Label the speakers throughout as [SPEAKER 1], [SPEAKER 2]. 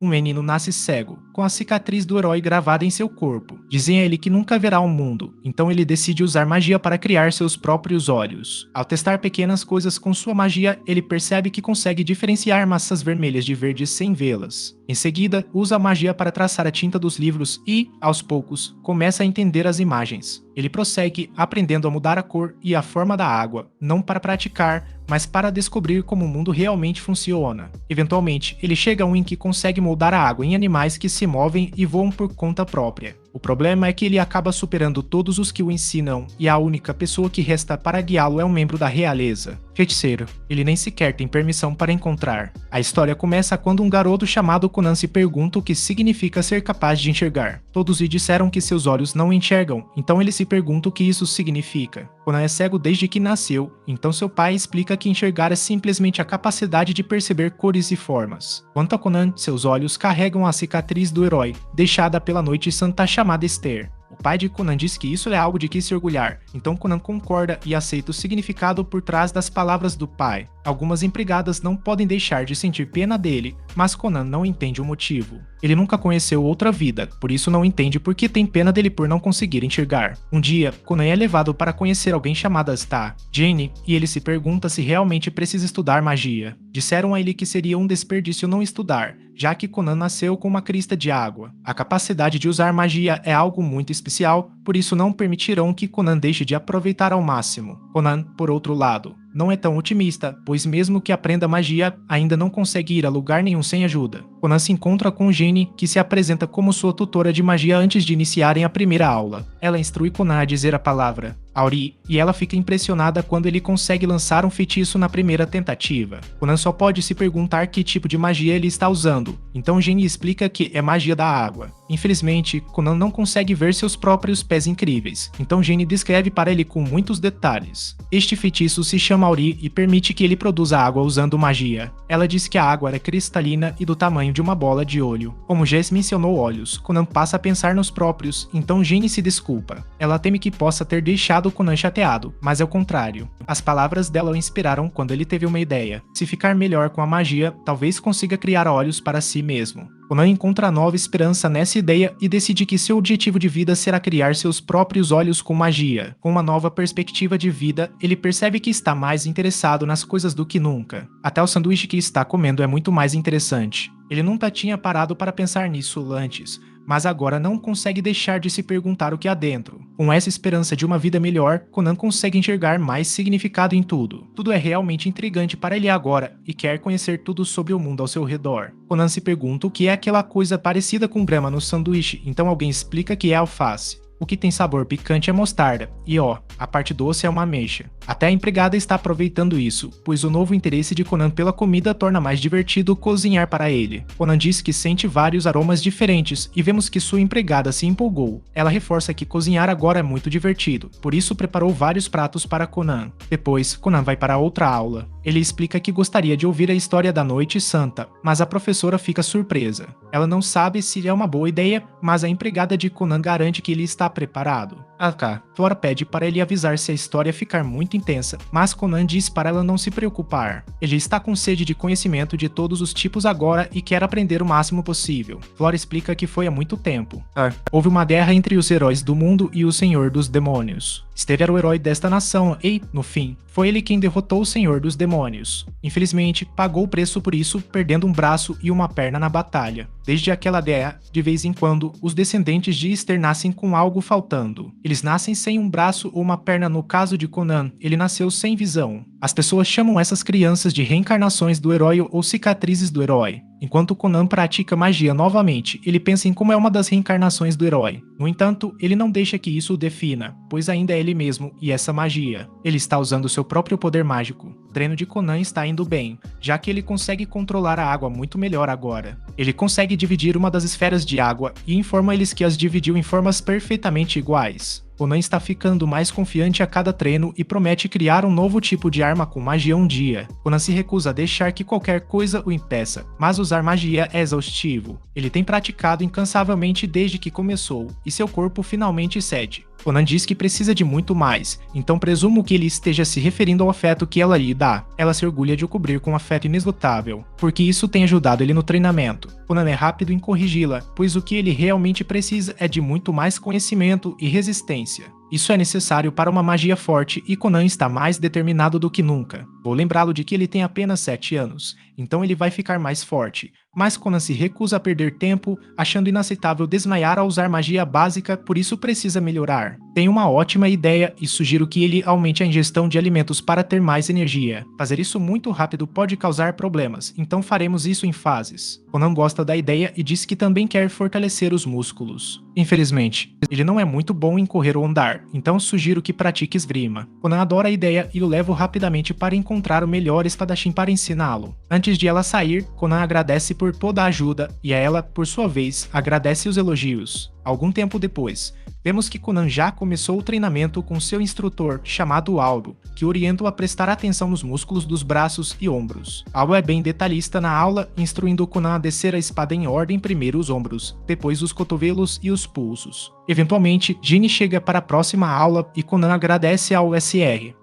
[SPEAKER 1] um menino nasce cego, com a cicatriz do herói gravada em seu corpo. Dizem a ele que nunca verá o mundo, então ele decide usar magia para criar seus próprios olhos. Ao testar pequenas coisas com sua magia, ele percebe que consegue diferenciar massas vermelhas de verdes sem vê-las. Em seguida, usa a magia para traçar a tinta dos livros e, aos poucos, começa a entender as imagens. Ele prossegue aprendendo a mudar a cor e a forma da água, não para praticar, mas para descobrir como o mundo realmente funciona. Eventualmente, ele chega a um em que consegue moldar a água em animais que se movem e voam por conta própria. O problema é que ele acaba superando todos os que o ensinam, e a única pessoa que resta para guiá-lo é um membro da realeza. Feiticeiro, ele nem sequer tem permissão para encontrar. A história começa quando um garoto chamado Conan se pergunta o que significa ser capaz de enxergar. Todos lhe disseram que seus olhos não enxergam, então ele se pergunta o que isso significa. Conan é cego desde que nasceu, então seu pai explica que enxergar é simplesmente a capacidade de perceber cores e formas. Quanto a Conan, seus olhos carregam a cicatriz do herói, deixada pela Noite Santa chamada Esther. O pai de Conan diz que isso é algo de que se orgulhar, então Conan concorda e aceita o significado por trás das palavras do pai. Algumas empregadas não podem deixar de sentir pena dele, mas Conan não entende o motivo. Ele nunca conheceu outra vida, por isso não entende por que tem pena dele por não conseguir enxergar. Um dia, Conan é levado para conhecer alguém chamada Sta, Jane, e ele se pergunta se realmente precisa estudar magia. Disseram a ele que seria um desperdício não estudar, já que Conan nasceu com uma crista de água. A capacidade de usar magia é algo muito especial, por isso não permitirão que Conan deixe de aproveitar ao máximo. Conan, por outro lado, não é tão otimista, pois mesmo que aprenda magia, ainda não consegue ir a lugar nenhum sem ajuda. Conan se encontra com Jenny, que se apresenta como sua tutora de magia antes de iniciarem a primeira aula. Ela instrui Conan a dizer a palavra Auri, e ela fica impressionada quando ele consegue lançar um feitiço na primeira tentativa. Conan só pode se perguntar que tipo de magia ele está usando, então Jenny explica que é magia da água. Infelizmente, Conan não consegue ver seus próprios pés incríveis, então Jenny descreve para ele com muitos detalhes. Este feitiço se chama Auri e permite que ele produza água usando magia. Ela diz que a água era cristalina e do tamanho de uma bola de olho. Como Jess mencionou olhos, Conan passa a pensar nos próprios, então Jenny se desculpa. Ela teme que possa ter deixado Conan chateado, mas é o contrário. As palavras dela o inspiraram quando ele teve uma ideia. Se ficar melhor com a magia, talvez consiga criar olhos para si mesmo. Conan encontra nova esperança nessa ideia e decide que seu objetivo de vida será criar seus próprios olhos com magia. Com uma nova perspectiva de vida, ele percebe que está mais interessado nas coisas do que nunca. Até o sanduíche que está comendo é muito mais interessante. Ele nunca tinha parado para pensar nisso antes, mas agora não consegue deixar de se perguntar o que há dentro. Com essa esperança de uma vida melhor, Conan consegue enxergar mais significado em tudo. Tudo é realmente intrigante para ele agora e quer conhecer tudo sobre o mundo ao seu redor. Conan se pergunta o que é aquela coisa parecida com grama no sanduíche, então alguém explica que é alface. O que tem sabor picante é mostarda, e a parte doce é uma ameixa. Até a empregada está aproveitando isso, pois o novo interesse de Conan pela comida torna mais divertido cozinhar para ele. Conan diz que sente vários aromas diferentes e vemos que sua empregada se empolgou. Ela reforça que cozinhar agora é muito divertido, por isso preparou vários pratos para Conan. Depois, Conan vai para outra aula. Ele explica que gostaria de ouvir a história da Noite Santa, mas a professora fica surpresa. Ela não sabe se é uma boa ideia, mas a empregada de Conan garante que ele está preparado. Flora pede para ele avisar se a história ficar muito intensa, mas Conan diz para ela não se preocupar. Ele está com sede de conhecimento de todos os tipos agora e quer aprender o máximo possível. Flora explica que foi há muito tempo. Houve uma guerra entre os heróis do mundo e o Senhor dos Demônios. Steve era o herói desta nação e, no fim, foi ele quem derrotou o Senhor dos Demônios. Infelizmente, pagou o preço por isso, perdendo um braço e uma perna na batalha. Desde aquela guerra, de vez em quando, os descendentes de Esther nascem com algo faltando. Eles nascem sem um braço ou uma perna. No caso de Conan, ele nasceu sem visão. As pessoas chamam essas crianças de reencarnações do herói ou cicatrizes do herói. Enquanto Conan pratica magia novamente, ele pensa em como é uma das reencarnações do herói. No entanto, ele não deixa que isso o defina, pois ainda é ele mesmo e essa magia. Ele está usando seu próprio poder mágico. O treino de Conan está indo bem, já que ele consegue controlar a água muito melhor agora. Ele consegue dividir uma das esferas de água e informa eles que as dividiu em formas perfeitamente iguais. Conan está ficando mais confiante a cada treino e promete criar um novo tipo de arma com magia um dia. Conan se recusa a deixar que qualquer coisa o impeça, mas usar magia é exaustivo. Ele tem praticado incansavelmente desde que começou, e seu corpo finalmente cede. Conan diz que precisa de muito mais, então presumo que ele esteja se referindo ao afeto que ela lhe dá. Ela se orgulha de o cobrir com um afeto inesgotável, porque isso tem ajudado ele no treinamento. Conan é rápido em corrigi-la, pois o que ele realmente precisa é de muito mais conhecimento e resistência. Isso é necessário para uma magia forte e Conan está mais determinado do que nunca. Vou lembrá-lo de que ele tem apenas 7 anos, então ele vai ficar mais forte. Mas Conan se recusa a perder tempo, achando inaceitável desmaiar ao usar magia básica, por isso precisa melhorar. Tenho uma ótima ideia e sugiro que ele aumente a ingestão de alimentos para ter mais energia. Fazer isso muito rápido pode causar problemas, então faremos isso em fases. Conan gosta da ideia e diz que também quer fortalecer os músculos. Infelizmente, ele não é muito bom em correr ou andar, então sugiro que pratique esgrima. Conan adora a ideia e o levo rapidamente para encontrar o melhor espadachim para ensiná-lo. Antes de ela sair, Conan agradece por toda a ajuda e ela, por sua vez, agradece os elogios. Algum tempo depois, vemos que Conan já começou o treinamento com seu instrutor, chamado Aldo, que orienta-o a prestar atenção nos músculos dos braços e ombros. Aldo é bem detalhista na aula, instruindo Conan a descer a espada em ordem, primeiro os ombros, depois os cotovelos e os pulsos. Eventualmente, Ginny chega para a próxima aula e Conan agradece ao SR.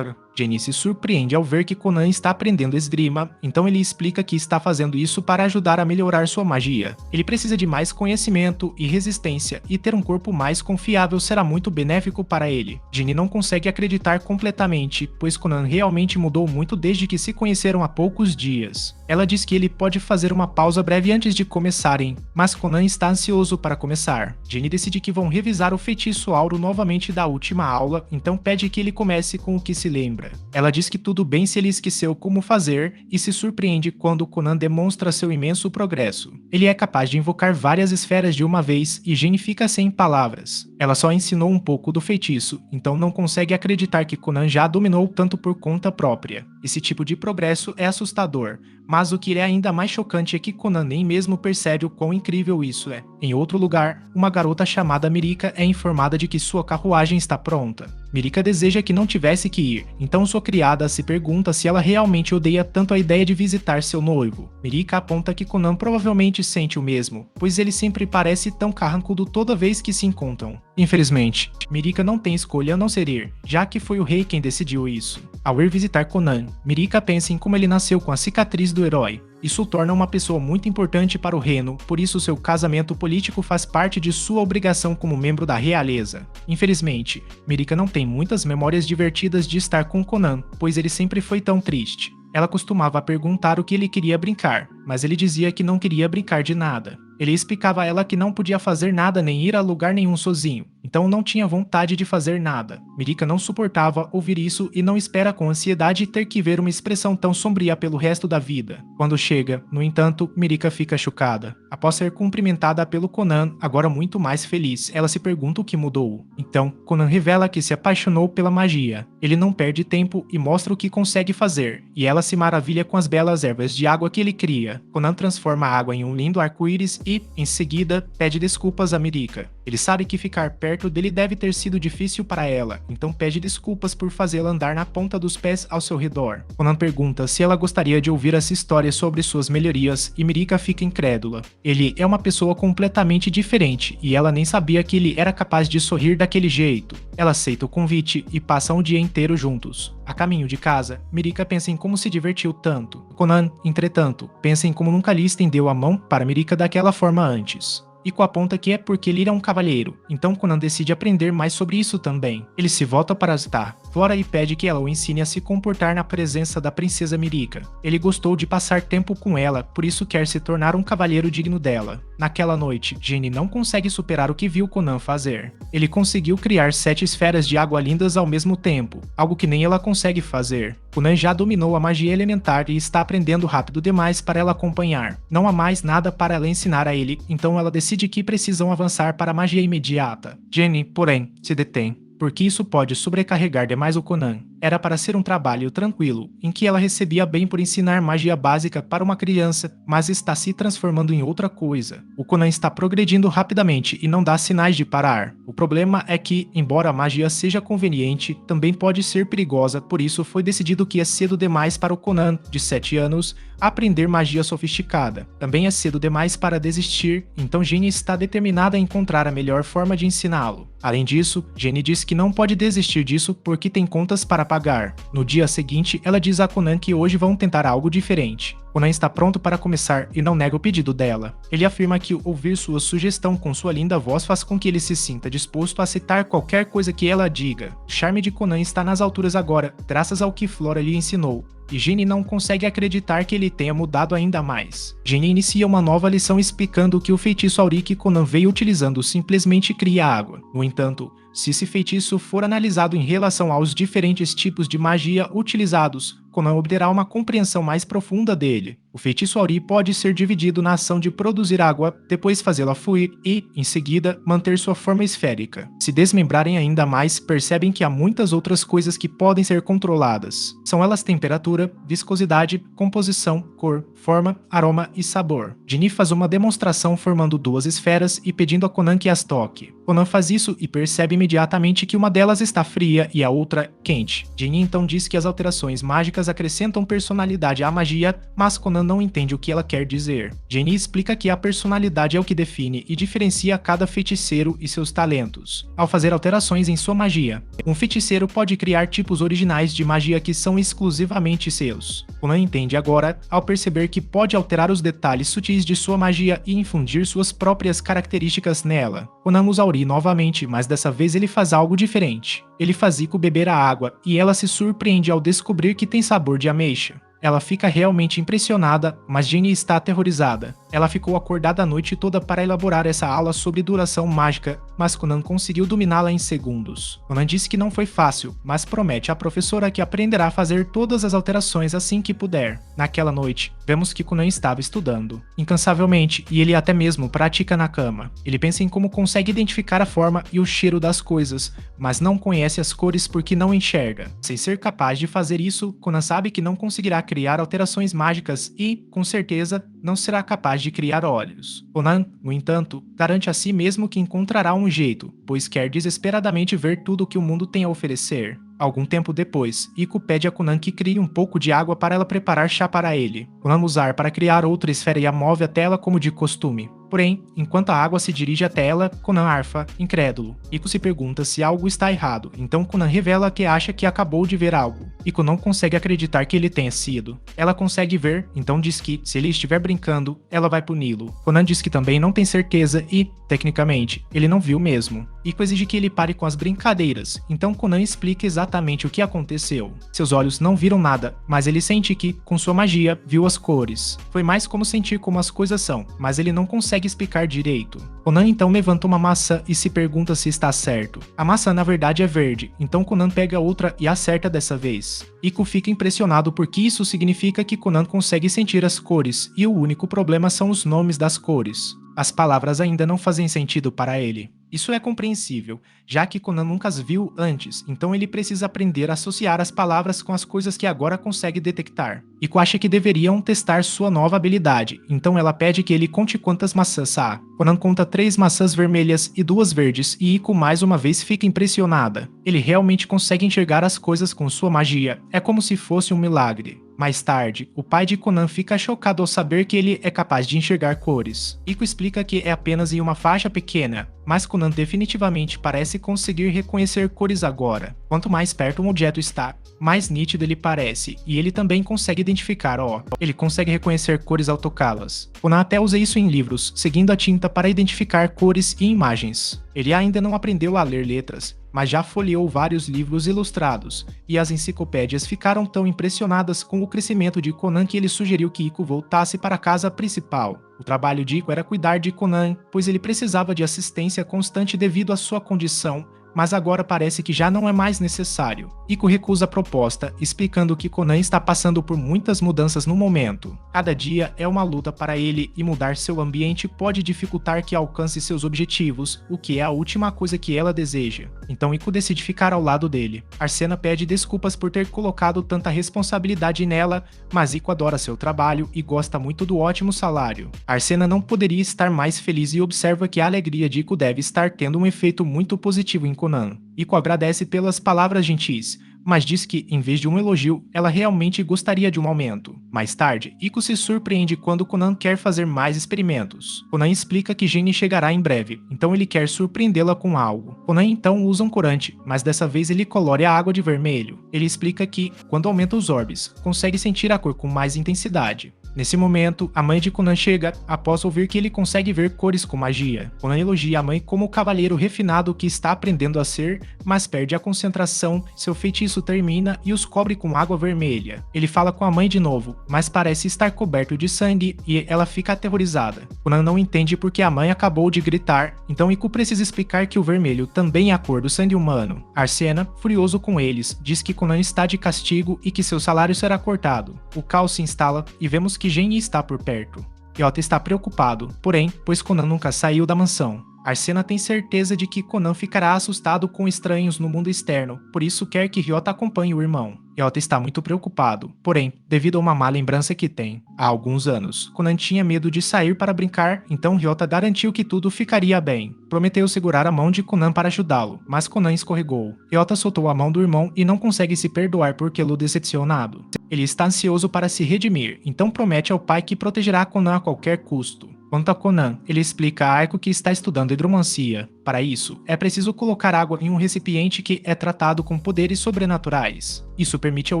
[SPEAKER 1] Jenny se surpreende ao ver que Conan está aprendendo esgrima, então ele explica que está fazendo isso para ajudar a melhorar sua magia. Ele precisa de mais conhecimento e resistência, e ter um corpo mais confiável será muito benéfico para ele. Jenny não consegue acreditar completamente, pois Conan realmente mudou muito desde que se conheceram há poucos dias. Ela diz que ele pode fazer uma pausa breve antes de começarem, mas Conan está ansioso para começar. Jenny decide que vão revisar o feitiço Auro novamente da última aula, então pede que ele comece com o que se lembra. Ela diz que tudo bem se ele esqueceu como fazer e se surpreende quando Conan demonstra seu imenso progresso. Ele é capaz de invocar várias esferas de uma vez e Jenny fica sem palavras. Ela só ensinou um pouco do feitiço, então não consegue acreditar que Conan já dominou tanto por conta própria. Esse tipo de progresso é assustador, mas o que é ainda mais chocante é que Conan nem mesmo percebe o quão incrível isso é. Em outro lugar, uma garota chamada Mirika é informada de que sua carruagem está pronta. Mirika deseja que não tivesse que ir, então sua criada se pergunta se ela realmente odeia tanto a ideia de visitar seu noivo. Mirika aponta que Conan provavelmente sente o mesmo, pois ele sempre parece tão carrancudo toda vez que se encontram. Infelizmente, Mirika não tem escolha a não ser ir, já que foi o rei quem decidiu isso. Ao ir visitar Conan, Mirika pensa em como ele nasceu com a cicatriz do herói. Isso o torna uma pessoa muito importante para o reino, por isso seu casamento político faz parte de sua obrigação como membro da realeza. Infelizmente, Mirika não tem muitas memórias divertidas de estar com Conan, pois ele sempre foi tão triste. Ela costumava perguntar o que ele queria brincar, mas ele dizia que não queria brincar de nada. Ele explicava a ela que não podia fazer nada nem ir a lugar nenhum sozinho, então não tinha vontade de fazer nada. Mirika não suportava ouvir isso e não espera com ansiedade ter que ver uma expressão tão sombria pelo resto da vida. Quando chega, no entanto, Mirika fica chocada. Após ser cumprimentada pelo Conan, agora muito mais feliz, ela se pergunta o que mudou. Então, Conan revela que se apaixonou pela magia. Ele não perde tempo e mostra o que consegue fazer, e ela se maravilha com as belas ervas de água que ele cria. Conan transforma a água em um lindo arco-íris e, em seguida, pede desculpas a Mirika. Ele sabe que ficar perto dele deve ter sido difícil para ela, então pede desculpas por fazê-la andar na ponta dos pés ao seu redor. Conan pergunta se ela gostaria de ouvir essa história sobre suas melhorias e Mirika fica incrédula. Ele é uma pessoa completamente diferente e ela nem sabia que ele era capaz de sorrir daquele jeito. Ela aceita o convite e passam o dia inteiro juntos. A caminho de casa, Mirika pensa em como se divertiu tanto. Conan, entretanto, pensa em como nunca lhe estendeu a mão para Mirika daquela forma antes. E aponta que é porque ele era um cavalheiro, então Conan decide aprender mais sobre isso também. Ele se volta para Aztar, Flora e pede que ela o ensine a se comportar na presença da princesa Mirika. Ele gostou de passar tempo com ela, por isso quer se tornar um cavalheiro digno dela. Naquela noite, Jenny não consegue superar o que viu Conan fazer. Ele conseguiu criar 7 esferas de água lindas ao mesmo tempo, algo que nem ela consegue fazer. Conan já dominou a magia elementar e está aprendendo rápido demais para ela acompanhar. Não há mais nada para ela ensinar a ele, então ela decide que precisam avançar para a magia imediata. Jenny, porém, se detém, porque isso pode sobrecarregar demais o Conan. Era para ser um trabalho tranquilo, em que ela recebia bem por ensinar magia básica para uma criança, mas está se transformando em outra coisa. O Conan está progredindo rapidamente e não dá sinais de parar. O problema é que, embora a magia seja conveniente, também pode ser perigosa, por isso foi decidido que é cedo demais para o Conan, de 7 anos, aprender magia sofisticada. Também é cedo demais para desistir, então Jenny está determinada a encontrar a melhor forma de ensiná-lo. Além disso, Jenny diz que não pode desistir disso porque tem contas para pagar. No dia seguinte, ela diz a Conan que hoje vão tentar algo diferente. Conan está pronto para começar e não nega o pedido dela. Ele afirma que ouvir sua sugestão com sua linda voz faz com que ele se sinta disposto a aceitar qualquer coisa que ela diga. O charme de Conan está nas alturas agora, graças ao que Flora lhe ensinou. E Ginny não consegue acreditar que ele tenha mudado ainda mais. Ginny inicia uma nova lição explicando que o feitiço Auri que Conan veio utilizando simplesmente cria água. No entanto, se esse feitiço for analisado em relação aos diferentes tipos de magia utilizados, Conan obterá uma compreensão mais profunda dele. O feitiço Auri pode ser dividido na ação de produzir água, depois fazê-la fluir e, em seguida, manter sua forma esférica. Se desmembrarem ainda mais, percebem que há muitas outras coisas que podem ser controladas. São elas temperatura, viscosidade, composição, cor, forma, aroma e sabor. Ginny faz uma demonstração formando 2 esferas e pedindo a Conan que as toque. Conan faz isso e percebe imediatamente que uma delas está fria e a outra quente. Ginny então diz que as alterações mágicas acrescentam personalidade à magia, mas Conan não entende o que ela quer dizer. Ginny explica que a personalidade é o que define e diferencia cada feiticeiro e seus talentos. Ao fazer alterações em sua magia, um feiticeiro pode criar tipos originais de magia que são exclusivamente seus. Conan entende agora ao perceber que pode alterar os detalhes sutis de sua magia e infundir suas próprias características nela. Conan usa Auri novamente, mas dessa vez ele faz algo diferente. Ele faz Iko beber a água e ela se surpreende ao descobrir que tem sabor de ameixa. Ela fica realmente impressionada, mas Ginny está aterrorizada. Ela ficou acordada a noite toda para elaborar essa aula sobre duração mágica, mas Conan conseguiu dominá-la em segundos. Conan disse que não foi fácil, mas promete à professora que aprenderá a fazer todas as alterações assim que puder. Naquela noite, vemos que Conan estava estudando, incansavelmente, e ele até mesmo pratica na cama. Ele pensa em como consegue identificar a forma e o cheiro das coisas, mas não conhece as cores porque não enxerga. Sem ser capaz de fazer isso, Conan sabe que não conseguirá criar alterações mágicas e, com certeza, não será capaz de criar olhos. Conan, no entanto, garante a si mesmo que encontrará um jeito, pois quer desesperadamente ver tudo o que o mundo tem a oferecer. Algum tempo depois, Iko pede a Conan que crie um pouco de água para ela preparar chá para ele. Conan usa ar para criar outra esfera e a move até ela como de costume. Porém, enquanto a água se dirige até ela, Conan arfa, incrédulo. Iko se pergunta se algo está errado, então Conan revela que acha que acabou de ver algo. Iko não consegue acreditar que ele tenha sido. Ela consegue ver, então diz que, se ele estiver brincando, ela vai puni-lo. Conan diz que também não tem certeza e, tecnicamente, ele não viu mesmo. Iko exige que ele pare com as brincadeiras, então Conan explica exatamente o que aconteceu. Seus olhos não viram nada, mas ele sente que, com sua magia, viu as cores. Foi mais como sentir como as coisas são, mas ele não consegue explicar direito. Conan então levanta uma maçã e se pergunta se está certo. A maçã na verdade é verde, então Conan pega outra e acerta dessa vez. Iko fica impressionado porque isso significa que Conan consegue sentir as cores, e o único problema são os nomes das cores. As palavras ainda não fazem sentido para ele. Isso é compreensível, já que Conan nunca as viu antes, então ele precisa aprender a associar as palavras com as coisas que agora consegue detectar. Iko acha que deveriam testar sua nova habilidade, então ela pede que ele conte quantas maçãs há. Conan conta 3 maçãs vermelhas e 2 verdes, e Iko mais uma vez fica impressionada. Ele realmente consegue enxergar as coisas com sua magia, é como se fosse um milagre. Mais tarde, o pai de Conan fica chocado ao saber que ele é capaz de enxergar cores. Iko explica que é apenas em uma faixa pequena, mas Conan definitivamente parece conseguir reconhecer cores agora. Quanto mais perto um objeto está, mais nítido ele parece, e ele também consegue identificar, ele consegue reconhecer cores ao tocá-las. Conan até usa isso em livros, seguindo a tinta para identificar cores e imagens. Ele ainda não aprendeu a ler letras, mas já folheou vários livros ilustrados, e as enciclopédias ficaram tão impressionadas com o crescimento de Conan que ele sugeriu que Iko voltasse para a casa principal. O trabalho de Iko era cuidar de Conan, pois ele precisava de assistência constante devido à sua condição, mas agora parece que já não é mais necessário. Ico recusa a proposta, explicando que Conan está passando por muitas mudanças no momento. Cada dia é uma luta para ele e mudar seu ambiente pode dificultar que alcance seus objetivos, o que é a última coisa que ela deseja. Então Ico decide ficar ao lado dele. Arsena pede desculpas por ter colocado tanta responsabilidade nela, mas Ico adora seu trabalho e gosta muito do ótimo salário. Arsena não poderia estar mais feliz e observa que a alegria de Ico deve estar tendo um efeito muito positivo em Conan. Ico agradece pelas palavras gentis, mas diz que, em vez de um elogio, ela realmente gostaria de um aumento. Mais tarde, Ico se surpreende quando Conan quer fazer mais experimentos. Conan explica que Jenny chegará em breve, então ele quer surpreendê-la com algo. Conan então usa um corante, mas dessa vez ele colore a água de vermelho. Ele explica que, quando aumenta os orbes, consegue sentir a cor com mais intensidade. Nesse momento, a mãe de Conan chega após ouvir que ele consegue ver cores com magia. Conan elogia a mãe como o cavaleiro refinado que está aprendendo a ser, mas perde a concentração, seu feitiço termina e os cobre com água vermelha. Ele fala com a mãe de novo, mas parece estar coberto de sangue e ela fica aterrorizada. Conan não entende porque a mãe acabou de gritar, então Ico precisa explicar que o vermelho também é a cor do sangue humano. Arsena, furioso com eles, diz que Conan está de castigo e que seu salário será cortado. O caos se instala e vemos que Genji está por perto. Ryota está preocupado, porém, pois Conan nunca saiu da mansão. Arsena tem certeza de que Conan ficará assustado com estranhos no mundo externo, por isso quer que Ryota acompanhe o irmão. Ryota está muito preocupado, porém, devido a uma má lembrança que tem. Há alguns anos, Conan tinha medo de sair para brincar, então Ryota garantiu que tudo ficaria bem. Prometeu segurar a mão de Conan para ajudá-lo, mas Conan escorregou. Ryota soltou a mão do irmão e não consegue se perdoar por tê-lo decepcionado. Ele está ansioso para se redimir, então promete ao pai que protegerá Conan a qualquer custo. Quanto a Conan, ele explica a Aiko que está estudando hidromancia. Para isso, é preciso colocar água em um recipiente que é tratado com poderes sobrenaturais. Isso permite ao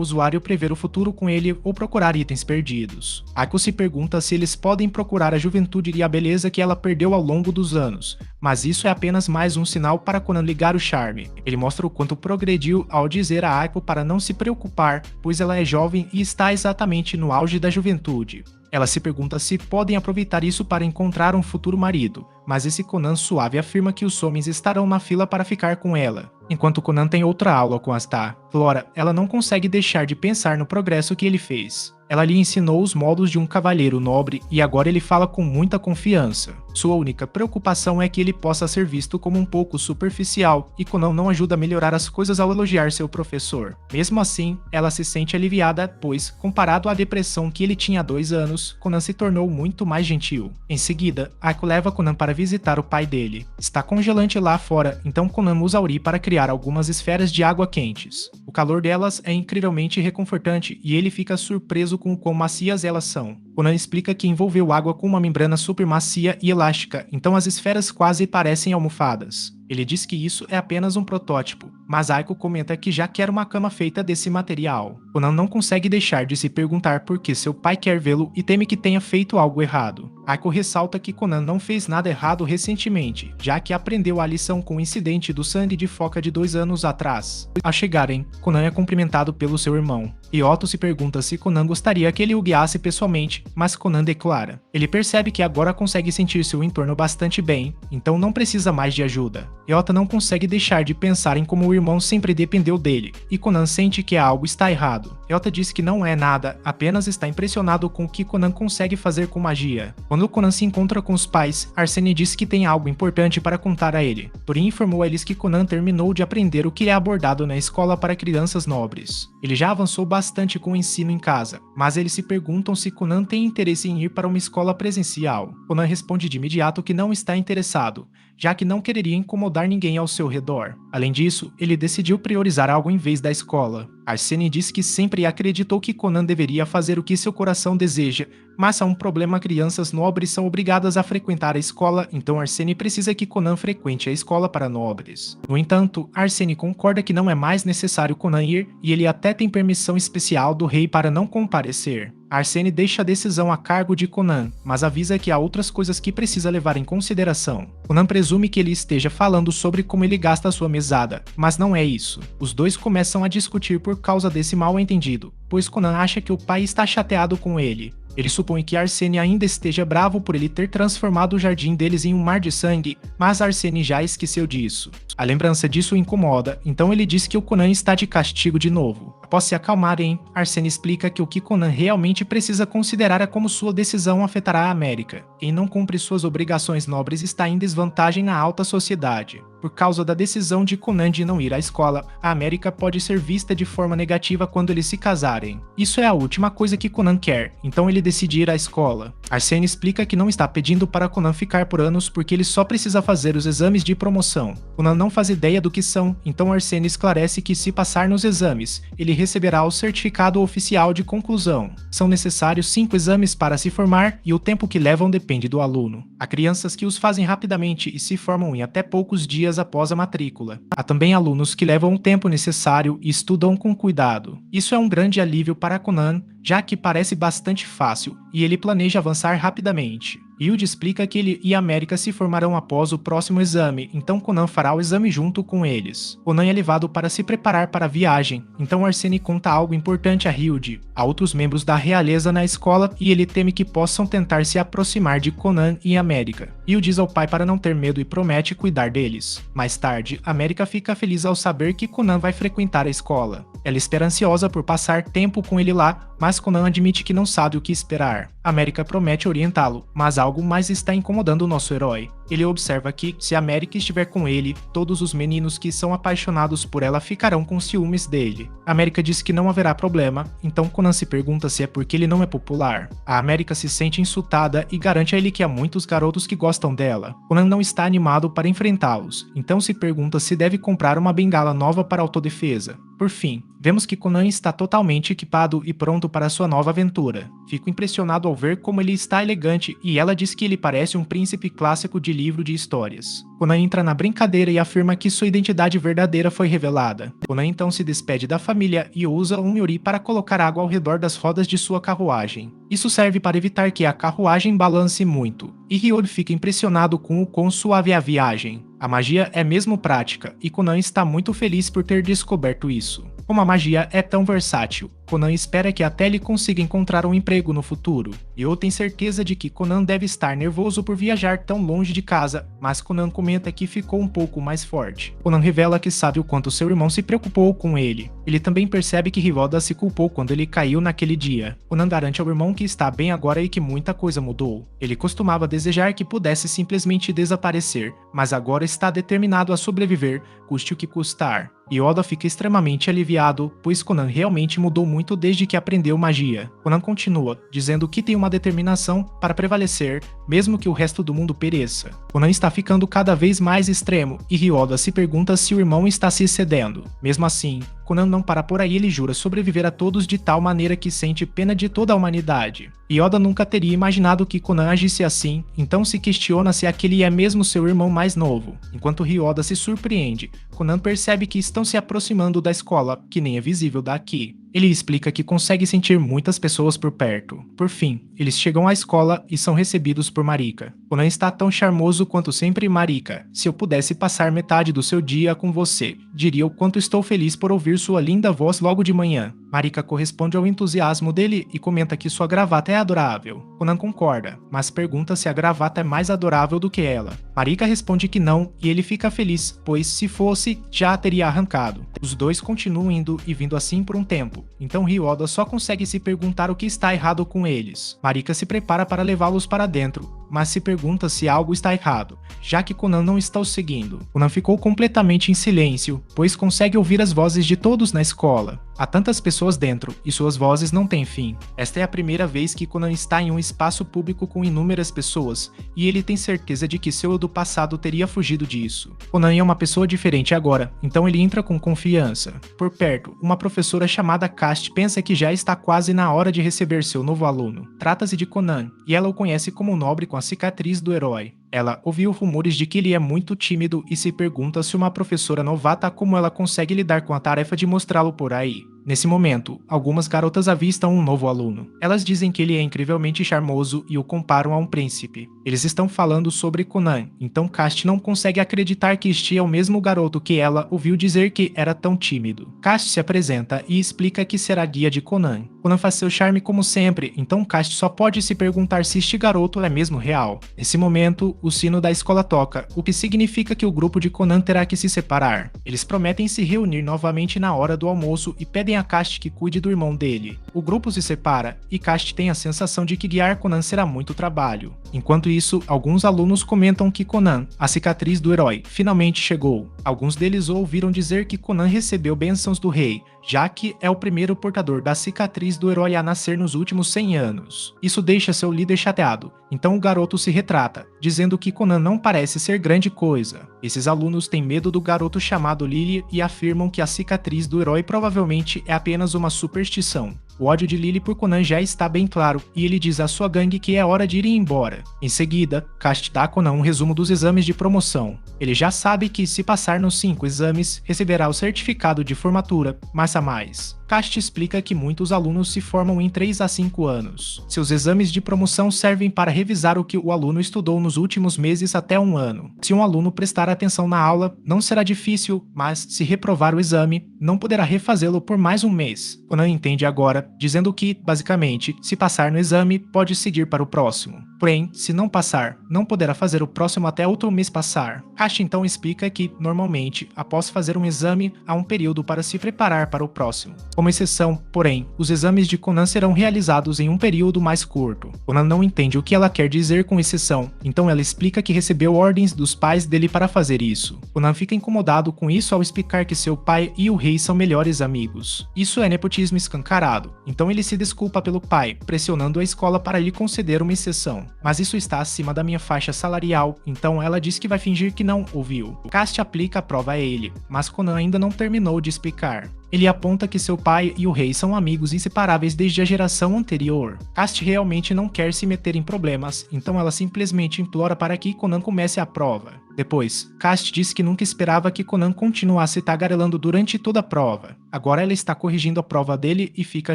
[SPEAKER 1] usuário prever o futuro com ele ou procurar itens perdidos. Aiko se pergunta se eles podem procurar a juventude e a beleza que ela perdeu ao longo dos anos, mas isso é apenas mais um sinal para Conan ligar o charme. Ele mostra o quanto progrediu ao dizer a Aiko para não se preocupar, pois ela é jovem e está exatamente no auge da juventude. Ela se pergunta se podem aproveitar isso para encontrar um futuro marido, mas esse Conan suave afirma que os homens estarão na fila para ficar com ela. Enquanto Conan tem outra aula com Asta, Flora, ela não consegue deixar de pensar no progresso que ele fez. Ela lhe ensinou os modos de um cavalheiro nobre e agora ele fala com muita confiança. Sua única preocupação é que ele possa ser visto como um pouco superficial e Conan não ajuda a melhorar as coisas ao elogiar seu professor. Mesmo assim, ela se sente aliviada, pois, comparado à depressão que ele tinha há 2 anos, Conan se tornou muito mais gentil. Em seguida, Aiko leva Conan para visitar o pai dele. Está congelante lá fora, então Conan usa Uri para criar algumas esferas de água quentes. O calor delas é incrivelmente reconfortante e ele fica surpreso com quão macias elas são. Conan explica que envolveu água com uma membrana super macia e elástica, então as esferas quase parecem almofadas. Ele diz que isso é apenas um protótipo, mas Aiko comenta que já quer uma cama feita desse material. Conan não consegue deixar de se perguntar por que seu pai quer vê-lo e teme que tenha feito algo errado. Aiko ressalta que Conan não fez nada errado recentemente, já que aprendeu a lição com o incidente do sangue de foca de 2 anos atrás. Ao chegarem, Conan é cumprimentado pelo seu irmão. Otto se pergunta se Conan gostaria que ele o guiasse pessoalmente, mas Conan declara. Ele percebe que agora consegue sentir seu entorno bastante bem, então não precisa mais de ajuda. Ryota não consegue deixar de pensar em como o irmão sempre dependeu dele, e Conan sente que algo está errado. Ryota diz que não é nada, apenas está impressionado com o que Conan consegue fazer com magia. Quando Conan se encontra com os pais, Arsene diz que tem algo importante para contar a ele. Turin informou a eles que Conan terminou de aprender o que é abordado na escola para crianças nobres. Ele já avançou bastante com o ensino em casa, mas eles se perguntam se Conan tem interesse em ir para uma escola presencial. Conan responde de imediato que não está interessado, já que não quereria incomodar ninguém ao seu redor. Além disso, ele decidiu priorizar algo em vez da escola. Arsene diz que sempre acreditou que Conan deveria fazer o que seu coração deseja, mas há um problema: crianças nobres são obrigadas a frequentar a escola, então Arsene precisa que Conan frequente a escola para nobres. No entanto, Arsene concorda que não é mais necessário Conan ir, e ele até tem permissão especial do rei para não comparecer. Arsene deixa a decisão a cargo de Conan, mas avisa que há outras coisas que precisa levar em consideração. Conan presume que ele esteja falando sobre como ele gasta sua mesada, mas não é isso. Os dois começam a discutir por causa desse mal-entendido, pois Conan acha que o pai está chateado com ele. Ele supõe que Arsene ainda esteja bravo por ele ter transformado o jardim deles em um mar de sangue, mas Arsene já esqueceu disso. A lembrança disso o incomoda, então ele diz que o Conan está de castigo de novo. Após se acalmarem, Arsene explica que o que Conan realmente precisa considerar é como sua decisão afetará a América. Quem não cumpre suas obrigações nobres está em desvantagem na alta sociedade. Por causa da decisão de Conan de não ir à escola, a América pode ser vista de forma negativa quando eles se casarem. Isso é a última coisa que Conan quer, então ele decide ir à escola. Arsene explica que não está pedindo para Conan ficar por anos porque ele só precisa fazer os exames de promoção. Conan não faz ideia do que são, então Arsene esclarece que se passar nos exames, ele receberá o certificado oficial de conclusão. São necessários 5 exames para se formar e o tempo que levam depende do aluno. Há crianças que os fazem rapidamente e se formam em até poucos dias após a matrícula. Há também alunos que levam o tempo necessário e estudam com cuidado. Isso é um grande alívio para Conan, já que parece bastante fácil, e ele planeja avançar rapidamente. Yuji explica que ele e a América se formarão após o próximo exame, então Conan fará o exame junto com eles. Conan é levado para se preparar para a viagem, então Arsene conta algo importante a Ryuji. Há outros membros da realeza na escola e ele teme que possam tentar se aproximar de Conan e América. Yuji diz ao pai para não ter medo e promete cuidar deles. Mais tarde, América fica feliz ao saber que Conan vai frequentar a escola. Ela espera ansiosa por passar tempo com ele lá, mas Conan admite que não sabe o que esperar. América promete orientá-lo, mas algo mais está incomodando o nosso herói. Ele observa que, se América estiver com ele, todos os meninos que são apaixonados por ela ficarão com ciúmes dele. América diz que não haverá problema, então Conan se pergunta se é porque ele não é popular. A América se sente insultada e garante a ele que há muitos garotos que gostam dela. Conan não está animado para enfrentá-los, então se pergunta se deve comprar uma bengala nova para autodefesa. Por fim, vemos que Conan está totalmente equipado e pronto para sua nova aventura. Fico impressionado ao ver como ele está elegante e ela diz que ele parece um príncipe clássico de livro de histórias. Conan entra na brincadeira e afirma que sua identidade verdadeira foi revelada. Conan então se despede da família e usa um Yuri para colocar água ao redor das rodas de sua carruagem. Isso serve para evitar que a carruagem balance muito, e Ryori fica impressionado com o quão suave é a viagem. A magia é mesmo prática, e Conan está muito feliz por ter descoberto isso. Como a magia é tão versátil, Conan espera que até ele consiga encontrar um emprego no futuro. Yo tem certeza de que Conan deve estar nervoso por viajar tão longe de casa, mas Conan comenta que ficou um pouco mais forte. Conan revela que sabe o quanto seu irmão se preocupou com ele. Ele também percebe que Hiroda se culpou quando ele caiu naquele dia. Conan garante ao irmão que está bem agora e que muita coisa mudou. Ele costumava desejar que pudesse simplesmente desaparecer, mas agora está determinado a sobreviver, custe o que custar. Yoda fica extremamente aliviado, pois Conan realmente mudou muito desde que aprendeu magia. Conan continua, dizendo que tem uma determinação para prevalecer, mesmo que o resto do mundo pereça. Conan está ficando cada vez mais extremo, e Yoda se pergunta se o irmão está se excedendo. Mesmo assim, Conan não para por aí, ele jura sobreviver a todos de tal maneira que sente pena de toda a humanidade. Yoda nunca teria imaginado que Conan agisse assim, então se questiona se aquele é mesmo seu irmão mais novo. Enquanto Yoda se surpreende, Conan percebe que estão se aproximando da escola, que nem é visível daqui. Ele explica que consegue sentir muitas pessoas por perto. Por fim, eles chegam à escola e são recebidos por Marika. Conan está tão charmoso quanto sempre. Marika, se eu pudesse passar metade do seu dia com você, diria o quanto estou feliz por ouvir sua linda voz logo de manhã. Marika corresponde ao entusiasmo dele e comenta que sua gravata é adorável. Conan concorda, mas pergunta se a gravata é mais adorável do que ela. Marika responde que não e ele fica feliz, pois se fosse, já a teria arrancado. Os dois continuam indo e vindo assim por um tempo. Então Ryuda só consegue se perguntar o que está errado com eles. Marika se prepara para levá-los para dentro, mas se pergunta se algo está errado, já que Conan não está os seguindo. Conan ficou completamente em silêncio, pois consegue ouvir as vozes de todos na escola. Há tantas pessoas dentro, e suas vozes não têm fim. Esta é a primeira vez que Conan está em um espaço público com inúmeras pessoas, e ele tem certeza de que seu eu do passado teria fugido disso. Conan é uma pessoa diferente agora, então ele entra com confiança. Por perto, uma professora chamada Cast pensa que já está quase na hora de receber seu novo aluno. Trata-se de Conan, e ela o conhece como nobre com a cicatriz do herói. Ela ouviu rumores de que ele é muito tímido e se pergunta se uma professora novata como ela consegue lidar com a tarefa de mostrá-lo por aí. Nesse momento, algumas garotas avistam um novo aluno. Elas dizem que ele é incrivelmente charmoso e o comparam a um príncipe. Eles estão falando sobre Conan, então Cast não consegue acreditar que este é o mesmo garoto que ela ouviu dizer que era tão tímido. Cast se apresenta e explica que será guia de Conan. Conan faz seu charme como sempre, então Cast só pode se perguntar se este garoto é mesmo real. Nesse momento, o sino da escola toca, o que significa que o grupo de Conan terá que se separar. Eles prometem se reunir novamente na hora do almoço e pedem a Cast que cuide do irmão dele. O grupo se separa e Cast tem a sensação de que guiar Conan será muito trabalho. Enquanto isso, alguns alunos comentam que Conan, a cicatriz do herói, finalmente chegou. Alguns deles ouviram dizer que Conan recebeu bênçãos do rei, já que é o primeiro portador da cicatriz do herói a nascer nos últimos 100 anos. Isso deixa seu líder chateado, então o garoto se retrata, dizendo que Conan não parece ser grande coisa. Esses alunos têm medo do garoto chamado Lily e afirmam que a cicatriz do herói provavelmente é apenas uma superstição. O ódio de Lily por Conan já está bem claro e ele diz à sua gangue que é hora de ir embora. Em seguida, Cast dá a Conan um resumo dos exames de promoção. Ele já sabe que se passar nos 5 exames, receberá o certificado de formatura, mas a mais. Cast explica que muitos alunos se formam em 3 a 5 anos. Seus exames de promoção servem para revisar o que o aluno estudou nos últimos meses até 1 ano. Se um aluno prestar atenção na aula, não será difícil, mas se reprovar o exame, não poderá refazê-lo por mais um mês. Conan entende agora, dizendo que, basicamente, se passar no exame, pode seguir para o próximo. Porém, se não passar, não poderá fazer o próximo até outro mês passar. Cast então explica que, normalmente, após fazer um exame, há um período para se preparar para o próximo. Como exceção, porém, os exames de Conan serão realizados em um período mais curto. Conan não entende o que ela quer dizer com exceção, então ela explica que recebeu ordens dos pais dele para fazer isso. Conan fica incomodado com isso ao explicar que seu pai e o rei são melhores amigos. Isso é nepotismo escancarado, então ele se desculpa pelo pai, pressionando a escola para lhe conceder uma exceção. Mas isso está acima da minha faixa salarial, então ela diz que vai fingir que não ouviu. Cast aplica a prova a ele, mas Conan ainda não terminou de explicar. Ele aponta que seu pai e o rei são amigos inseparáveis desde a geração anterior. Cast realmente não quer se meter em problemas, então ela simplesmente implora para que Conan comece a prova. Depois, Cast diz que nunca esperava que Conan continuasse tagarelando durante toda a prova. Agora ela está corrigindo a prova dele e fica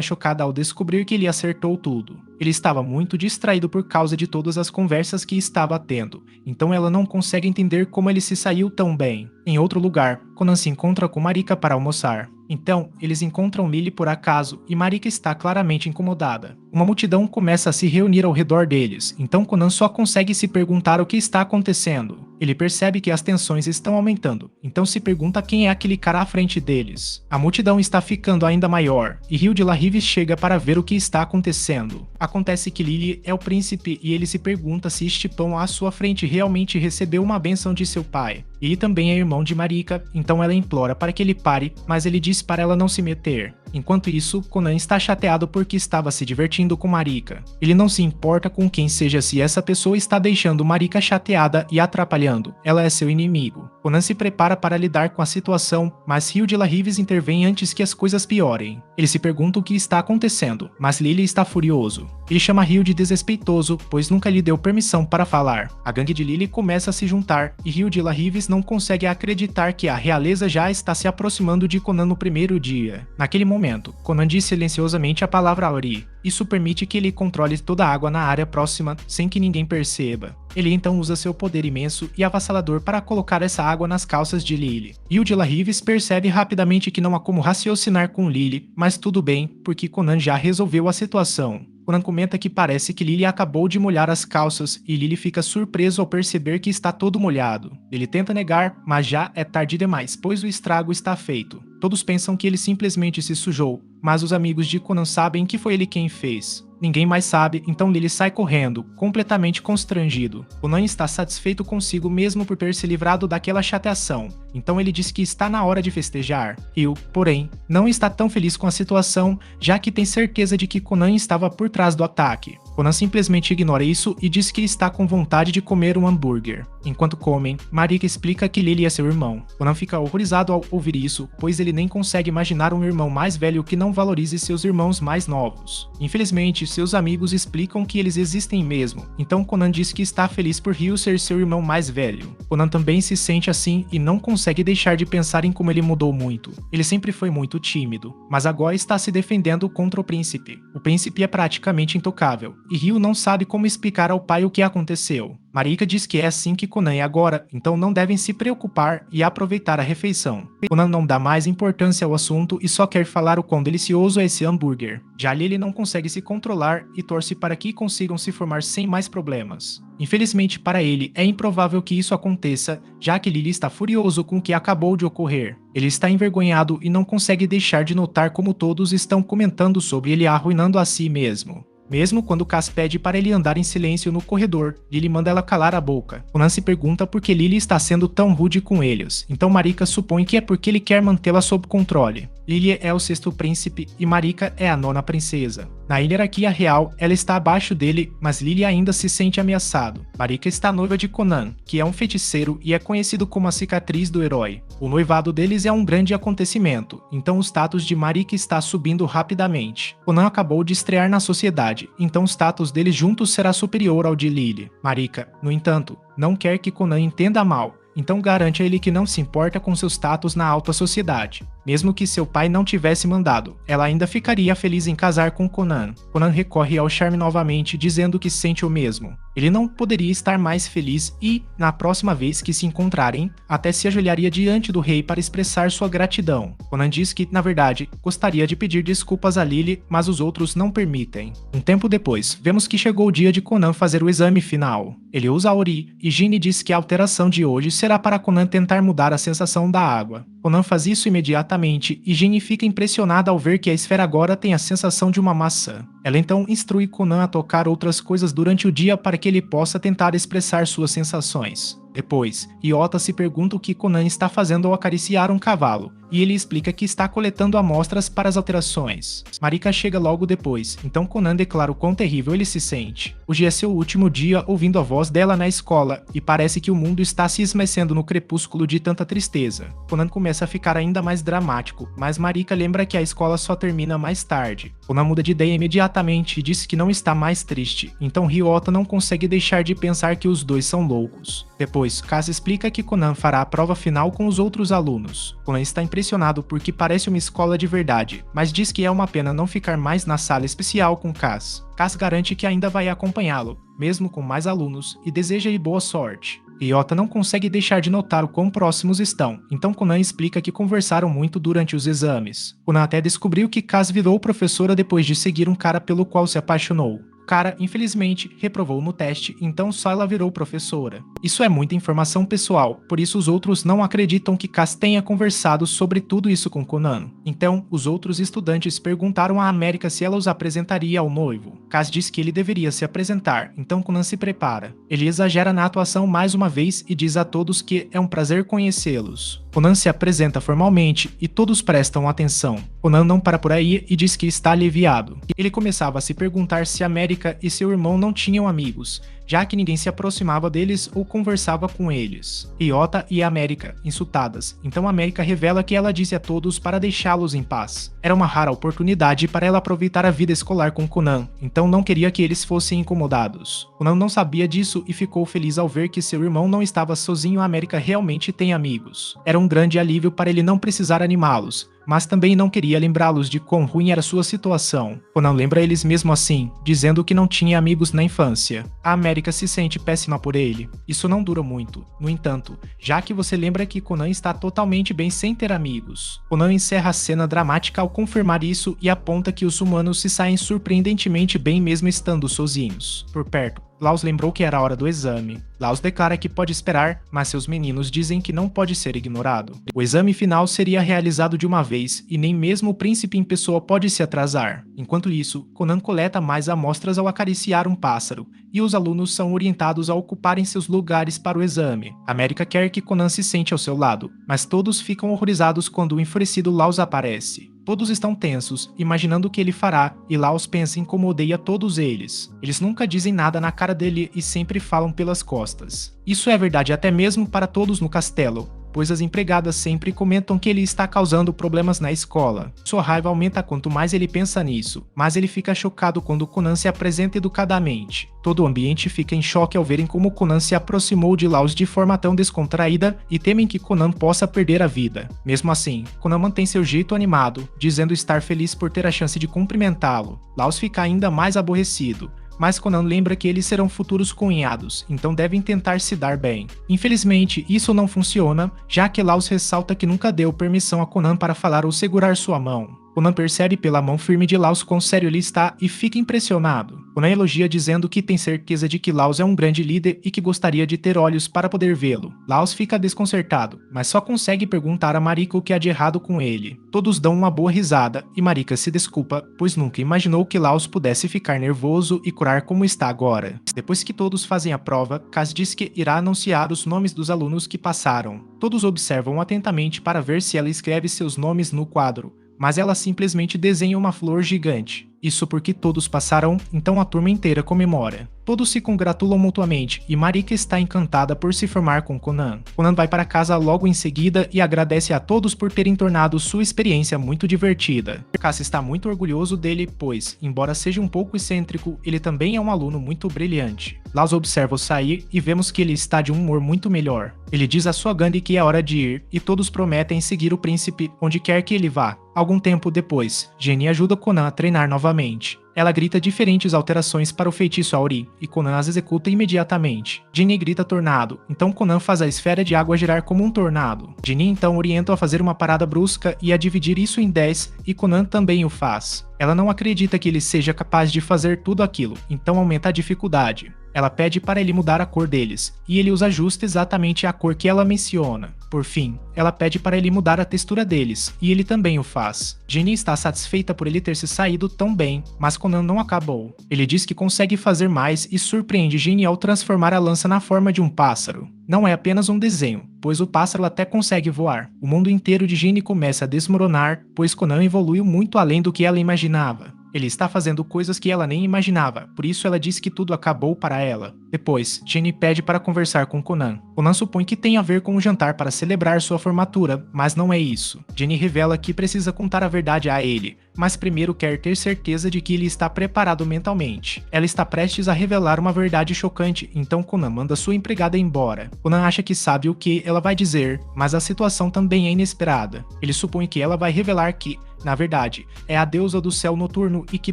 [SPEAKER 1] chocada ao descobrir que ele acertou tudo. Ele estava muito distraído por causa de todas as conversas que estava tendo, então ela não consegue entender como ele se saiu tão bem. Em outro lugar, Conan se encontra com Marika para almoçar. Então, eles encontram Lily por acaso e Marika está claramente incomodada. Uma multidão começa a se reunir ao redor deles, então Conan só consegue se perguntar o que está acontecendo. Ele percebe que as tensões estão aumentando, então se pergunta quem é aquele cara à frente deles. A multidão está ficando ainda maior, e Rio de La Rive chega para ver o que está acontecendo. Acontece que Lily é o príncipe e ele se pergunta se este pão à sua frente realmente recebeu uma bênção de seu pai. E também é irmão de Marika, então ela implora para que ele pare, mas ele diz para ela não se meter. Enquanto isso, Conan está chateado porque estava se divertindo com Marika. Ele não se importa com quem seja se essa pessoa está deixando Marika chateada e atrapalhando. Ela é seu inimigo. Conan se prepara para lidar com a situação, mas Rio de La Rives intervém antes que as coisas piorem. Ele se pergunta o que está acontecendo, mas Lily está furioso. Ele chama Rio de desrespeitoso, pois nunca lhe deu permissão para falar. A gangue de Lily começa a se juntar, e Rio de La Rives não consegue acreditar que a realeza já está se aproximando de Conan no primeiro dia. Naquele momento, Conan diz silenciosamente a palavra Auri. Isso permite que ele controle toda a água na área próxima sem que ninguém perceba. Ele então usa seu poder imenso e avassalador para colocar essa água nas calças de Lily. Rio de La Rives percebe rapidamente que não há como raciocinar com Lily, mas tudo bem, porque Conan já resolveu a situação. Conan comenta que parece que Lily acabou de molhar as calças e Lily fica surpreso ao perceber que está todo molhado. Ele tenta negar, mas já é tarde demais, pois o estrago está feito. Todos pensam que ele simplesmente se sujou, mas os amigos de Conan sabem que foi ele quem fez. Ninguém mais sabe, então Lily sai correndo, completamente constrangido. Conan está satisfeito consigo mesmo por ter se livrado daquela chateação, então ele diz que está na hora de festejar. Rio, porém, não está tão feliz com a situação, já que tem certeza de que Conan estava por trás do ataque. Conan simplesmente ignora isso e diz que está com vontade de comer um hambúrguer. Enquanto comem, Marika explica que Lily é seu irmão. Conan fica horrorizado ao ouvir isso, pois ele nem consegue imaginar um irmão mais velho que não valorize seus irmãos mais novos. Infelizmente, seus amigos explicam que eles existem mesmo, então Conan diz que está feliz por Ryu ser seu irmão mais velho. Conan também se sente assim e não consegue deixar de pensar em como ele mudou muito. Ele sempre foi muito tímido, mas agora está se defendendo contra o príncipe. O príncipe é praticamente intocável, e Ryu não sabe como explicar ao pai o que aconteceu. Marika diz que é assim que Conan é agora, então não devem se preocupar e aproveitar a refeição. Conan não dá mais importância ao assunto e só quer falar o quão delicioso é esse hambúrguer. Já Lily não consegue se controlar e torce para que consigam se formar sem mais problemas. Infelizmente para ele, é improvável que isso aconteça, já que Lily está furioso com o que acabou de ocorrer. Ele está envergonhado e não consegue deixar de notar como todos estão comentando sobre ele arruinando a si mesmo. Mesmo quando Cass pede para ele andar em silêncio no corredor, Lily manda ela calar a boca. Conan se pergunta por que Lily está sendo tão rude com eles, então Marika supõe que é porque ele quer mantê-la sob controle. Lily é o sexto príncipe e Marika é a nona princesa. Na hierarquia real, ela está abaixo dele, mas Lily ainda se sente ameaçado. Marika está noiva de Conan, que é um feiticeiro e é conhecido como a cicatriz do herói. O noivado deles é um grande acontecimento, então o status de Marika está subindo rapidamente. Conan acabou de estrear na sociedade, então o status deles juntos será superior ao de Lily. Marika, no entanto, não quer que Conan entenda mal, então garante a ele que não se importa com seu status na alta sociedade. Mesmo que seu pai não tivesse mandado, ela ainda ficaria feliz em casar com Conan. Conan recorre ao charme novamente, dizendo que sente o mesmo. Ele não poderia estar mais feliz e, na próxima vez que se encontrarem, até se ajoelharia diante do rei para expressar sua gratidão. Conan diz que, na verdade, gostaria de pedir desculpas a Lily, mas os outros não permitem. Um tempo depois, vemos que chegou o dia de Conan fazer o exame final. Ele usa a Ori, e Ginny diz que a alteração de hoje será para Conan tentar mudar a sensação da água. Conan faz isso imediatamente e Ginny fica impressionada ao ver que a esfera agora tem a sensação de uma maçã. Ela então instrui Conan a tocar outras coisas durante o dia para que ele possa tentar expressar suas sensações. Depois, Iota se pergunta o que Conan está fazendo ao acariciar um cavalo, e ele explica que está coletando amostras para as alterações. Marika chega logo depois, então Conan declara o quão terrível ele se sente. Hoje é seu último dia ouvindo a voz dela na escola, e parece que o mundo está se esmecendo no crepúsculo de tanta tristeza. Conan começa a ficar ainda mais dramático, mas Marika lembra que a escola só termina mais tarde. Conan muda de ideia imediatamente e diz que não está mais triste, então Ryota não consegue deixar de pensar que os dois são loucos. Depois, Cass explica que Conan fará a prova final com os outros alunos. Conan está impressionado porque parece uma escola de verdade, mas diz que é uma pena não ficar mais na sala especial com Cass. Cass garante que ainda vai acompanhá-lo, mesmo com mais alunos, e deseja-lhe boa sorte. Ryota não consegue deixar de notar o quão próximos estão, então Conan explica que conversaram muito durante os exames. Conan até descobriu que Cass virou professora depois de seguir um cara pelo qual se apaixonou. O cara, infelizmente, reprovou no teste, então só ela virou professora. Isso é muita informação pessoal, por isso os outros não acreditam que Cass tenha conversado sobre tudo isso com Conan. Então, os outros estudantes perguntaram a América se ela os apresentaria ao noivo. Cass diz que ele deveria se apresentar, então Conan se prepara. Ele exagera na atuação mais uma vez e diz a todos que é um prazer conhecê-los. Conan se apresenta formalmente e todos prestam atenção. Conan não para por aí e diz que está aliviado. Ele começava a se perguntar se América e seu irmão não tinham amigos, já que ninguém se aproximava deles ou conversava com eles. Ryota e América, insultadas, então América revela que ela disse a todos para deixá-los em paz. Era uma rara oportunidade para ela aproveitar a vida escolar com Conan, então não queria que eles fossem incomodados. Conan não sabia disso e ficou feliz ao ver que seu irmão não estava sozinho e América realmente tem amigos. Era um grande alívio para ele não precisar animá-los, mas também não queria lembrá-los de quão ruim era sua situação. Conan lembra eles mesmo assim, dizendo que não tinha amigos na infância. A América se sente péssima por ele. Isso não dura muito. No entanto, já que você lembra que Conan está totalmente bem sem ter amigos. Conan encerra a cena dramática ao confirmar isso e aponta que os humanos se saem surpreendentemente bem mesmo estando sozinhos. Por perto, Laos lembrou que era a hora do exame. Laos declara que pode esperar, mas seus meninos dizem que não pode ser ignorado. O exame final seria realizado de uma vez, e nem mesmo o príncipe em pessoa pode se atrasar. Enquanto isso, Conan coleta mais amostras ao acariciar um pássaro, e os alunos são orientados a ocuparem seus lugares para o exame. América quer que Conan se sente ao seu lado, mas todos ficam horrorizados quando o enfurecido Laos aparece. Todos estão tensos, imaginando o que ele fará, e Laos pensa em como odeia todos eles. Eles nunca dizem nada na cara dele e sempre falam pelas costas. Isso é verdade até mesmo para todos no castelo, pois as empregadas sempre comentam que ele está causando problemas na escola. Sua raiva aumenta quanto mais ele pensa nisso, mas ele fica chocado quando Conan se apresenta educadamente. Todo o ambiente fica em choque ao verem como Conan se aproximou de Laos de forma tão descontraída e temem que Conan possa perder a vida. Mesmo assim, Conan mantém seu jeito animado, dizendo estar feliz por ter a chance de cumprimentá-lo. Laos fica ainda mais aborrecido, mas Conan lembra que eles serão futuros cunhados, então devem tentar se dar bem. Infelizmente, isso não funciona, já que Laos ressalta que nunca deu permissão a Conan para falar ou segurar sua mão. Conan percebe pela mão firme de Laos quão sério ele está e fica impressionado. Conan elogia dizendo que tem certeza de que Laos é um grande líder e que gostaria de ter olhos para poder vê-lo. Laos fica desconcertado, mas só consegue perguntar a Marika o que há de errado com ele. Todos dão uma boa risada e Marika se desculpa, pois nunca imaginou que Laos pudesse ficar nervoso e curar como está agora. Depois que todos fazem a prova, Kaz diz que irá anunciar os nomes dos alunos que passaram. Todos observam atentamente para ver se ela escreve seus nomes no quadro, mas ela simplesmente desenha uma flor gigante. Isso porque todos passaram, então a turma inteira comemora. Todos se congratulam mutuamente e Marika está encantada por se formar com Conan. Conan vai para casa logo em seguida e agradece a todos por terem tornado sua experiência muito divertida. Cass está muito orgulhoso dele, pois, embora seja um pouco excêntrico, ele também é um aluno muito brilhante. Laos observa-o sair e vemos que ele está de um humor muito melhor. Ele diz a sua Gandhi que é hora de ir e todos prometem seguir o príncipe onde quer que ele vá. Algum tempo depois, Jenny ajuda Conan a treinar novamente. Ela grita diferentes alterações para o feitiço Auri, e Conan as executa imediatamente. Ginny grita tornado, então Conan faz a esfera de água girar como um tornado. Ginny então orienta-o a fazer uma parada brusca e a dividir isso em 10, e Conan também o faz. Ela não acredita que ele seja capaz de fazer tudo aquilo, então aumenta a dificuldade. Ela pede para ele mudar a cor deles, e ele os ajusta exatamente à cor que ela menciona. Por fim, ela pede para ele mudar a textura deles, e ele também o faz. Ginny está satisfeita por ele ter se saído tão bem, mas Conan não acabou. Ele diz que consegue fazer mais e surpreende Ginny ao transformar a lança na forma de um pássaro. Não é apenas um desenho, pois o pássaro até consegue voar. O mundo inteiro de Ginny começa a desmoronar, pois Conan evoluiu muito além do que ela imaginava. Ele está fazendo coisas que ela nem imaginava, por isso ela diz que tudo acabou para ela. Depois, Ginny pede para conversar com Conan. Conan supõe que tem a ver com o jantar para celebrar sua formatura, mas não é isso. Ginny revela que precisa contar a verdade a ele, mas primeiro quer ter certeza de que ele está preparado mentalmente. Ela está prestes a revelar uma verdade chocante, então Conan manda sua empregada embora. Conan acha que sabe o que ela vai dizer, mas a situação também é inesperada. Ele supõe que ela vai revelar que, na verdade, é a deusa do céu noturno e que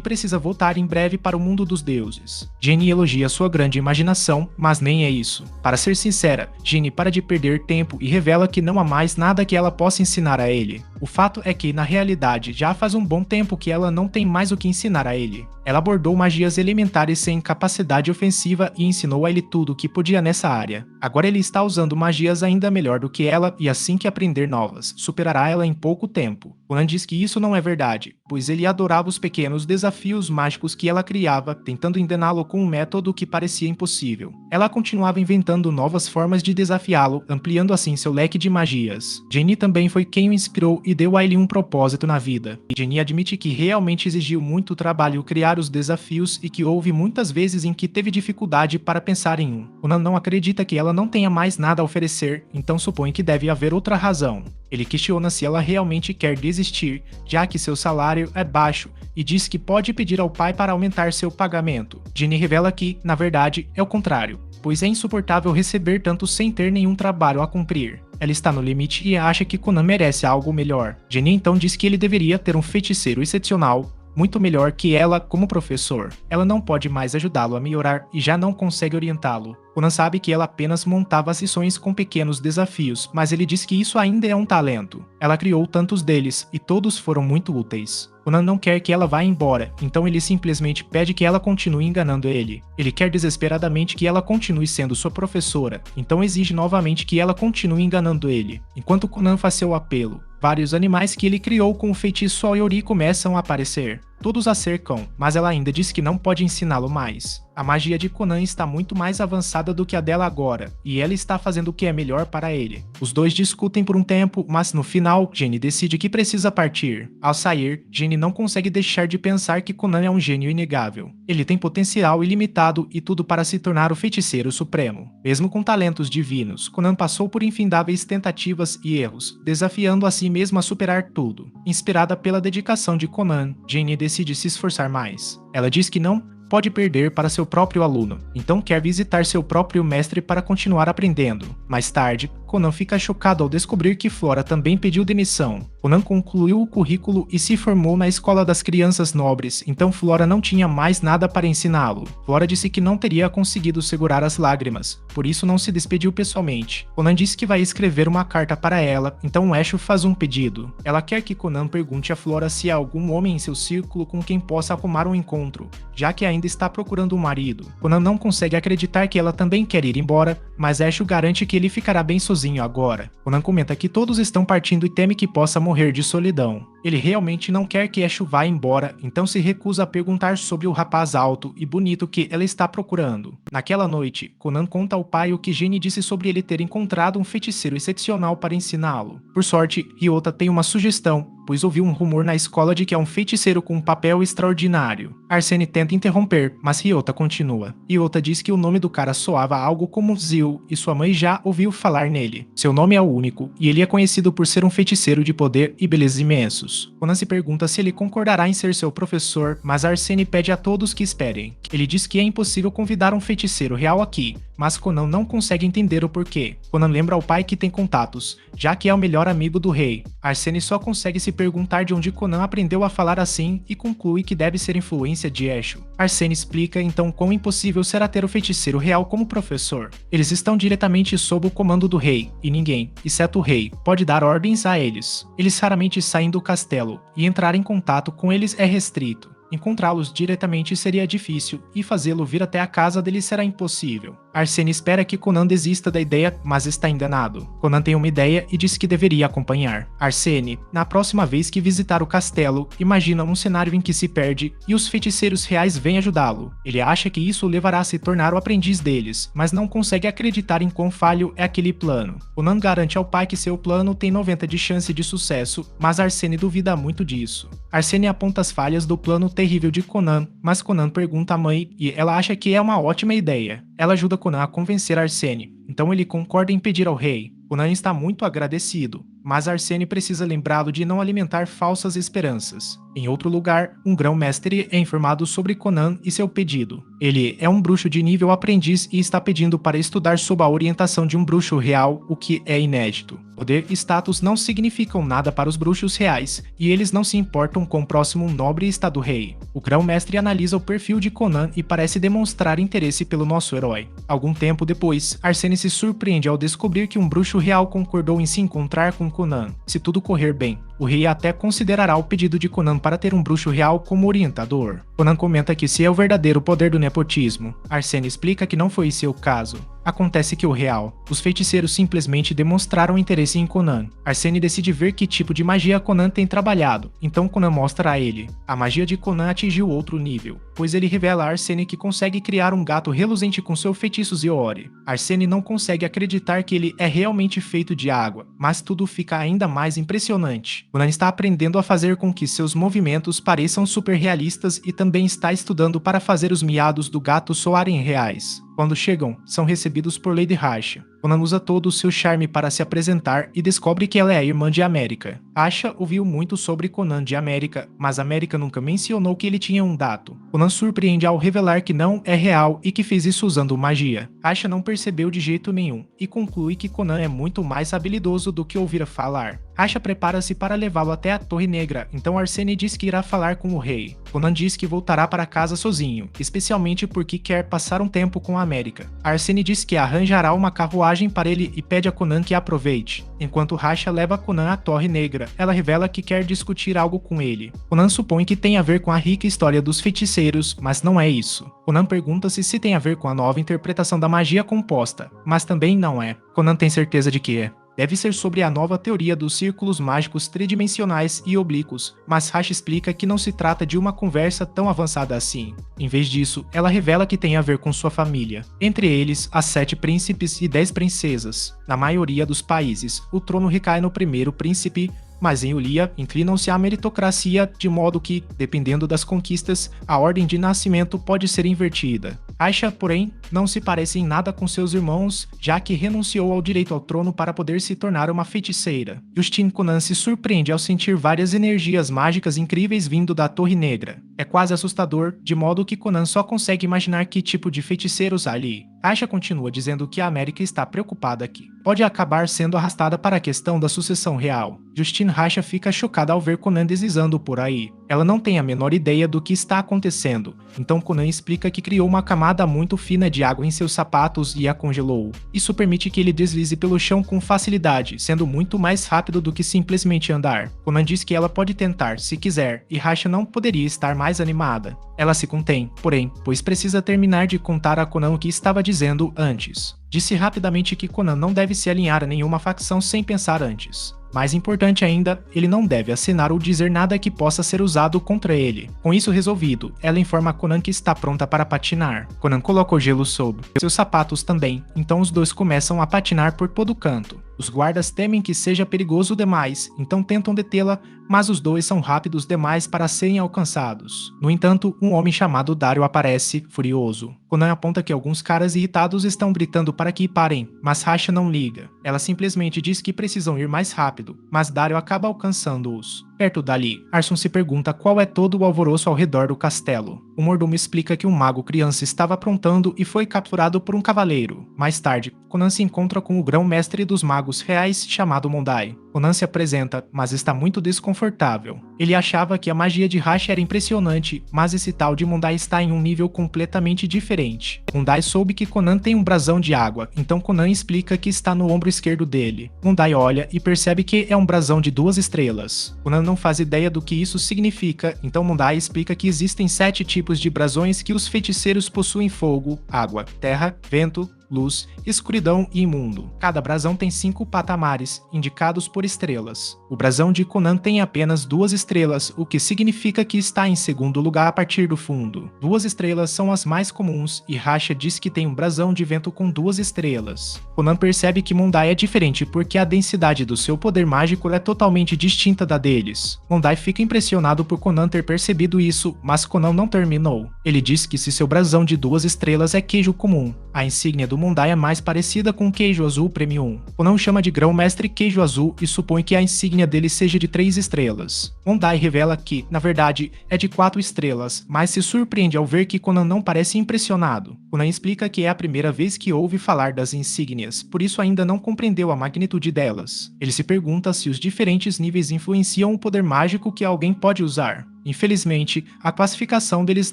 [SPEAKER 1] precisa voltar em breve para o mundo dos deuses. Ginny elogia sua grande imaginação, mas nem é isso. Para ser sincera, Ginny para de perder tempo e revela que não há mais nada que ela possa ensinar a ele. O fato é que, na realidade, já faz um bom tempo que ela não tem mais o que ensinar a ele. Ela abordou magias elementares sem capacidade ofensiva e ensinou a ele tudo o que podia nessa área. Agora ele está usando magias ainda melhor do que ela e assim que aprender novas, superará ela em pouco tempo. Conan diz que isso não é verdade, pois ele adorava os pequenos desafios mágicos que ela criava, tentando enganá-lo com um método que parecia impossível. Ela continuava inventando novas formas de desafiá-lo, ampliando assim seu leque de magias. Ginny também foi quem o inspirou e deu a ele um propósito na vida. Ginny admite que realmente exigiu muito trabalho criar os desafios e que houve muitas vezes em que teve dificuldade para pensar em um. Conan não acredita que ela não tenha mais nada a oferecer, então supõe que deve haver outra razão. Ele questiona se ela realmente quer desistir, já que seu salário é baixo, e diz que pode pedir ao pai para aumentar seu pagamento. Ginny revela que, na verdade, é o contrário, pois é insuportável receber tanto sem ter nenhum trabalho a cumprir. Ela está no limite e acha que Conan merece algo melhor. Ginny então diz que ele deveria ter um feiticeiro excepcional, muito melhor que ela como professor. Ela não pode mais ajudá-lo a melhorar e já não consegue orientá-lo. Conan sabe que ela apenas montava as lições com pequenos desafios, mas ele diz que isso ainda é um talento. Ela criou tantos deles, e todos foram muito úteis. Conan não quer que ela vá embora, então ele simplesmente pede que ela continue enganando ele. Ele quer desesperadamente que ela continue sendo sua professora, então exige novamente que ela continue enganando ele. Enquanto Conan faz seu apelo, vários animais que ele criou com o feitiço Aori começam a aparecer. Todos a cercam, mas ela ainda diz que não pode ensiná-lo mais. A magia de Conan está muito mais avançada do que a dela agora, e ela está fazendo o que é melhor para ele. Os dois discutem por um tempo, mas no final, Jenny decide que precisa partir. Ao sair, Jenny não consegue deixar de pensar que Conan é um gênio inegável. Ele tem potencial ilimitado e tudo para se tornar o feiticeiro supremo. Mesmo com talentos divinos, Conan passou por infindáveis tentativas e erros, desafiando a si mesmo a superar tudo. Inspirada pela dedicação de Conan, Jenny decide se esforçar mais. Ela diz que não pode perder para seu próprio aluno, então quer visitar seu próprio mestre para continuar aprendendo. Mais tarde, Conan fica chocado ao descobrir que Flora também pediu demissão. Conan concluiu o currículo e se formou na Escola das Crianças Nobres, então Flora não tinha mais nada para ensiná-lo. Flora disse que não teria conseguido segurar as lágrimas, por isso não se despediu pessoalmente. Conan disse que vai escrever uma carta para ela, então Esho faz um pedido. Ela quer que Conan pergunte a Flora se há algum homem em seu círculo com quem possa arrumar um encontro, já que ainda está procurando um marido. Conan não consegue acreditar que ela também quer ir embora, mas Esho garante que ele ficará bem sozinho agora. Conan comenta que todos estão partindo e teme que possa morrer de solidão. Ele realmente não quer que Esho vá embora, então se recusa a perguntar sobre o rapaz alto e bonito que ela está procurando. Naquela noite, Conan conta ao pai o que Jenny disse sobre ele ter encontrado um feiticeiro excepcional para ensiná-lo. Por sorte, Ryota tem uma sugestão, pois ouviu um rumor na escola de que é um feiticeiro com um papel extraordinário. Arsene tenta interromper, mas Ryota continua. Ryota diz que o nome do cara soava algo como Zil e sua mãe já ouviu falar nele. Seu nome é único, e ele é conhecido por ser um feiticeiro de poder e beleza imensos. Conan se pergunta se ele concordará em ser seu professor, mas Arsene pede a todos que esperem. Ele diz que é impossível convidar um feiticeiro real aqui, mas Conan não consegue entender o porquê. Conan lembra ao pai que tem contatos, já que é o melhor amigo do rei. Arsene só consegue se perguntar de onde Conan aprendeu a falar assim e conclui que deve ser influência de Esho. Arsene explica então quão impossível será ter o feiticeiro real como professor. Eles estão diretamente sob o comando do rei, e ninguém, exceto o rei, pode dar ordens a eles. Eles raramente saem do castelo, e entrar em contato com eles é restrito. Encontrá-los diretamente seria difícil, e fazê-lo vir até a casa dele será impossível. Arsene espera que Conan desista da ideia, mas está enganado. Conan tem uma ideia e diz que deveria acompanhar. Arsene, na próxima vez que visitar o castelo, imagina um cenário em que se perde e os feiticeiros reais vêm ajudá-lo. Ele acha que isso o levará a se tornar o aprendiz deles, mas não consegue acreditar em quão falho é aquele plano. Conan garante ao pai que seu plano tem 90 de chance de sucesso, mas Arsene duvida muito disso. Arsene aponta as falhas do plano terrível de Conan, mas Conan pergunta à mãe e ela acha que é uma ótima ideia. Ela ajuda Conan a convencer Arsene, então ele concorda em pedir ao rei. Conan está muito agradecido, mas Arsene precisa lembrá-lo de não alimentar falsas esperanças. Em outro lugar, um grão-mestre é informado sobre Conan e seu pedido. Ele é um bruxo de nível aprendiz e está pedindo para estudar sob a orientação de um bruxo real, o que é inédito. Poder e status não significam nada para os bruxos reais, e eles não se importam com o próximo nobre está do rei. O grão-mestre analisa o perfil de Conan e parece demonstrar interesse pelo nosso herói. Algum tempo depois, Arsene se surpreende ao descobrir que um bruxo real concordou em se encontrar com Conan. Se tudo correr bem, o rei até considerará o pedido de Conan para ter um bruxo real como orientador. Conan comenta que se é o verdadeiro poder do nepotismo. Arsene explica que não foi seu caso. Acontece que o real, os feiticeiros simplesmente demonstraram interesse em Conan. Arsene decide ver que tipo de magia Conan tem trabalhado, então Conan mostra a ele. A magia de Conan atingiu outro nível, pois ele revela a Arsene que consegue criar um gato reluzente com seu feitiço Zeori. Arsene não consegue acreditar que ele é realmente feito de água, mas tudo fica ainda mais impressionante. Conan está aprendendo a fazer com que seus movimentos pareçam super realistas e também está estudando para fazer os miados do gato soarem reais. Quando chegam, são recebidos por Lady Rasha. Conan usa todo o seu charme para se apresentar e descobre que ela é a irmã de América. Rasha ouviu muito sobre Conan de América, mas América nunca mencionou que ele tinha um dato. Conan surpreende ao revelar que não é real e que fez isso usando magia. Rasha não percebeu de jeito nenhum e conclui que Conan é muito mais habilidoso do que ouvira falar. Rasha prepara-se para levá-lo até a Torre Negra, então Arsene diz que irá falar com o rei. Conan diz que voltará para casa sozinho, especialmente porque quer passar um tempo com a América. Arsene diz que arranjará uma carruagem para ele e pede a Conan que a aproveite. Enquanto Rasha leva Conan à Torre Negra, ela revela que quer discutir algo com ele. Conan supõe que tem a ver com a rica história dos feiticeiros, mas não é isso. Conan pergunta-se se tem a ver com a nova interpretação da magia composta, mas também não é. Conan tem certeza de que é. deve ser sobre a nova teoria dos círculos mágicos tridimensionais e oblíquos, mas Rasha explica que não se trata de uma conversa tão avançada assim. Em vez disso, ela revela que tem a ver com sua família. Entre eles, há 7 príncipes e 10 princesas. Na maioria dos países, o trono recai no primeiro príncipe, mas em Ulia inclinam-se à meritocracia, de modo que, dependendo das conquistas, a ordem de nascimento pode ser invertida. Aisha, porém, não se parece em nada com seus irmãos, já que renunciou ao direito ao trono para poder se tornar uma feiticeira. Justin Conan se surpreende ao sentir várias energias mágicas incríveis vindo da Torre Negra. É quase assustador, de modo que Conan só consegue imaginar que tipo de feiticeiros há ali. Aisha continua dizendo que a América está preocupada aqui. Pode acabar sendo arrastada para a questão da sucessão real. Justine Rasha fica chocada ao ver Conan deslizando por aí. Ela não tem a menor ideia do que está acontecendo, então Conan explica que criou uma camada muito fina de água em seus sapatos e a congelou. Isso permite que ele deslize pelo chão com facilidade, sendo muito mais rápido do que simplesmente andar. Conan diz que ela pode tentar, se quiser, e Rasha não poderia estar mais animada. Ela se contém, porém, pois precisa terminar de contar a Conan o que estava dizendo antes. Disse rapidamente que Conan não deve se alinhar a nenhuma facção sem pensar antes. Mais importante ainda, ele não deve assinar ou dizer nada que possa ser usado contra ele. Com isso resolvido, ela informa a Conan que está pronta para patinar. Conan coloca o gelo sobre seus sapatos também, então os dois começam a patinar por todo canto. Os guardas temem que seja perigoso demais, então tentam detê-la, mas os dois são rápidos demais para serem alcançados. No entanto, um homem chamado Dario aparece, furioso. Conan aponta que alguns caras irritados estão gritando para que parem, mas Rasha não liga. Ela simplesmente diz que precisam ir mais rápido, mas Dario acaba alcançando-os. Perto dali, Arson se pergunta qual é todo o alvoroço ao redor do castelo. O mordomo explica que um mago criança estava aprontando e foi capturado por um cavaleiro. Mais tarde, Conan se encontra com o grão-mestre dos magos reais chamado Mondai. Conan se apresenta, mas está muito desconfortável. Ele achava que a magia de Rasha era impressionante, mas esse tal de Mondai está em um nível completamente diferente. Mondai soube que Conan tem um brasão de água, então Conan explica que está no ombro esquerdo dele. Mondai olha e percebe que é um brasão de 2 estrelas. Conan não faz ideia do que isso significa, então Mondai explica que existem 7 tipos de brasões que os feiticeiros possuem: fogo, água, terra, vento, luz, escuridão e imundo. Cada brasão tem 5 patamares, indicados por estrelas. O brasão de Conan tem apenas 2 estrelas, o que significa que está em segundo lugar a partir do fundo. 2 estrelas são as mais comuns, e Rasha diz que tem um brasão de vento com 2 estrelas. Conan percebe que Mondai é diferente porque a densidade do seu poder mágico é totalmente distinta da deles. Mondai fica impressionado por Conan ter percebido isso, mas Conan não terminou. Ele diz que se seu brasão de 2 estrelas é queijo comum, a insígnia do Mondai é mais parecida com o queijo azul Premium. Conan chama de grão-mestre queijo azul e supõe que a insígnia dele seja de 3 estrelas. Mondai revela que, na verdade, é de 4 estrelas, mas se surpreende ao ver que Conan não parece impressionado. Conan explica que é a primeira vez que ouve falar das insígnias, por isso ainda não compreendeu a magnitude delas. Ele se pergunta se os diferentes níveis influenciam o poder mágico que alguém pode usar. Infelizmente, a classificação deles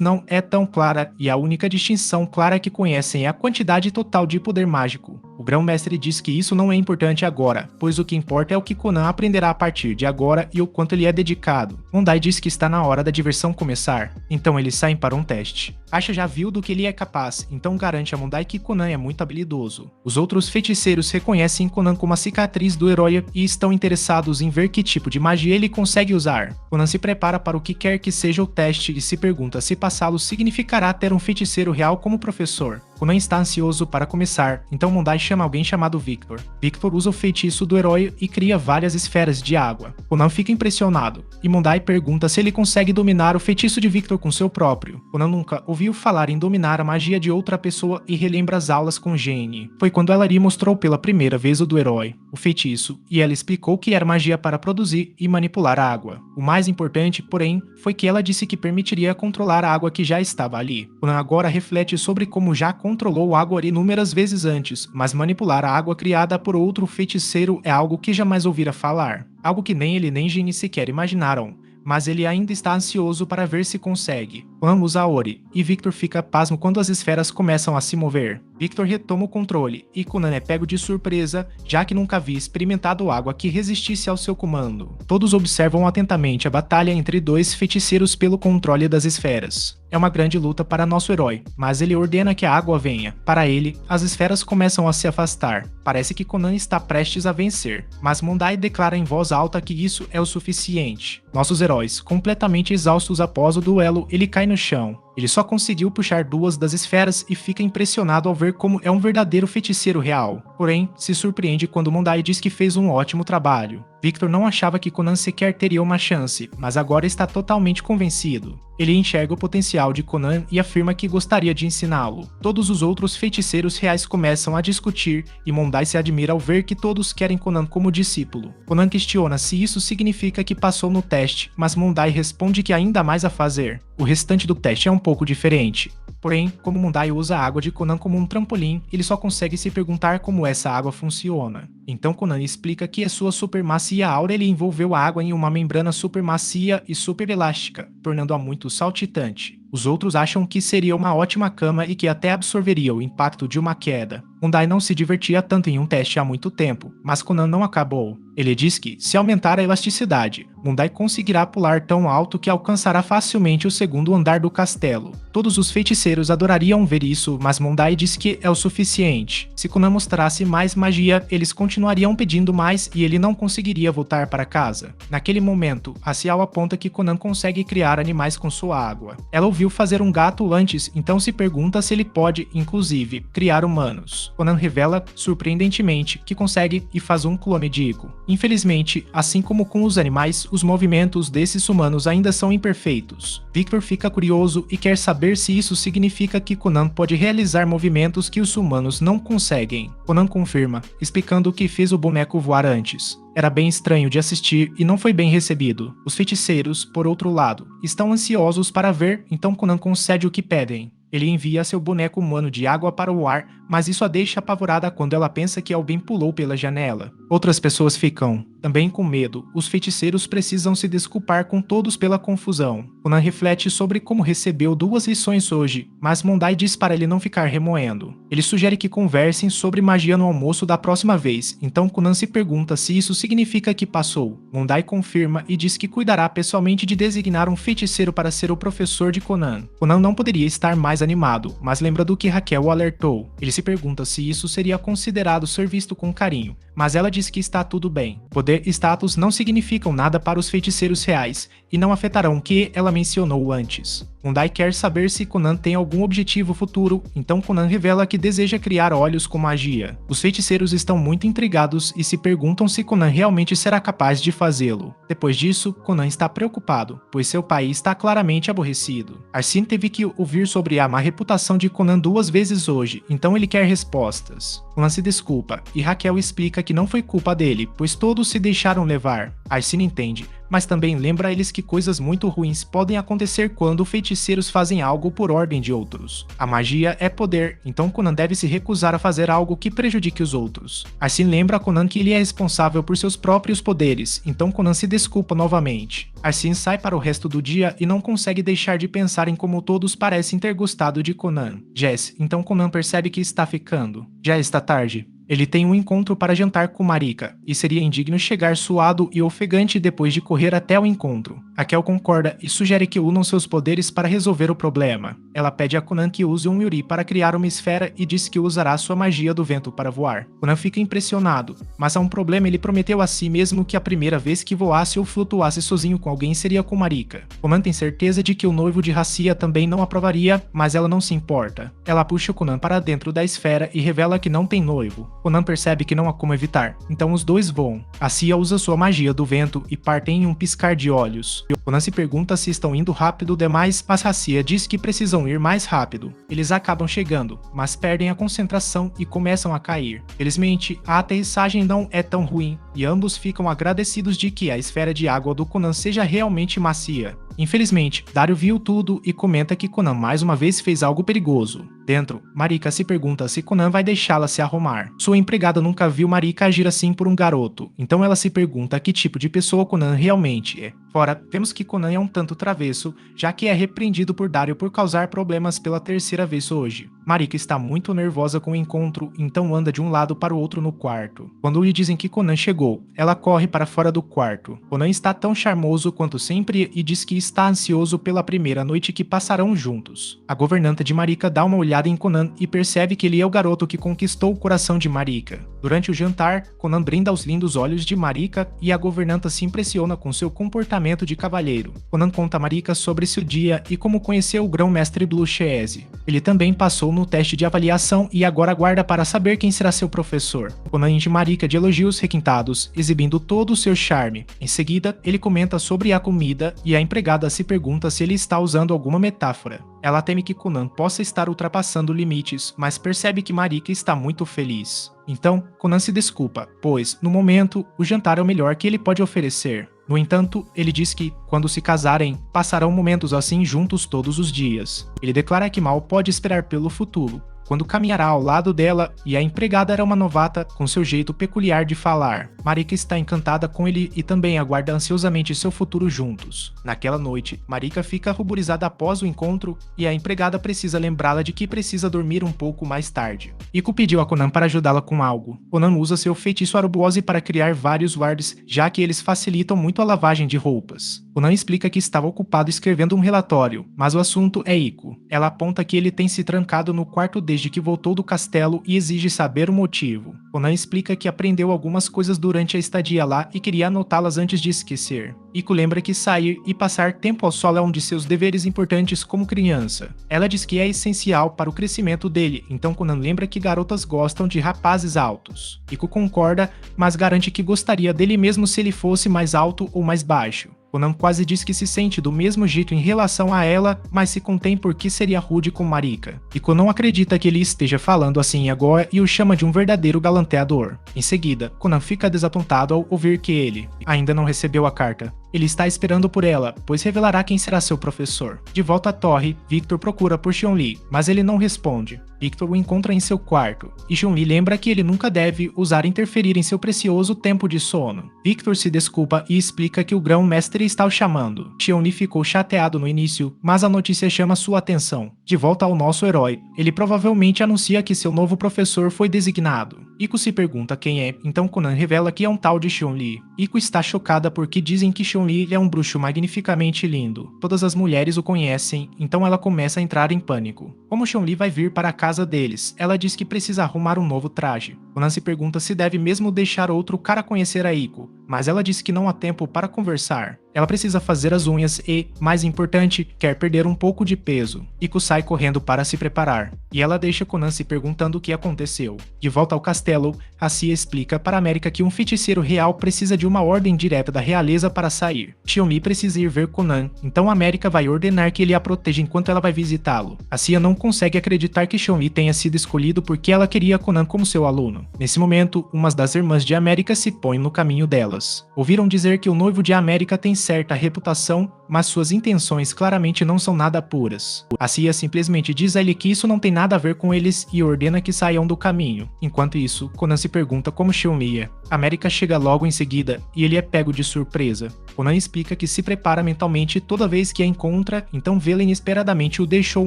[SPEAKER 1] não é tão clara e a única distinção clara que conhecem é a quantidade total de poder mágico. O grão-mestre diz que isso não é importante agora, pois o que importa é o que Conan aprenderá a partir de agora e o quanto ele é dedicado. Mondai diz que está na hora da diversão começar, então eles saem para um teste. Aisha já viu do que ele é capaz, então garante a Mondai que Conan é muito habilidoso. Os outros feiticeiros reconhecem Conan como a cicatriz do herói e estão interessados em ver que tipo de magia ele consegue usar. Conan se prepara para o que quer que seja o teste e se pergunta se passá-lo significará ter um feiticeiro real como professor. Conan está ansioso para começar, então Mondai chama alguém chamado Victor. Victor usa o feitiço do herói e cria várias esferas de água. Conan fica impressionado, e Mondai pergunta se ele consegue dominar o feitiço de Victor com seu próprio. Conan nunca ouviu falar em dominar a magia de outra pessoa e relembra as aulas com Jane. Foi quando ela lhe mostrou pela primeira vez o do herói, o feitiço, e ela explicou que era magia para produzir e manipular a água. O mais importante, porém, foi que ela disse que permitiria controlar a água que já estava ali. Conan agora reflete sobre como já controlou a água inúmeras vezes antes, mas manipular a água criada por outro feiticeiro é algo que jamais ouvira falar. Algo que nem ele nem Jane sequer imaginaram. Mas ele ainda está ansioso para ver se consegue. Conan usa a Ori, e Victor fica pasmo quando as esferas começam a se mover. Victor retoma o controle, e Conan é pego de surpresa, já que nunca havia experimentado água que resistisse ao seu comando. Todos observam atentamente a batalha entre dois feiticeiros pelo controle das esferas. É uma grande luta para nosso herói, mas ele ordena que a água venha. Para ele, as esferas começam a se afastar. Parece que Conan está prestes a vencer, mas Mondai declara em voz alta que isso é o suficiente. Nossos heróis, completamente exaustos após o duelo, ele cai no chão. Ele só conseguiu puxar duas das esferas e fica impressionado ao ver como é um verdadeiro feiticeiro real. Porém, se surpreende quando Mondai diz que fez um ótimo trabalho. Victor não achava que Conan sequer teria uma chance, mas agora está totalmente convencido. Ele enxerga o potencial de Conan e afirma que gostaria de ensiná-lo. Todos os outros feiticeiros reais começam a discutir e Mondai se admira ao ver que todos querem Conan como discípulo. Conan questiona se isso significa que passou no teste, mas Mondai responde que há ainda mais a fazer. O restante do teste é um pouco diferente. Porém, como Mondai usa a água de Conan como um trampolim, ele só consegue se perguntar como essa água funciona. Então Conan explica que a sua super macia aura ele envolveu a água em uma membrana super macia e super elástica, tornando-a muito saltitante. Os outros acham que seria uma ótima cama e que até absorveria o impacto de uma queda. Mondai não se divertia tanto em um teste há muito tempo, mas Conan não acabou. Ele diz que, se aumentar a elasticidade, Mondai conseguirá pular tão alto que alcançará facilmente o segundo andar do castelo. Todos os feiticeiros adorariam ver isso, mas Mondai diz que é o suficiente. Se Conan mostrasse mais magia, eles continuariam pedindo mais e ele não conseguiria voltar para casa. Naquele momento, Racial aponta que Conan consegue criar animais com sua água. Ela ouviu fazer um gato antes, então se pergunta se ele pode, inclusive, criar humanos. Conan revela, surpreendentemente, que consegue e faz um clone de Ico. Infelizmente, assim como com os animais, os movimentos desses humanos ainda são imperfeitos. Victor fica curioso e quer saber se isso significa que Conan pode realizar movimentos que os humanos não conseguem. Conan confirma, explicando que fez o boneco voar antes. Era bem estranho de assistir e não foi bem recebido. Os feiticeiros, por outro lado, estão ansiosos para ver, então Conan concede o que pedem. Ele envia seu boneco humano de água para o ar, mas isso a deixa apavorada quando ela pensa que alguém pulou pela janela. Outras pessoas ficam, também com medo. Os feiticeiros precisam se desculpar com todos pela confusão. Conan reflete sobre como recebeu duas lições hoje, mas Mondai diz para ele não ficar remoendo. Ele sugere que conversem sobre magia no almoço da próxima vez, então Conan se pergunta se isso significa que passou. Mondai confirma e diz que cuidará pessoalmente de designar um feiticeiro para ser o professor de Conan. Conan não poderia estar mais animado, mas lembra do que Raquel o alertou. Ele se pergunta se isso seria considerado ser visto com carinho, mas ela diz que está tudo bem. Poder e status não significam nada para os feiticeiros reais e não afetarão o que ela mencionou antes. Mondai quer saber se Conan tem algum objetivo futuro, então Conan revela que deseja criar olhos com magia. Os feiticeiros estão muito intrigados e se perguntam se Conan realmente será capaz de fazê-lo. Depois disso, Conan está preocupado, pois seu pai está claramente aborrecido. Arsene teve que ouvir sobre a má reputação de Conan duas vezes hoje, então ele quer respostas. Conan se desculpa, e Raquel explica que não foi culpa dele, pois todos se deixaram levar. Arsene entende, mas também lembra a eles que coisas muito ruins podem acontecer quando feiticeiros fazem algo por ordem de outros. A magia é poder, então Conan deve se recusar a fazer algo que prejudique os outros. Arsene lembra a Conan que ele é responsável por seus próprios poderes, então Conan se desculpa novamente. Arsene sai para o resto do dia e não consegue deixar de pensar em como todos parecem ter gostado de Conan. Jess, então Conan percebe que está ficando. Já está tarde. Ele tem um encontro para jantar com Marika, e seria indigno chegar suado e ofegante depois de correr até o encontro. Raquel concorda e sugere que unam seus poderes para resolver o problema. Ela pede a Conan que use um Yuri para criar uma esfera e diz que usará sua magia do vento para voar. Conan fica impressionado, mas há um problema: ele prometeu a si mesmo que a primeira vez que voasse ou flutuasse sozinho com alguém seria com Marika. Conan tem certeza de que o noivo de Racia também não aprovaria, mas ela não se importa. Ela puxa Conan para dentro da esfera e revela que não tem noivo. Conan percebe que não há como evitar, então os dois voam. A Cia usa sua magia do vento e partem em um piscar de olhos. Conan se pergunta se estão indo rápido demais, mas Racia diz que precisam ir mais rápido. Eles acabam chegando, mas perdem a concentração e começam a cair. Felizmente, a aterrissagem não é tão ruim, e ambos ficam agradecidos de que a esfera de água do Conan seja realmente macia. Infelizmente, Dario viu tudo e comenta que Conan mais uma vez fez algo perigoso. Dentro, Marika se pergunta se Conan vai deixá-la se arrumar. Sua empregada nunca viu Marika agir assim por um garoto, então ela se pergunta que tipo de pessoa Conan realmente é. Fora, vemos que Conan é um tanto travesso, já que é repreendido por Dario por causar problemas pela terceira vez hoje. Marika está muito nervosa com o encontro, então anda de um lado para o outro no quarto. Quando lhe dizem que Conan chegou, ela corre para fora do quarto. Conan está tão charmoso quanto sempre e diz que está ansioso pela primeira noite que passarão juntos. A governanta de Marika dá uma olhada em Conan e percebe que ele é o garoto que conquistou o coração de Marika. Durante o jantar, Conan brinda aos lindos olhos de Marika e a governanta se impressiona com seu comportamento de cavalheiro. Conan conta a Marika sobre seu dia e como conheceu o grão-mestre Blue Cheese. Ele também passou no teste de avaliação e agora aguarda para saber quem será seu professor. Conan enche Marika de elogios requintados, exibindo todo o seu charme. Em seguida, ele comenta sobre a comida e a empregada se pergunta se ele está usando alguma metáfora. Ela teme que Conan possa estar ultrapassando limites, mas percebe que Marika está muito feliz. Então, Conan se desculpa, pois, no momento, o jantar é o melhor que ele pode oferecer. No entanto, ele diz que, quando se casarem, passarão momentos assim juntos todos os dias. Ele declara que mal pode esperar pelo futuro, quando caminhará ao lado dela, e a empregada era uma novata com seu jeito peculiar de falar. Marika está encantada com ele e também aguarda ansiosamente seu futuro juntos. Naquela noite, Marika fica ruborizada após o encontro e a empregada precisa lembrá-la de que precisa dormir um pouco mais tarde. Iko pediu a Conan para ajudá-la com algo. Conan usa seu feitiço Arobuose para criar vários wards, já que eles facilitam muito a lavagem de roupas. Conan explica que estava ocupado escrevendo um relatório, mas o assunto é Iko. Ela aponta que ele tem se trancado no quarto desde que voltou do castelo e exige saber o motivo. Conan explica que aprendeu algumas coisas durante a estadia lá e queria anotá-las antes de esquecer. Iko lembra que sair e passar tempo ao sol é um de seus deveres importantes como criança. Ela diz que é essencial para o crescimento dele, então Conan lembra que garotas gostam de rapazes altos. Iko concorda, mas garante que gostaria dele mesmo se ele fosse mais alto ou mais baixo. Conan quase diz que se sente do mesmo jeito em relação a ela, mas se contém porque seria rude com Marika. Iko não acredita que ele esteja falando assim agora e o chama de um verdadeiro galanteador. Em seguida, Conan fica desapontado ao ouvir que ele ainda não recebeu a carta. Ele está esperando por ela, pois revelará quem será seu professor. De volta à torre, Victor procura por Chun-Li, mas ele não responde. Victor o encontra em seu quarto, e Chun-Li lembra que ele nunca deve usar interferir em seu precioso tempo de sono. Victor se desculpa e explica que o grão-mestre está o chamando. Chun-Li ficou chateado no início, mas a notícia chama sua atenção. De volta ao nosso herói, ele provavelmente anuncia que seu novo professor foi designado. Iko se pergunta quem é, então Conan revela que é um tal de Chun-Li. Iko está chocada porque dizem que Chun-Li é um bruxo magnificamente lindo. Todas as mulheres o conhecem, então ela começa a entrar em pânico. Como Chun-Li vai vir para a casa deles, ela diz que precisa arrumar um novo traje. Conan se pergunta se deve mesmo deixar outro cara conhecer a Iko, mas ela diz que não há tempo para conversar. Ela precisa fazer as unhas e, mais importante, quer perder um pouco de peso. Iko sai correndo para se preparar, e ela deixa Conan se perguntando o que aconteceu. De volta ao castelo, a Cia explica para América que um feiticeiro real precisa de uma ordem direta da realeza para sair. Chun-Li precisa ir ver Conan, então América vai ordenar que ele a proteja enquanto ela vai visitá-lo. A Cia não consegue acreditar que Chun-Li tenha sido escolhido porque ela queria Conan como seu aluno. Nesse momento, umas das irmãs de América se põem no caminho delas. Ouviram dizer que o noivo de América tem certa reputação, mas suas intenções claramente não são nada puras. A Cia simplesmente diz a ele que isso não tem nada a ver com eles e ordena que saiam do caminho. Enquanto isso, Conan se pergunta como Chun-Li é. América chega logo em seguida e ele é pego de surpresa. Conan explica que se prepara mentalmente toda vez que a encontra, então vê-la inesperadamente o deixou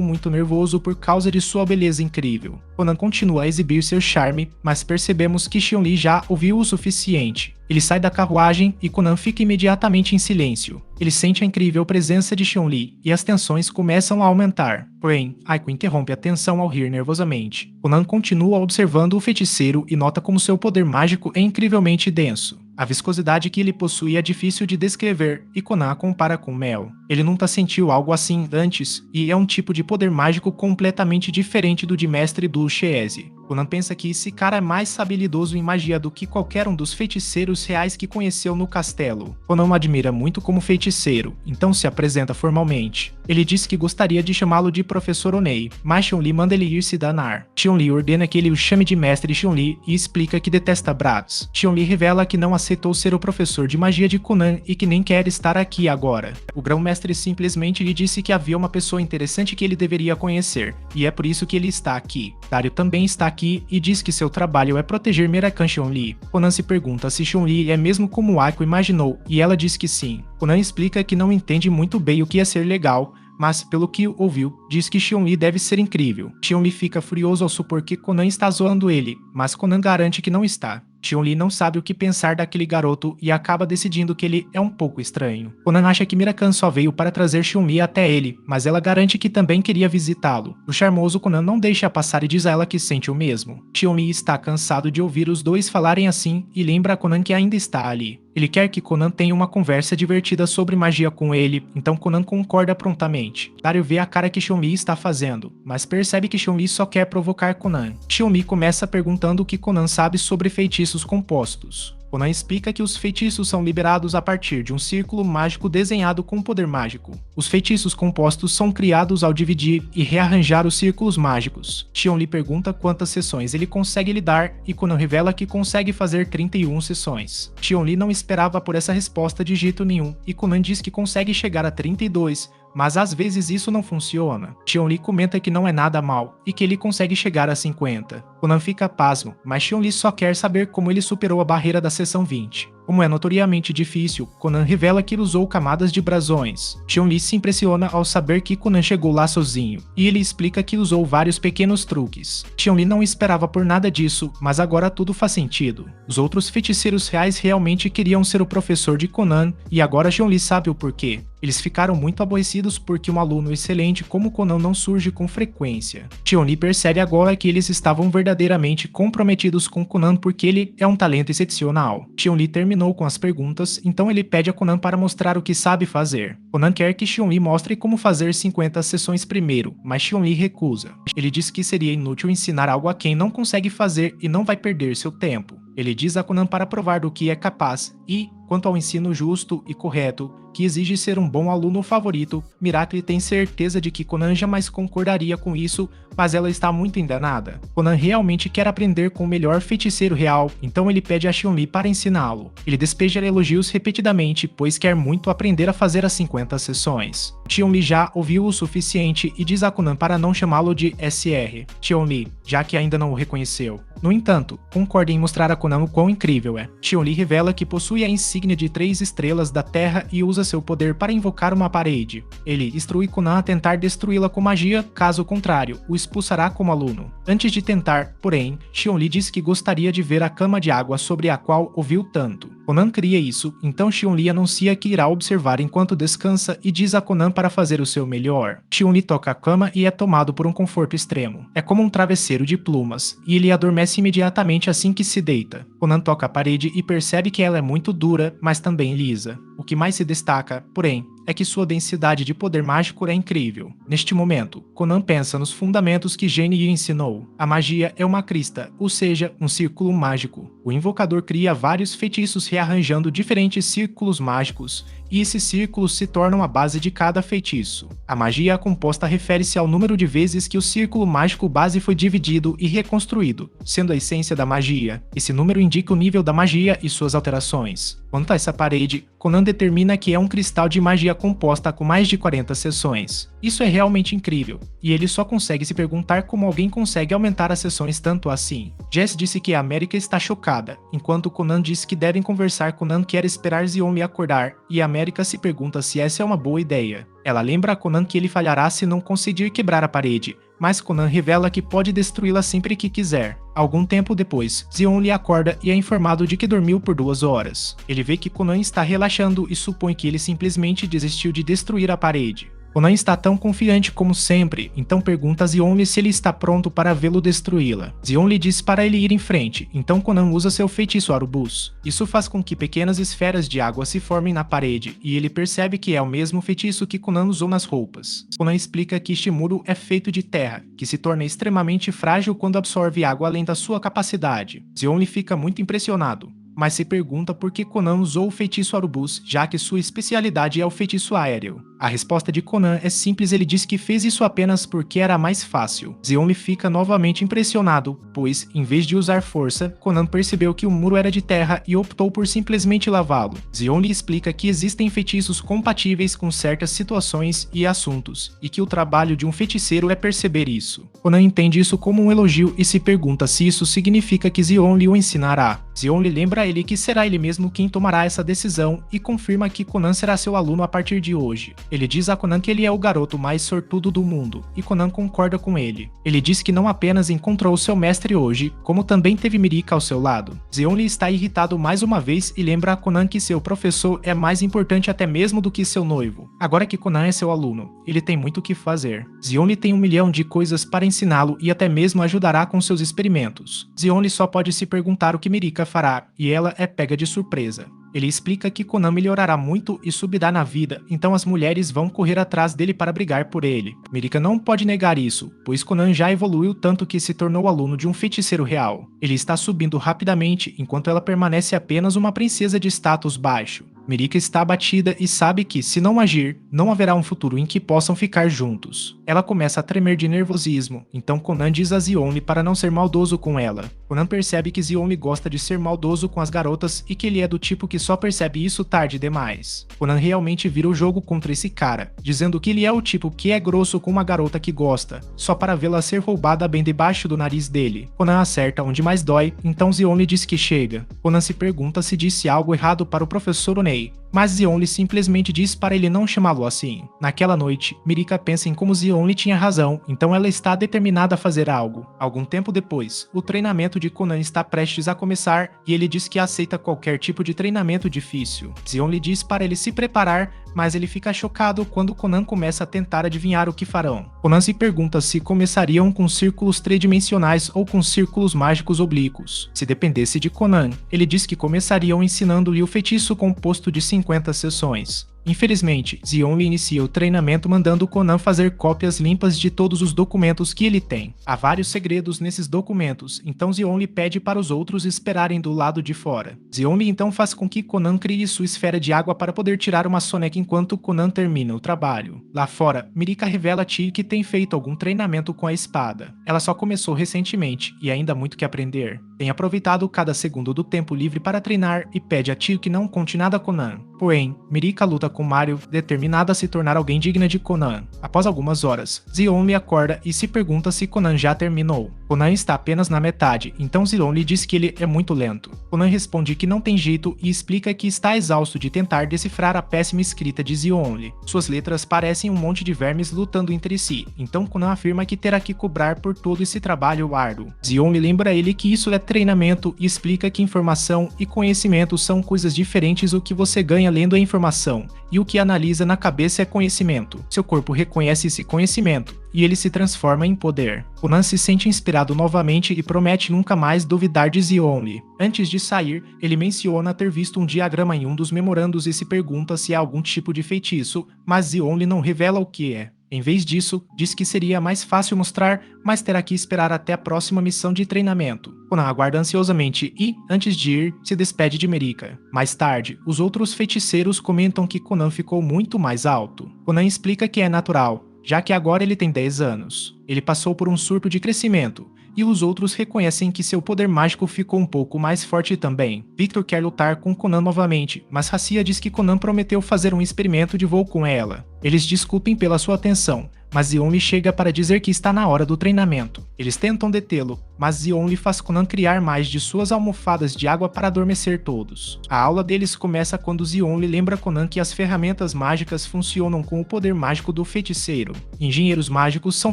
[SPEAKER 1] muito nervoso por causa de sua beleza incrível. Conan continua a exibir seu charme, mas percebemos que Chun-Li já ouviu o suficiente. Ele sai da carruagem e Conan fica imediatamente em silêncio. Ele sente a incrível presença de Chun-Li e as tensões começam a aumentar. Porém, Aiko interrompe a tensão ao rir nervosamente. Conan continua observando o feiticeiro e nota como seu poder mágico é incrivelmente denso. A viscosidade que ele possui é difícil de descrever e Conan a compara com mel. Ele nunca sentiu algo assim antes e é um tipo de poder mágico completamente diferente do de Mestre Blue Cheese. Conan pensa que esse cara é mais habilidoso em magia do que qualquer um dos feiticeiros reais que conheceu no castelo. Conan o admira muito como feiticeiro, então se apresenta formalmente. Ele diz que gostaria de chamá-lo de Professor Onei, mas Chun-Li manda ele ir se danar. Chun-Li ordena que ele o chame de Mestre Chun-Li e explica que detesta Bratz. Chun-Li revela que não aceitou ser o professor de magia de Conan e que nem quer estar aqui agora. O grão-mestre simplesmente lhe disse que havia uma pessoa interessante que ele deveria conhecer, e é por isso que ele está aqui. Dario também está aqui aqui e diz que seu trabalho é proteger Mirakan Chun-Li. Conan se pergunta se Chun-Li é mesmo como Aiko imaginou e ela diz que sim. Conan explica que não entende muito bem o que é ser legal, mas, pelo que ouviu, diz que Chun-Li deve ser incrível. Chun-Li fica furioso ao supor que Conan está zoando ele, mas Conan garante que não está. Chun-Li não sabe o que pensar daquele garoto e acaba decidindo que ele é um pouco estranho. Conan acha que Mirakan só veio para trazer Chun-Li até ele, mas ela garante que também queria visitá-lo. O charmoso Conan não deixa passar e diz a ela que sente o mesmo. Chun-Li está cansado de ouvir os dois falarem assim e lembra a Conan que ainda está ali. Ele quer que Conan tenha uma conversa divertida sobre magia com ele, então Conan concorda prontamente. Dario vê a cara que Chun-Li está fazendo, mas percebe que Chun-Li só quer provocar Conan. Chun-Li começa perguntando o que Conan sabe sobre feitiços compostos. Conan explica que os feitiços são liberados a partir de um círculo mágico desenhado com poder mágico. Os feitiços compostos são criados ao dividir e rearranjar os círculos mágicos. Chun-Li pergunta quantas sessões ele consegue lidar e Conan revela que consegue fazer 31 sessões. Chun-Li não esperava por essa resposta de jeito nenhum e Conan diz que consegue chegar a 32, mas às vezes isso não funciona. Chun-Li comenta que não é nada mal e que ele consegue chegar a 50. Conan fica pasmo, mas Chun-Li só quer saber como ele superou a barreira da sessão 20. Como é notoriamente difícil, Conan revela que ele usou camadas de brasões. Chun-Li se impressiona ao saber que Conan chegou lá sozinho, e ele explica que usou vários pequenos truques. Chun-Li não esperava por nada disso, mas agora tudo faz sentido. Os outros feiticeiros reais realmente queriam ser o professor de Conan, e agora Chun-Li sabe o porquê. Eles ficaram muito aborrecidos porque um aluno excelente como Conan não surge com frequência. Chun-Li percebe agora que eles estavam verdadeiramente comprometidos com Conan porque ele é um talento excepcional. Chun-Li terminou com as perguntas, então ele pede a Conan para mostrar o que sabe fazer. Conan quer que Chun-Li mostre como fazer 50 sessões primeiro, mas Chun-Li recusa. Ele diz que seria inútil ensinar algo a quem não consegue fazer e não vai perder seu tempo. Ele diz a Conan para provar do que é capaz e, quanto ao ensino justo e correto, que exige ser um bom aluno favorito, Miracle tem certeza de que Conan jamais concordaria com isso, mas ela está muito enganada. Conan realmente quer aprender com o melhor feiticeiro real, então ele pede a Chun-Li para ensiná-lo. Ele despeja elogios repetidamente, pois quer muito aprender a fazer as 50 sessões. Chun-Li já ouviu o suficiente e diz a Conan para não chamá-lo de SR, Chun-Li, já que ainda não o reconheceu. No entanto, concorda em mostrar a Conan o quão incrível é. Chun-Li revela que possui a insígnia de 3 estrelas da Terra e usa seu poder para invocar uma parede. Ele instrui Conan a tentar destruí-la com magia, caso contrário, o expulsará como aluno. Antes de tentar, porém, Chun-Li diz que gostaria de ver a cama de água sobre a qual ouviu tanto. Conan cria isso, então Chun-Li anuncia que irá observar enquanto descansa e diz a Conan para fazer o seu melhor. Chun-Li toca a cama e é tomado por um conforto extremo. É como um travesseiro de plumas, e ele adormece imediatamente assim que se deita. Conan toca a parede e percebe que ela é muito dura, mas também lisa. O que mais se destaca, porém, é que sua densidade de poder mágico é incrível. Neste momento, Conan pensa nos fundamentos que Gene lhe ensinou. A magia é uma crista, ou seja, um círculo mágico. O invocador cria vários feitiços rearranjando diferentes círculos mágicos, e esses círculos se tornam a base de cada feitiço. A magia composta refere-se ao número de vezes que o círculo mágico base foi dividido e reconstruído, sendo a essência da magia. Esse número indica o nível da magia e suas alterações. Quanto a essa parede, Conan determina que é um cristal de magia composta com mais de 40 seções. Isso é realmente incrível, e ele só consegue se perguntar como alguém consegue aumentar as sessões tanto assim. Jess disse que a América está chocada, enquanto Conan diz que devem conversar. Conan quer esperar Xion acordar, e a América se pergunta se essa é uma boa ideia. Ela lembra a Conan que ele falhará se não conseguir quebrar a parede, mas Conan revela que pode destruí-la sempre que quiser. Algum tempo depois, Xion acorda e é informado de que dormiu por 2 horas. Ele vê que Conan está relaxando e supõe que ele simplesmente desistiu de destruir a parede. Conan está tão confiante como sempre, então pergunta a Xion se ele está pronto para vê-lo destruí-la. Xion diz para ele ir em frente, então Conan usa seu feitiço Arubus. Isso faz com que pequenas esferas de água se formem na parede, e ele percebe que é o mesmo feitiço que Conan usou nas roupas. Conan explica que este muro é feito de terra, que se torna extremamente frágil quando absorve água além da sua capacidade. Xion fica muito impressionado, mas se pergunta por que Conan usou o feitiço Arubus, já que sua especialidade é o feitiço aéreo. A resposta de Conan é simples, ele diz que fez isso apenas porque era mais fácil. Zionli fica novamente impressionado, pois, em vez de usar força, Conan percebeu que o muro era de terra e optou por simplesmente lavá-lo. Zionli explica que existem feitiços compatíveis com certas situações e assuntos, e que o trabalho de um feiticeiro é perceber isso. Conan entende isso como um elogio e se pergunta se isso significa que Zionli o ensinará. Zionli lembra a ele que será ele mesmo quem tomará essa decisão e confirma que Conan será seu aluno a partir de hoje. Ele diz a Conan que ele é o garoto mais sortudo do mundo, e Conan concorda com ele. Ele diz que não apenas encontrou seu mestre hoje, como também teve Mirika ao seu lado. Zionli está irritado mais uma vez e lembra a Conan que seu professor é mais importante até mesmo do que seu noivo. Agora que Conan é seu aluno, ele tem muito o que fazer. Zionli tem 1 milhão de coisas para ensiná-lo e até mesmo ajudará com seus experimentos. Zionli só pode se perguntar o que Mirika fará, e ela é pega de surpresa. Ele explica que Conan melhorará muito e subirá na vida, então as mulheres vão correr atrás dele para brigar por ele. Mirika não pode negar isso, pois Conan já evoluiu tanto que se tornou aluno de um feiticeiro real. Ele está subindo rapidamente, enquanto ela permanece apenas uma princesa de status baixo. Mirika está abatida e sabe que, se não agir, não haverá um futuro em que possam ficar juntos. Ela começa a tremer de nervosismo, então Conan diz a Zionli para não ser maldoso com ela. Conan percebe que Zionli gosta de ser maldoso com as garotas e que ele é do tipo que só percebe isso tarde demais. Conan realmente vira o jogo contra esse cara, dizendo que ele é o tipo que é grosso com uma garota que gosta, só para vê-la ser roubada bem debaixo do nariz dele. Conan acerta onde mais dói, então Zionli diz que chega. Conan se pergunta se disse algo errado para o professor Onei, mas Zionli simplesmente diz para ele não chamá-lo assim. Naquela noite, Mirika pensa em como Zionli tinha razão, então ela está determinada a fazer algo. Algum tempo depois, o treinamento de Conan está prestes a começar e ele diz que aceita qualquer tipo de treinamento difícil. Zionli diz para ele se preparar, mas ele fica chocado quando Conan começa a tentar adivinhar o que farão. Conan se pergunta se começariam com círculos tridimensionais ou com círculos mágicos oblíquos. Se dependesse de Conan, ele diz que começariam ensinando-lhe o feitiço composto de 50 sessões. Infelizmente, Zionli inicia o treinamento mandando Conan fazer cópias limpas de todos os documentos que ele tem. Há vários segredos nesses documentos, então Zionli pede para os outros esperarem do lado de fora. Zionli então faz com que Conan crie sua esfera de água para poder tirar uma soneca enquanto Conan termina o trabalho. Lá fora, Mirika revela a Ti que tem feito algum treinamento com a espada. Ela só começou recentemente e ainda há muito que aprender. Tem aproveitado cada segundo do tempo livre para treinar e pede a Ti que não conte nada a Conan. Porém, Mirika luta com Mario, determinada a se tornar alguém digna de Conan. Após algumas horas, Zionli acorda e se pergunta se Conan já terminou. Conan está apenas na metade, então Zionli diz que ele é muito lento. Conan responde que não tem jeito e explica que está exausto de tentar decifrar a péssima escrita de Zionli. Suas letras parecem um monte de vermes lutando entre si, então Conan afirma que terá que cobrar por todo esse trabalho árduo. Zionli lembra a ele que isso é treinamento e explica que informação e conhecimento são coisas diferentes. O que você ganha lendo a informação e o que analisa na cabeça é conhecimento. Seu corpo reconhece esse conhecimento e ele se transforma em poder. Conan se sente inspirado novamente e promete nunca mais duvidar de Zionli. Antes de sair, ele menciona ter visto um diagrama em um dos memorandos e se pergunta se há algum tipo de feitiço, mas Zionli não revela o que é. Em vez disso, diz que seria mais fácil mostrar, mas terá que esperar até a próxima missão de treinamento. Conan aguarda ansiosamente e, antes de ir, se despede de Mirika. Mais tarde, os outros feiticeiros comentam que Conan ficou muito mais alto. Conan explica que é natural, já que agora ele tem 10 anos. Ele passou por um surto de crescimento, e os outros reconhecem que seu poder mágico ficou um pouco mais forte também. Victor quer lutar com Conan novamente, mas Hacia diz que Conan prometeu fazer um experimento de voo com ela. Eles discutem pela sua atenção, mas Zionli chega para dizer que está na hora do treinamento. Eles tentam detê-lo, mas Zionli faz Conan criar mais de suas almofadas de água para adormecer todos. A aula deles começa quando Zionli lembra Conan que as ferramentas mágicas funcionam com o poder mágico do feiticeiro. Engenheiros mágicos são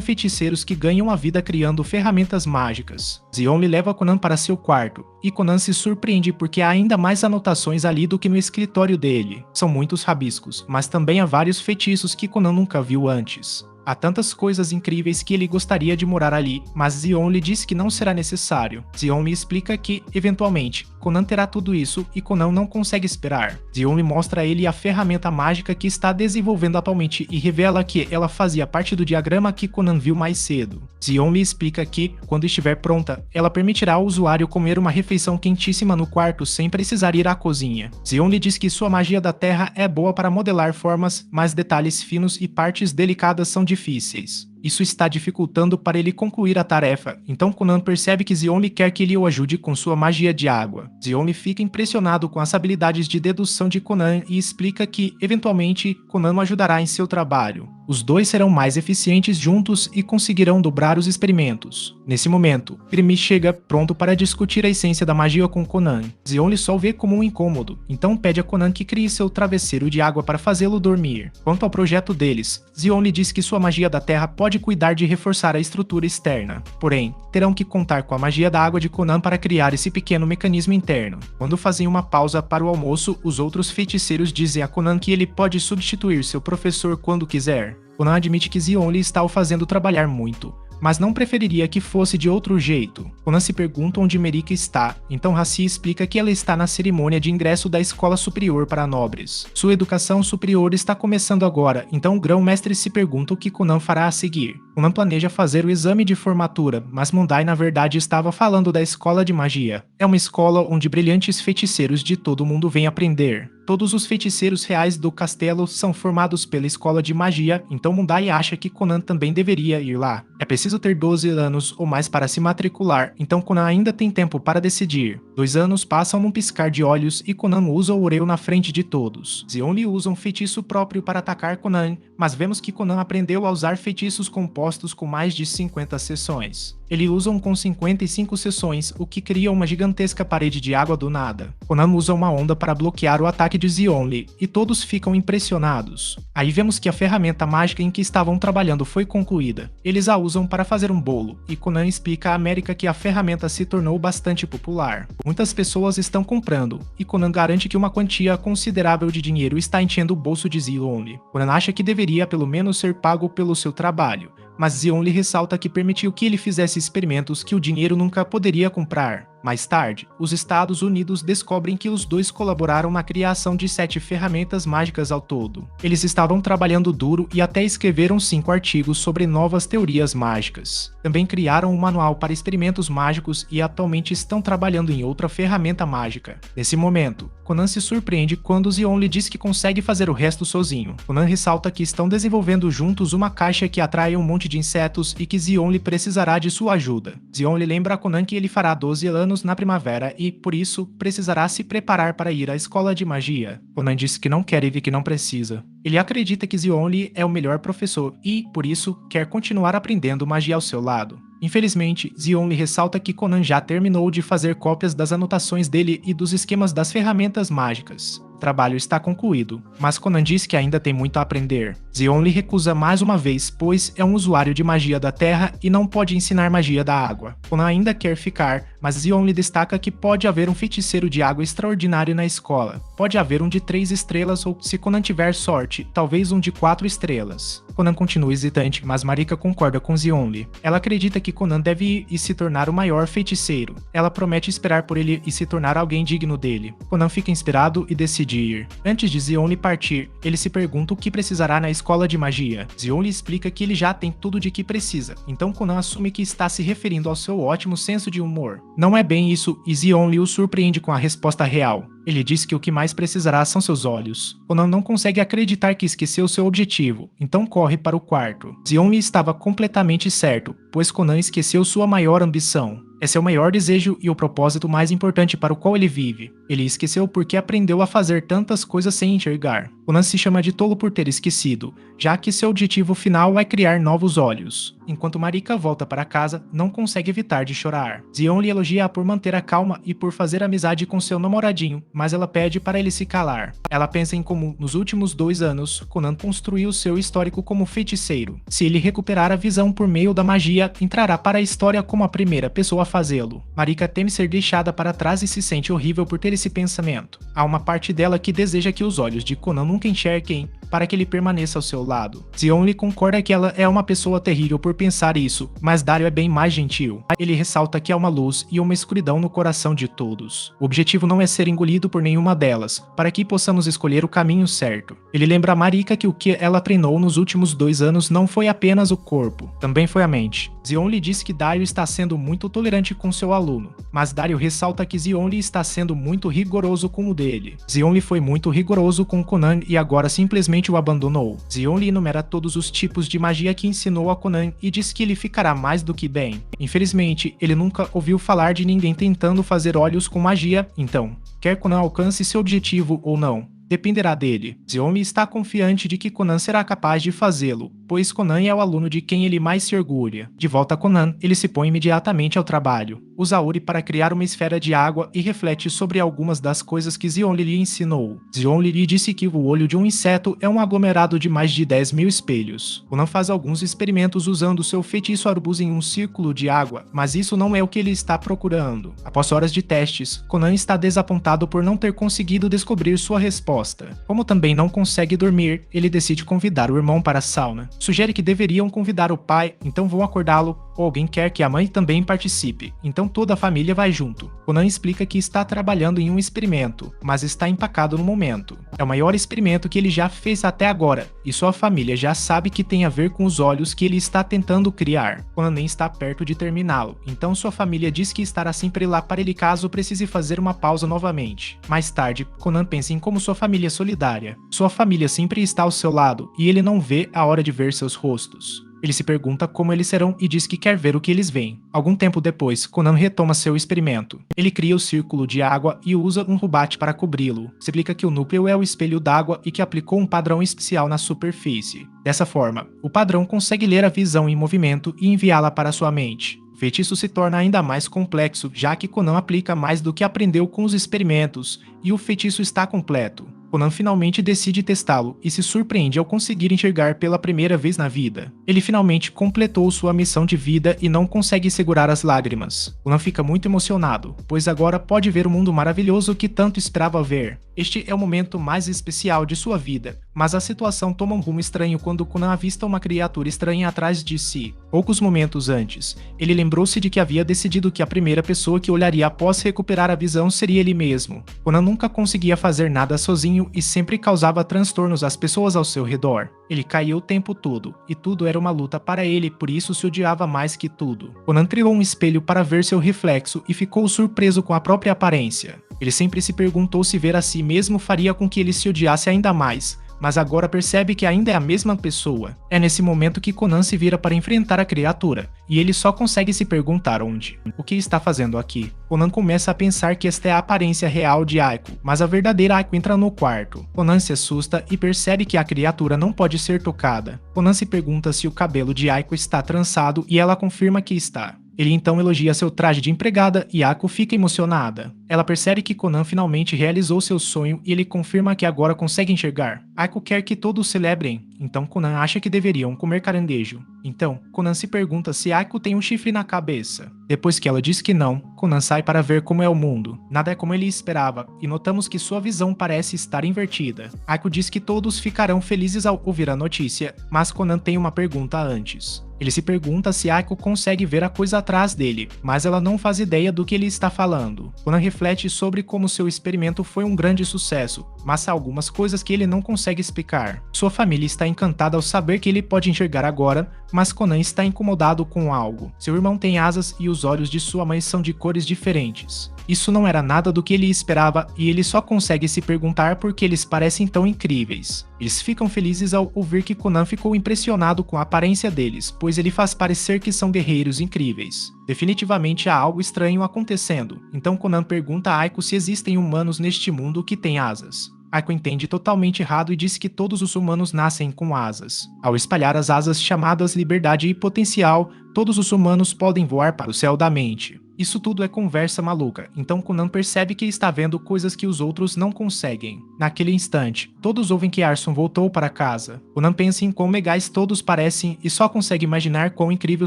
[SPEAKER 1] feiticeiros que ganham a vida criando ferramentas mágicas. Zionli leva Conan para seu quarto, e Conan se surpreende porque há ainda mais anotações ali do que no escritório dele. São muitos rabiscos, mas também há vários feitiços que Conan nunca viu antes. Há tantas coisas incríveis que ele gostaria de morar ali, mas Zion lhe diz que não será necessário. Zion lhe explica que, eventualmente, Conan terá tudo isso e Conan não consegue esperar. Zion lhe mostra a ele a ferramenta mágica que está desenvolvendo atualmente e revela que ela fazia parte do diagrama que Conan viu mais cedo. Zion lhe explica que, quando estiver pronta, ela permitirá ao usuário comer uma refeição quentíssima no quarto sem precisar ir à cozinha. Zion lhe diz que sua magia da Terra é boa para modelar formas, mas detalhes finos e partes delicadas são difíceis. Isso está dificultando para ele concluir a tarefa, então Conan percebe que Zion lhe quer que ele o ajude com sua magia de água. Zion lhe fica impressionado com as habilidades de dedução de Conan e explica que, eventualmente, Conan o ajudará em seu trabalho. Os dois serão mais eficientes juntos e conseguirão dobrar os experimentos. Nesse momento, Pirimi chega pronto para discutir a essência da magia com Conan. Zion lhe só o vê como um incômodo, então pede a Conan que crie seu travesseiro de água para fazê-lo dormir. Quanto ao projeto deles, Zion lhe diz que sua magia da Terra pode cuidar de reforçar a estrutura externa. Porém, terão que contar com a magia da água de Conan para criar esse pequeno mecanismo interno. Quando fazem uma pausa para o almoço, os outros feiticeiros dizem a Conan que ele pode substituir seu professor quando quiser. Conan admite que Zion lhe está o fazendo trabalhar muito, mas não preferiria que fosse de outro jeito. Conan se pergunta onde Marika está, então Rassi explica que ela está na cerimônia de ingresso da Escola Superior para Nobres. Sua educação superior está começando agora, então o grão-mestre se pergunta o que Conan fará a seguir. Conan planeja fazer o exame de formatura, mas Mundai na verdade estava falando da escola de magia. É uma escola onde brilhantes feiticeiros de todo o mundo vêm aprender. Todos os feiticeiros reais do castelo são formados pela escola de magia, então Mundai acha que Conan também deveria ir lá. É preciso ter 12 anos ou mais para se matricular, então Conan ainda tem tempo para decidir. 2 anos passam num piscar de olhos e Conan usa o Oreu na frente de todos. Zion lhe usa um feitiço próprio para atacar Conan, mas vemos que Conan aprendeu a usar feitiços compostos com mais de 50 seções. Ele usa um com 55 seções, o que cria uma gigantesca parede de água do nada. Conan usa uma onda para bloquear o ataque de Zionli, e todos ficam impressionados. Aí vemos que a ferramenta mágica em que estavam trabalhando foi concluída. Eles a usam para fazer um bolo, e Conan explica a América que a ferramenta se tornou bastante popular. Muitas pessoas estão comprando, e Conan garante que uma quantia considerável de dinheiro está enchendo o bolso de Zionli. Conan acha que deveria pelo menos ser pago pelo seu trabalho, mas Zion lhe ressalta que permitiu que ele fizesse experimentos que o dinheiro nunca poderia comprar. Mais tarde, os Estados Unidos descobrem que os dois colaboraram na criação de 7 ferramentas mágicas ao todo. Eles estavam trabalhando duro e até escreveram 5 artigos sobre novas teorias mágicas. Também criaram um manual para experimentos mágicos e atualmente estão trabalhando em outra ferramenta mágica. Nesse momento, Conan se surpreende quando Zion lhe diz que consegue fazer o resto sozinho. Conan ressalta que estão desenvolvendo juntos uma caixa que atrai um monte de insetos e que Zion lhe precisará de sua ajuda. Zion lhe lembra a Conan que ele fará 12 anos na primavera e, por isso, precisará se preparar para ir à escola de magia. Conan diz que não quer e que não precisa. Ele acredita que Zionli é o melhor professor e, por isso, quer continuar aprendendo magia ao seu lado. Infelizmente, Zion lhe ressalta que Conan já terminou de fazer cópias das anotações dele e dos esquemas das ferramentas mágicas. O trabalho está concluído, mas Conan diz que ainda tem muito a aprender. Zion lhe recusa mais uma vez, pois é um usuário de magia da terra e não pode ensinar magia da água. Conan ainda quer ficar, mas Zion lhe destaca que pode haver um feiticeiro de água extraordinário na escola. Pode haver um de 3 estrelas ou, se Conan tiver sorte, talvez um de 4 estrelas. Conan continua hesitante, mas Marika concorda com Zionli. Ela acredita que Conan deve ir e se tornar o maior feiticeiro. Ela promete esperar por ele e se tornar alguém digno dele. Conan fica inspirado e decide ir. Antes de Zionli partir, ele se pergunta o que precisará na escola de magia. Zionli explica que ele já tem tudo de que precisa, então Conan assume que está se referindo ao seu ótimo senso de humor. Não é bem isso e Zionli o surpreende com a resposta real. Ele diz que o que mais precisará são seus olhos. Conan não consegue acreditar que esqueceu seu objetivo, então corre para o quarto. Zionli estava completamente certo, pois Conan esqueceu sua maior ambição. É seu maior desejo e o propósito mais importante para o qual ele vive. Ele esqueceu porque aprendeu a fazer tantas coisas sem enxergar. Conan se chama de tolo por ter esquecido, já que seu objetivo final é criar novos olhos. Enquanto Marika volta para casa, não consegue evitar de chorar. Zion lhe elogia por manter a calma e por fazer amizade com seu namoradinho, mas ela pede para ele se calar. Ela pensa em como, nos últimos 2 anos, Conan construiu seu histórico como feiticeiro. Se ele recuperar a visão por meio da magia, entrará para a história como a primeira pessoa a fazê-lo. Marika teme ser deixada para trás e se sente horrível por ter esse pensamento. Há uma parte dela que deseja que os olhos de Conan nunca enxerguem para que ele permaneça ao seu lado. Zeonli concorda que ela é uma pessoa terrível por pensar isso, mas Dario é bem mais gentil. Ele ressalta que há uma luz e uma escuridão no coração de todos. O objetivo não é ser engolido por nenhuma delas, para que possamos escolher o caminho certo. Ele lembra a Marika que o que ela treinou nos últimos 2 anos não foi apenas o corpo, também foi a mente. Zeonli diz que Dario está sendo muito tolerante com seu aluno, mas Dario ressalta que Zeonli está sendo muito rigoroso com o dele. Zeonli foi muito rigoroso com Conan e agora simplesmente o abandonou. Zeonli enumera todos os tipos de magia que ensinou a Conan e diz que ele ficará mais do que bem. Infelizmente, ele nunca ouviu falar de ninguém tentando fazer olhos com magia, então, quer Conan alcance seu objetivo ou não, dependerá dele. Zeonli está confiante de que Conan será capaz de fazê-lo, pois Conan é o aluno de quem ele mais se orgulha. De volta a Conan, ele se põe imediatamente ao trabalho. Usa Uri para criar uma esfera de água e reflete sobre algumas das coisas que Zeonli lhe ensinou. Zeonli lhe disse que o olho de um inseto é um aglomerado de mais de 10.000 espelhos. Conan faz alguns experimentos usando seu feitiço arbuz em um círculo de água, mas isso não é o que ele está procurando. Após horas de testes, Conan está desapontado por não ter conseguido descobrir sua resposta. Como também não consegue dormir, ele decide convidar o irmão para a sauna. Sugere que deveriam convidar o pai, então vão acordá-lo, ou alguém quer que a mãe também participe, então toda a família vai junto. Conan explica que está trabalhando em um experimento, mas está empacado no momento. É o maior experimento que ele já fez até agora, e sua família já sabe que tem a ver com os olhos que ele está tentando criar. Conan nem está perto de terminá-lo, então sua família diz que estará sempre lá para ele caso precise fazer uma pausa novamente. Mais tarde, Conan pensa em como sua família é solidária. Sua família sempre está ao seu lado, e ele não vê a hora de ver seus rostos. Ele se pergunta como eles serão e diz que quer ver o que eles veem. Algum tempo depois, Conan retoma seu experimento. Ele cria o círculo de água e usa um rubate para cobri-lo. Explica que o núcleo é o espelho d'água e que aplicou um padrão especial na superfície. Dessa forma, o padrão consegue ler a visão em movimento e enviá-la para sua mente. O feitiço se torna ainda mais complexo, já que Conan aplica mais do que aprendeu com os experimentos, e o feitiço está completo. Conan finalmente decide testá-lo e se surpreende ao conseguir enxergar pela primeira vez na vida. Ele finalmente completou sua missão de vida e não consegue segurar as lágrimas. Conan fica muito emocionado, pois agora pode ver o mundo maravilhoso que tanto esperava ver. Este é o momento mais especial de sua vida, mas a situação toma um rumo estranho quando Conan avista uma criatura estranha atrás de si. Poucos momentos antes, ele lembrou-se de que havia decidido que a primeira pessoa que olharia após recuperar a visão seria ele mesmo. Conan nunca conseguia fazer nada sozinho e sempre causava transtornos às pessoas ao seu redor. Ele caía o tempo todo, e tudo era uma luta para ele, por isso se odiava mais que tudo. Conan trilhou um espelho para ver seu reflexo e ficou surpreso com a própria aparência. Ele sempre se perguntou se ver a si mesmo faria com que ele se odiasse ainda mais, mas agora percebe que ainda é a mesma pessoa. É nesse momento que Conan se vira para enfrentar a criatura, e ele só consegue se perguntar onde. O que está fazendo aqui? Conan começa a pensar que esta é a aparência real de Aiko, mas a verdadeira Aiko entra no quarto. Conan se assusta e percebe que a criatura não pode ser tocada. Conan se pergunta se o cabelo de Aiko está trançado e ela confirma que está. Ele então elogia seu traje de empregada e Aiko fica emocionada. Ela percebe que Conan finalmente realizou seu sonho e ele confirma que agora consegue enxergar. Aiko quer que todos celebrem, então Conan acha que deveriam comer caranguejo. Então, Conan se pergunta se Aiko tem um chifre na cabeça. Depois que ela diz que não, Conan sai para ver como é o mundo. Nada é como ele esperava, e notamos que sua visão parece estar invertida. Aiko diz que todos ficarão felizes ao ouvir a notícia, mas Conan tem uma pergunta antes. Ele se pergunta se Aiko consegue ver a coisa atrás dele, mas ela não faz ideia do que ele está falando. Conan reflete sobre como seu experimento foi um grande sucesso, mas há algumas coisas que ele não consegue explicar. Sua família está encantada ao saber que ele pode enxergar agora, mas Conan está incomodado com algo. Seu irmão tem asas e os olhos de sua mãe são de cores diferentes. Isso não era nada do que ele esperava e ele só consegue se perguntar por que eles parecem tão incríveis. Eles ficam felizes ao ouvir que Conan ficou impressionado com a aparência deles, pois ele faz parecer que são guerreiros incríveis. Definitivamente há algo estranho acontecendo, então Conan pergunta a Aiko se existem humanos neste mundo que têm asas. Aiko entende totalmente errado e diz que todos os humanos nascem com asas. Ao espalhar as asas chamadas liberdade e potencial, todos os humanos podem voar para o céu da mente. Isso tudo é conversa maluca, então Conan percebe que está vendo coisas que os outros não conseguem. Naquele instante, todos ouvem que Arson voltou para casa. Conan pensa em quão legais todos parecem e só consegue imaginar quão incrível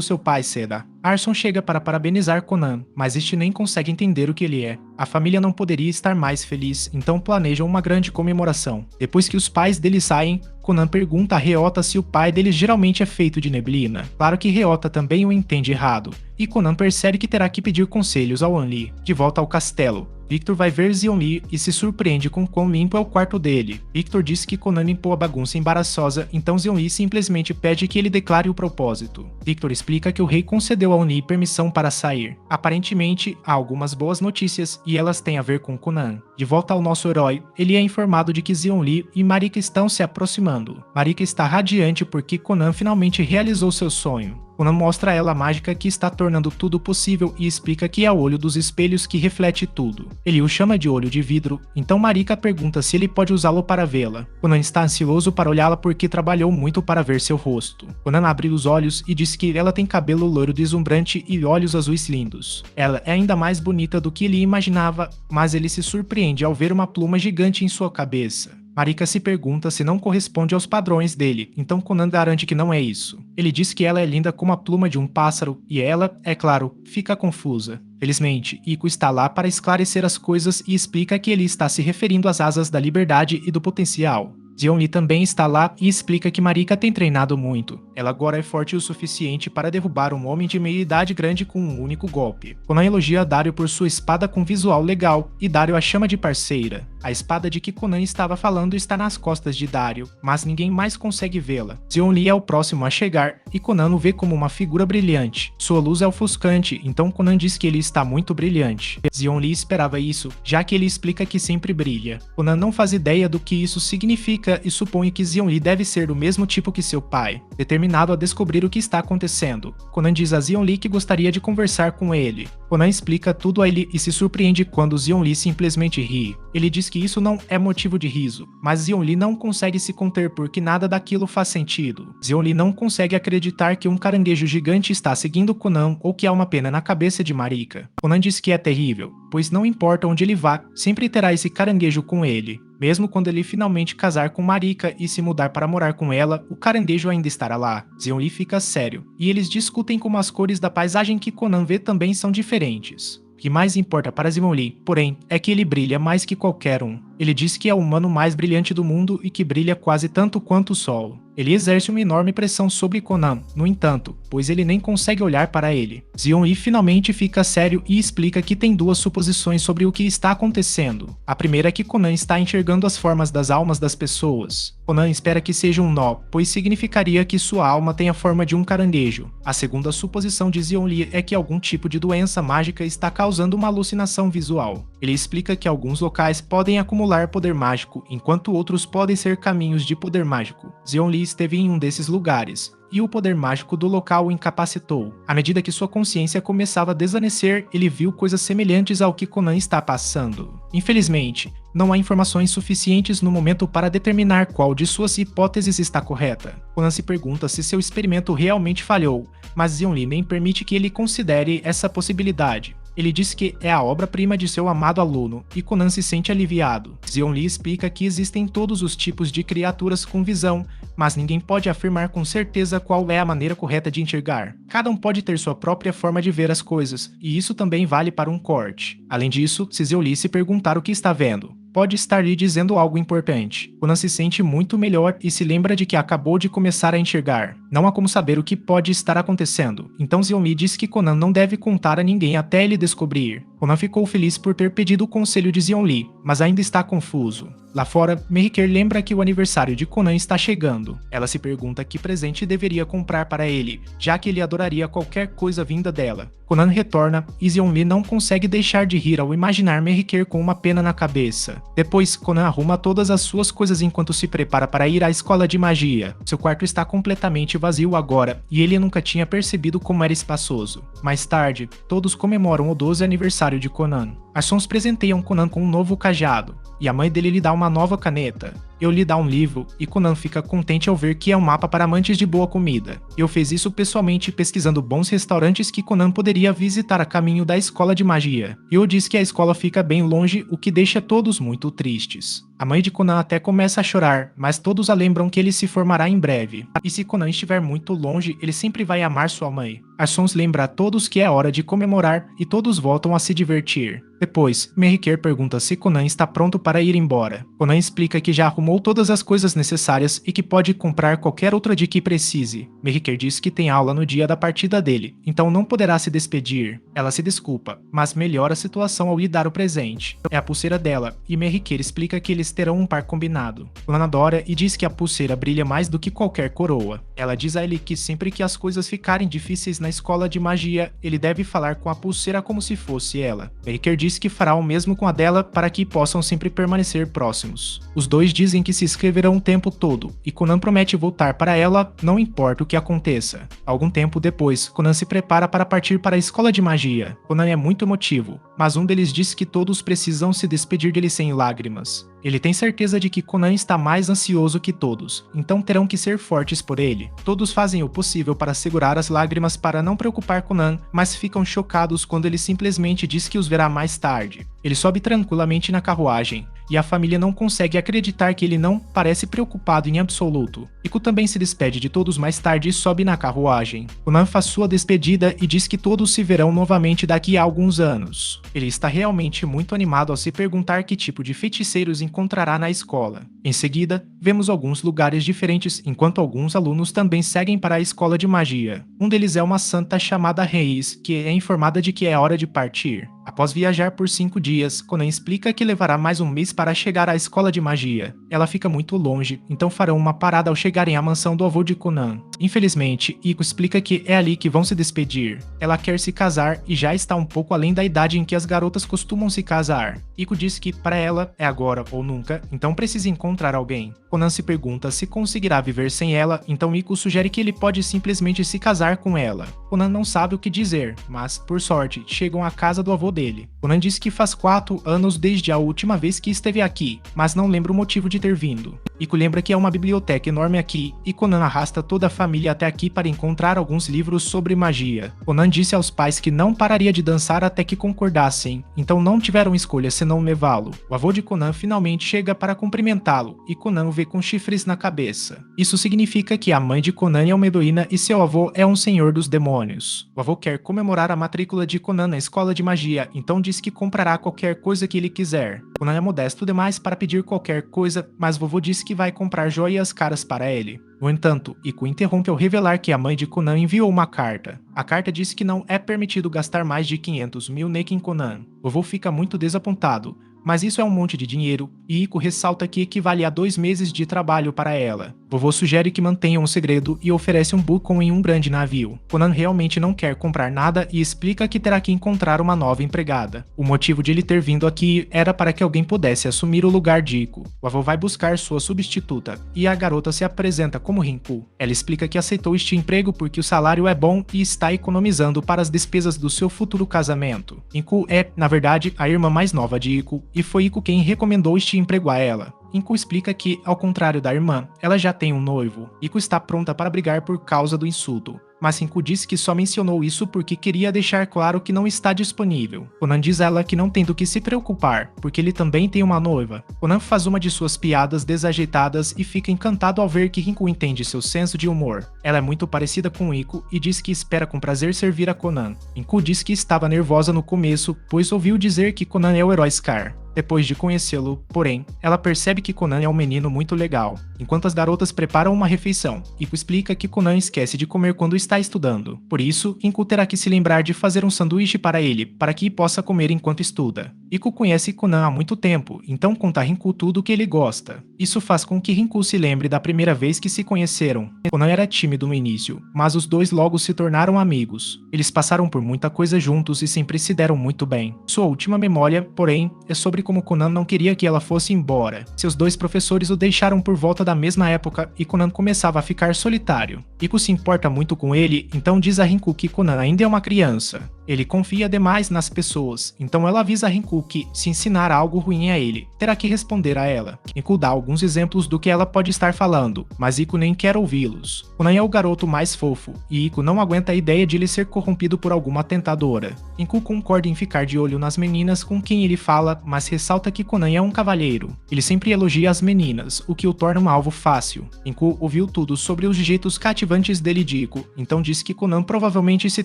[SPEAKER 1] seu pai será. Arson chega para parabenizar Conan, mas este nem consegue entender o que ele é. A família não poderia estar mais feliz, então planejam uma grande comemoração. Depois que os pais dele saem, Conan pergunta a Ryota se o pai dele geralmente é feito de neblina. Claro que Ryota também o entende errado, e Conan percebe que terá que pedir conselhos ao Anli. De volta ao castelo, Victor vai ver Zeonli e se surpreende com quão limpo é o quarto dele. Victor diz que Conan limpou a bagunça embaraçosa, então Zeonli simplesmente pede que ele declare o propósito. Victor explica que o rei concedeu a Oni permissão para sair. Aparentemente, há algumas boas notícias e elas têm a ver com Conan. De volta ao nosso herói, ele é informado de que Zeonli e Marika estão se aproximando. Marika está radiante porque Conan finalmente realizou seu sonho. Conan mostra a ela a mágica que está tornando tudo possível e explica que é o olho dos espelhos que reflete tudo. Ele o chama de olho de vidro, então Marika pergunta se ele pode usá-lo para vê-la. Conan está ansioso para olhá-la porque trabalhou muito para ver seu rosto. Conan abre os olhos e diz que ela tem cabelo loiro deslumbrante e olhos azuis lindos. Ela é ainda mais bonita do que ele imaginava, mas ele se surpreende ao ver uma pluma gigante em sua cabeça. Marika se pergunta se não corresponde aos padrões dele, então Conan garante que não é isso. Ele diz que ela é linda como a pluma de um pássaro e ela, é claro, fica confusa. Felizmente, Iko está lá para esclarecer as coisas e explica que ele está se referindo às asas da liberdade e do potencial. Zeonli também está lá e explica que Marika tem treinado muito. Ela agora é forte o suficiente para derrubar um homem de meia-idade grande com um único golpe. Conan elogia Dario por sua espada com visual legal e Dario a chama de parceira. A espada de que Conan estava falando está nas costas de Dario, mas ninguém mais consegue vê-la. Zeonli é o próximo a chegar e Conan o vê como uma figura brilhante. Sua luz é ofuscante, então Conan diz que ele está muito brilhante. Zeonli esperava isso, já que ele explica que sempre brilha. Conan não faz ideia do que isso significa e supõe que Zeonli deve ser do mesmo tipo que seu pai, determinado a descobrir o que está acontecendo. Conan diz a Zeonli que gostaria de conversar com ele. Conan explica tudo a ele e se surpreende quando Zeonli simplesmente ri. Ele diz que isso não é motivo de riso, mas Zeonli não consegue se conter porque nada daquilo faz sentido. Zeonli não consegue acreditar que um caranguejo gigante está seguindo Conan ou que há uma pena na cabeça de Marika. Conan diz que é terrível, pois não importa onde ele vá, sempre terá esse caranguejo com ele. Mesmo quando ele finalmente casar com Marika e se mudar para morar com ela, o caranguejo ainda estará lá. Zeonli fica sério, e eles discutem como as cores da paisagem que Conan vê também são diferentes. O que mais importa para Zeonli, porém, é que ele brilha mais que qualquer um. Ele diz que é o humano mais brilhante do mundo e que brilha quase tanto quanto o sol. Ele exerce uma enorme pressão sobre Conan, no entanto, pois ele nem consegue olhar para ele. Zeonli finalmente fica sério e explica que tem duas suposições sobre o que está acontecendo. A primeira é que Conan está enxergando as formas das almas das pessoas. Conan espera que seja um nó, pois significaria que sua alma tem a forma de um caranguejo. A segunda suposição de Zeonli é que algum tipo de doença mágica está causando uma alucinação visual. Ele explica que alguns locais podem acumular poder mágico, enquanto outros podem ser caminhos de poder mágico. Zeonli esteve em um desses lugares, e o poder mágico do local o incapacitou. À medida que sua consciência começava a desvanecer, ele viu coisas semelhantes ao que Conan está passando. Infelizmente, não há informações suficientes no momento para determinar qual de suas hipóteses está correta. Conan se pergunta se seu experimento realmente falhou, mas Zeonli nem permite que ele considere essa possibilidade. Ele diz que é a obra-prima de seu amado aluno, e Conan se sente aliviado. Zeonli explica que existem todos os tipos de criaturas com visão, mas ninguém pode afirmar com certeza qual é a maneira correta de enxergar. Cada um pode ter sua própria forma de ver as coisas, e isso também vale para um corte. Além disso, se Zeonli se perguntar o que está vendo, pode estar lhe dizendo algo importante. Conan se sente muito melhor e se lembra de que acabou de começar a enxergar. Não há como saber o que pode estar acontecendo, então Zeonli diz que Conan não deve contar a ninguém até ele descobrir. Conan ficou feliz por ter pedido o conselho de Zeonli, mas ainda está confuso. Lá fora, Mehiker lembra que o aniversário de Conan está chegando. Ela se pergunta que presente deveria comprar para ele, já que ele adoraria qualquer coisa vinda dela. Conan retorna e Zeonli não consegue deixar de rir ao imaginar Mehiker com uma pena na cabeça. Depois, Conan arruma todas as suas coisas enquanto se prepara para ir à escola de magia. Seu quarto está completamente vazio agora, e ele nunca tinha percebido como era espaçoso. Mais tarde, todos comemoram o 12º aniversário de Conan. As Sons presenteiam Conan com um novo cajado, e a mãe dele lhe dá uma nova caneta. Eu lhe dá um livro, e Conan fica contente ao ver que é um mapa para amantes de boa comida. Eu fiz isso pessoalmente pesquisando bons restaurantes que Conan poderia visitar a caminho da escola de magia. Eu disse que a escola fica bem longe, o que deixa todos muito tristes. A mãe de Conan até começa a chorar, mas todos a lembram que ele se formará em breve. E se Conan estiver muito longe, ele sempre vai amar sua mãe. As Sons lembra a todos que é hora de comemorar e todos voltam a se divertir. Depois, Merriker pergunta se Conan está pronto para ir embora. Conan explica que já arrumou todas as coisas necessárias e que pode comprar qualquer outra de que precise. Merriker diz que tem aula no dia da partida dele, então não poderá se despedir. Ela se desculpa, mas melhora a situação ao lhe dar o presente. É a pulseira dela, e Merriker explica que eles terão um par combinado. Conan adora e diz que a pulseira brilha mais do que qualquer coroa. Ela diz a ele que sempre que as coisas ficarem difíceis na escola de magia, ele deve falar com a pulseira como se fosse ela. Merriker diz que fará o mesmo com a dela para que possam sempre permanecer próximos. Os dois dizem que se escreverão o tempo todo, e Conan promete voltar para ela, não importa o que aconteça. Algum tempo depois, Conan se prepara para partir para a escola de magia. Conan é muito emotivo, mas um deles diz que todos precisam se despedir dele sem lágrimas. Ele tem certeza de que Conan está mais ansioso que todos, então terão que ser fortes por ele. Todos fazem o possível para segurar as lágrimas para não preocupar Conan, mas ficam chocados quando ele simplesmente diz que os verá mais tarde. Ele sobe tranquilamente na carruagem, e a família não consegue acreditar que ele não parece preocupado em absoluto. Iku também se despede de todos mais tarde e sobe na carruagem. Conan faz sua despedida e diz que todos se verão novamente daqui a alguns anos. Ele está realmente muito animado ao se perguntar que tipo de feiticeiros encontrará na escola. Em seguida, vemos alguns lugares diferentes enquanto alguns alunos também seguem para a escola de magia. Um deles é uma santa chamada Reis, que é informada de que é hora de partir. Após viajar por 5 dias, Conan explica que levará mais um mês para chegar à escola de magia. Ela fica muito longe, então farão uma parada ao chegarem à mansão do avô de Conan. Infelizmente, Ico explica que é ali que vão se despedir. Ela quer se casar e já está um pouco além da idade em que as garotas costumam se casar. Ico diz que para ela é agora ou nunca, então precisa encontrar alguém. Conan se pergunta se conseguirá viver sem ela, então Ico sugere que ele pode simplesmente se casar com ela. Conan não sabe o que dizer, mas, por sorte, chegam à casa do avô dele. Conan diz que faz 4 anos desde a última vez que esteve aqui, mas não lembra o motivo de ter vindo. Ico lembra que é uma biblioteca enorme aqui, e Conan arrasta toda a família até aqui para encontrar alguns livros sobre magia. Conan disse aos pais que não pararia de dançar até que concordassem, então não tiveram escolha senão levá-lo. O avô de Conan finalmente chega para cumprimentá-lo, e Conan o vê com chifres na cabeça. Isso significa que a mãe de Conan é uma heroína e seu avô é um senhor dos demônios. O avô quer comemorar a matrícula de Conan na escola de magia, então diz que comprará qualquer coisa que ele quiser. Conan é modesto demais para pedir qualquer coisa, mas vovô diz que vai comprar joias caras para ele. No entanto, Ico interrompe ao revelar que a mãe de Conan enviou uma carta. A carta diz que não é permitido gastar mais de 500 mil Nek em Conan. Vovô fica muito desapontado, mas isso é um monte de dinheiro, e Ico ressalta que equivale a 2 meses de trabalho para ela. Vovô sugere que mantenham um segredo e oferece um bucon em um grande navio. Conan realmente não quer comprar nada e explica que terá que encontrar uma nova empregada. O motivo de ele ter vindo aqui era para que alguém pudesse assumir o lugar de Ico. O avô vai buscar sua substituta, e a garota se apresenta como Rinku. Ela explica que aceitou este emprego porque o salário é bom e está economizando para as despesas do seu futuro casamento. Rinku é, na verdade, a irmã mais nova de Ico, e foi Ico quem recomendou este emprego a ela. Ico explica que, ao contrário da irmã, ela já tem um noivo. Ico está pronta para brigar por causa do insulto, mas Rinku disse que só mencionou isso porque queria deixar claro que não está disponível. Conan diz a ela que não tem do que se preocupar, porque ele também tem uma noiva. Conan faz uma de suas piadas desajeitadas e fica encantado ao ver que Rinku entende seu senso de humor. Ela é muito parecida com Ico e diz que espera com prazer servir a Conan. Rinku diz que estava nervosa no começo, pois ouviu dizer que Conan é o herói Scar. Depois de conhecê-lo, porém, ela percebe que Conan é um menino muito legal. Enquanto as garotas preparam uma refeição, Ico explica que Conan esquece de comer quando está estudando. Por isso, Rinku terá que se lembrar de fazer um sanduíche para ele, para que possa comer enquanto estuda. Ico conhece Conan há muito tempo, então conta a Rinku tudo o que ele gosta. Isso faz com que Rinku se lembre da primeira vez que se conheceram. Conan era tímido no início, mas os dois logo se tornaram amigos. Eles passaram por muita coisa juntos e sempre se deram muito bem. Sua última memória, porém, é sobre sobre como Conan não queria que ela fosse embora. Seus dois professores o deixaram por volta da mesma época e Conan começava a ficar solitário. Iku se importa muito com ele, então diz a Rinku que Conan ainda é uma criança. Ele confia demais nas pessoas, então ela avisa a Rinku que, se ensinar algo ruim a ele, terá que responder a ela. Rinku dá alguns exemplos do que ela pode estar falando, mas Iku nem quer ouvi-los. Conan é o garoto mais fofo, e Iku não aguenta a ideia de ele ser corrompido por alguma tentadora. Rinku concorda em ficar de olho nas meninas com quem ele fala, mas ressalta que Conan é um cavalheiro. Ele sempre elogia as meninas, o que o torna um alvo fácil. Rinku ouviu tudo sobre os jeitos cativantes dele de Iku, então diz que Conan provavelmente se